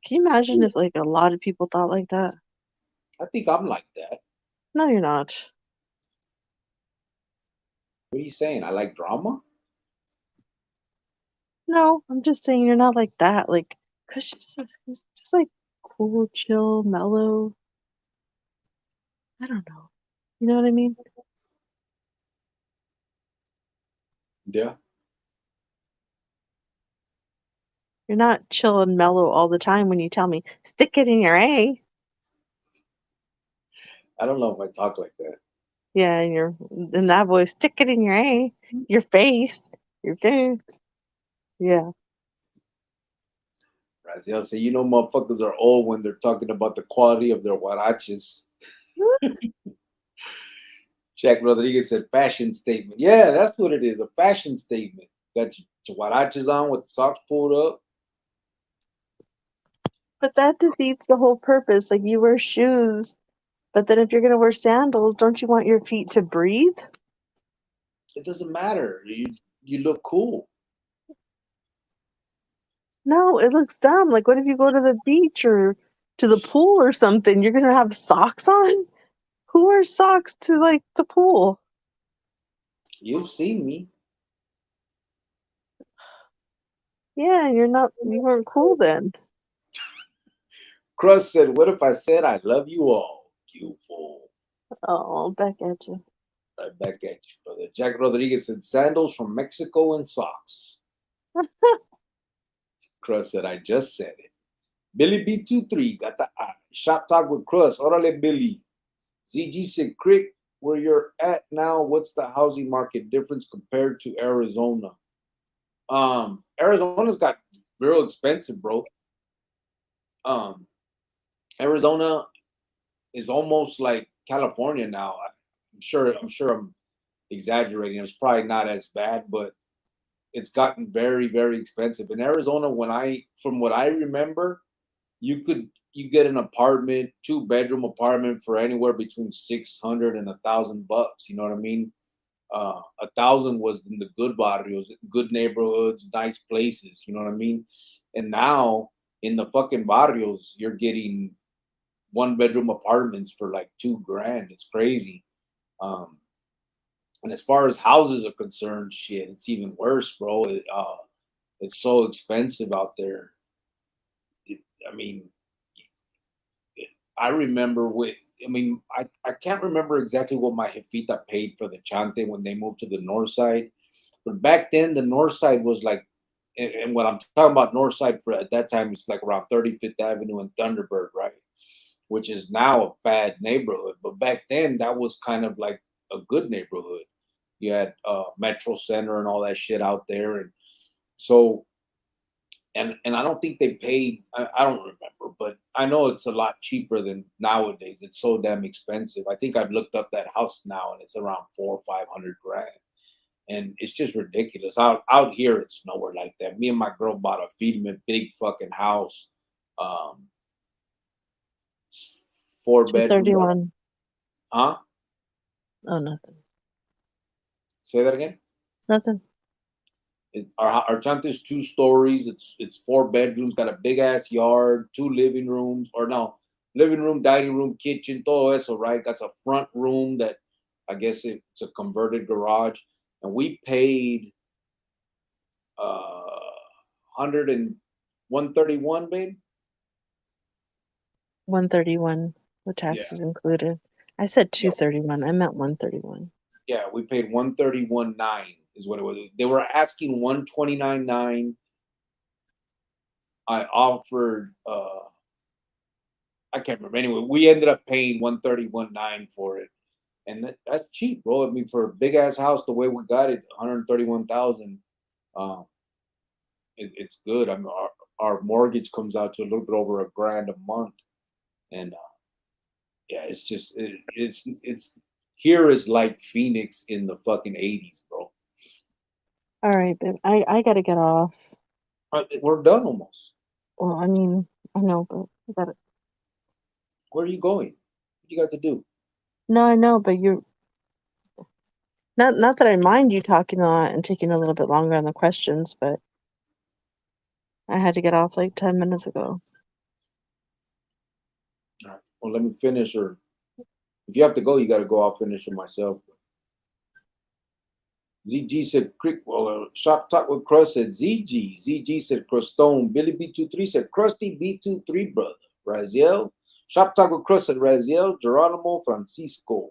can you imagine if like a lot of people thought like that? I think I'm like that. No, you're not. What are you saying? I like drama? No, I'm just saying you're not like that. Like, cause she's just like cool, chill, mellow. I don't know. You know what I mean? Yeah. You're not chill and mellow all the time when you tell me, stick it in your A. I don't know if I talk like that. Yeah, and you're in that voice, stick it in your A. Your face. Your face. Yeah. Raziel say, motherfuckers are old when they're talking about the quality of their huaraches. Jack Rodriguez said, fashion statement. Yeah, that's what it is, a fashion statement. Got your huaraches on with the socks pulled up. But that defeats the whole purpose. Like you wear shoes, but then if you're gonna wear sandals, don't you want your feet to breathe? It doesn't matter. You look cool. No, it looks dumb. Like what if you go to the beach or to the pool or something? You're gonna have socks on? Who wears socks to like the pool? You've seen me. Yeah, you weren't cool then. Crust said, what if I said I love you all? You fool. Oh, back at you. Right back at you, brother. Jack Rodriguez said, sandals from Mexico and socks. Crust said, I just said it. Billy B23 got the eye. Shop Talk with Crust. Orale, Billy. ZG said, Crick, where you're at now, what's the housing market difference compared to Arizona? Arizona's got real expensive, bro. Arizona is almost like California now. I'm sure I'm exaggerating. It's probably not as bad, but it's gotten very, very expensive. In Arizona, from what I remember, you get an apartment, 2-bedroom apartment for anywhere between 600 and $1,000. You know what I mean? 1,000 was in the good barrios, good neighborhoods, nice places. You know what I mean? And now in the fucking barrios, you're getting 1-bedroom apartments for like $2,000. It's crazy. And as far as houses are concerned, shit, it's even worse, bro. It's so expensive out there. I mean, I remember I can't remember exactly what my jefita paid for the chante when they moved to the north side. But back then, the north side was like, and what I'm talking about north side for at that time is like around 35th Avenue and Thunderbird, right? Which is now a bad neighborhood. But back then, that was kind of like a good neighborhood. You had Metro Center and all that shit out there. And so and I don't think they paid. I don't remember, but I know it's a lot cheaper than nowadays. It's so damn expensive. I think I've looked up that house now, and it's around 400 or 500 grand, and it's just ridiculous. Out here, it's nowhere like that. Me and my girl bought a feedment big fucking house, um, 4 bedroom. 31. Huh? Oh, nothing. Say that again. Nothing. Our chante is 2 stories. It's 4 bedrooms, got a big ass yard, 2 living rooms, or no, living room, dining room, kitchen, todo eso, right? Got a front room that I guess it's a converted garage, and we paid 100 and 131, babe. 131 with Yeah, taxes included. I said yeah, 231. I meant 131. yeah. We paid 131.9 is what it was. They were asking 129.9. I offered I can't remember. Anyway, we ended up paying 131.9 for it. And that's cheap, bro. I mean, for a big ass house, the way we got it, 131,000, um, it's good. I mean, our mortgage comes out to a little bit over $1,000 a month, and yeah, it's just it's here is like Phoenix in the fucking 80s, bro. All right, babe. I gotta get off. We're done almost. Well, I mean, I know, but I gotta. Where are you going? What you got to do? No, I know, but you're not that I mind you talking a lot and taking a little bit longer on the questions, but I had to get off like 10 minutes ago. All right. Well, let me finish, or if you have to go, you got to go. I'll finish it myself. ZG said, Shop Talk with Crust said, ZG. ZG said, Crustone. Billy B23 said, Krusty B23, brother. Raziel. Shop Talk with Crust said, Raziel. Geronimo Francisco.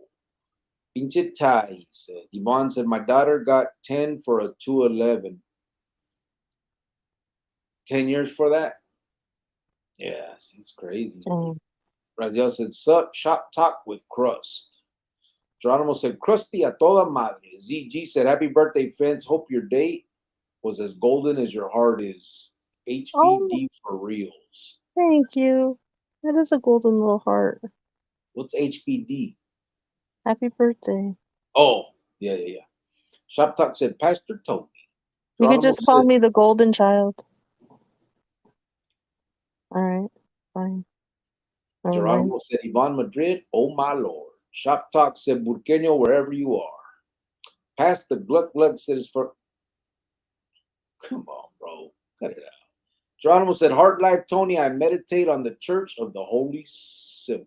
Pinche Tai said, Yvonne said, my daughter got 10 for a 211. 10 years for that? Yeah, it's crazy. Raziel said, Sup, Shop Talk with Crust. Geronimo said, Krusty a toda madre. ZG said, happy birthday, Fence. Hope your day was as golden as your heart is. HBD for reals. Thank you. That is a golden little heart. What's HBD? Happy birthday. Oh, yeah. Shop Talk said, Pastor Tony. You could just call me the golden child. All right, fine. Geronimo said, Yvonne Madrid, oh my Lord. Shop Talk said, Burqueño, wherever you are. Pastor Gluck said, it's for. Come on, bro. Cut it out. Geronimo said, Heart Life, Tony, I meditate on the Church of the Holy Sepulchre.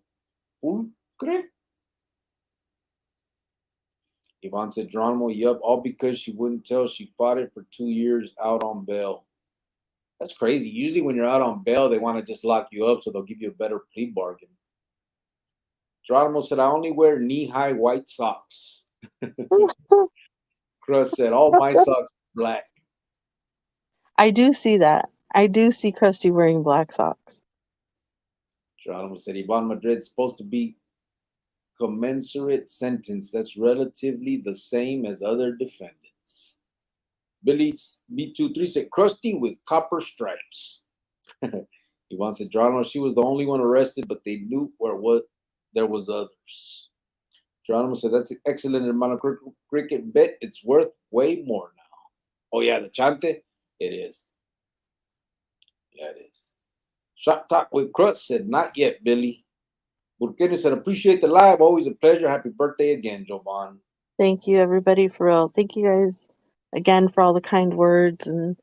Yvonne said, Geronimo, yup, all because she wouldn't tell she fought it for 2 years out on bail. That's crazy. Usually when you're out on bail, they want to just lock you up so they'll give you a better plea bargain. Geronimo said, I only wear knee-high white socks. Crust said, all my socks are black. I do see that. I do see Krusty wearing black socks. Geronimo said, Yvonne Madrid's supposed to be commensurate sentence. That's relatively the same as other defendants. Billy B23 said, Krusty with copper stripes. Yvonne said, Geronimo, she was the only one arrested, but they knew there was others. Geronimo said, that's an excellent amount of cricket bet. It's worth way more now. Oh, yeah, the chante? It is. Yeah, it is. Shop Talk with Crutz said, not yet, Billy. Burqueño said, appreciate the live. Always a pleasure. Happy birthday again, Jovan. Thank you, everybody, for real. Thank you guys again for all the kind words and,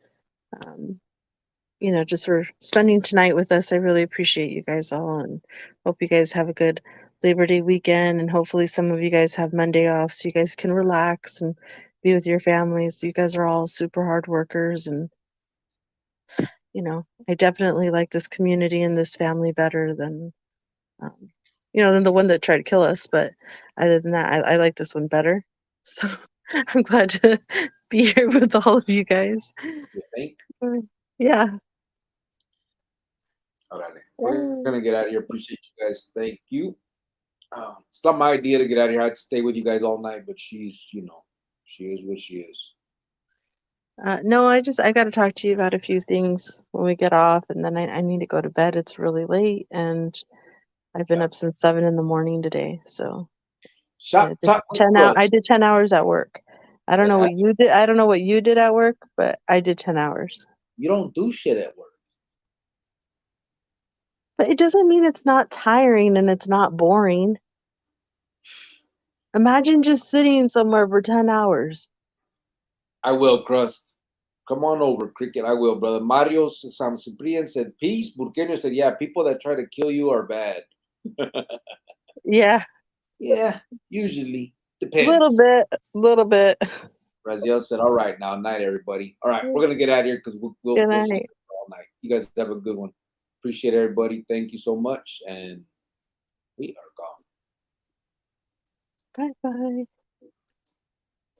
just for spending tonight with us. I really appreciate you guys all and hope you guys have a good Labor Day weekend. And hopefully some of you guys have Monday off so you guys can relax and be with your families. You guys are all super hard workers. And, I definitely like this community and this family better than than the one that tried to kill us. But other than that, I like this one better. So I'm glad to be here with all of you guys. You think? Yeah. All right. We're going to get out of here. Appreciate you guys. Thank you. It's not my idea to get out of here. I'd stay with you guys all night, but she's, she is what she is. No, I got to talk to you about a few things when we get off, and then I need to go to bed. It's really late, and I've been up since 7 a.m. today. So I did 10 hours at work. I don't know what you did. I don't know what you did at work, but I did 10 hours. You don't do shit at work. But it doesn't mean it's not tiring and it's not boring. Imagine just sitting somewhere for 10 hours. I will, Crust. Come on over, Cricket. I will, brother. Mario Sam Ciprian said, peace. Burqueño said, yeah, people that try to kill you are bad. Yeah. Yeah, usually. Little Depends. bit. Raziel said, all right, now, night, everybody. All right, we're going to get out of here because we'll sleep all night. You guys have a good one. Appreciate everybody. Thank you so much. And we are gone. Bye-bye.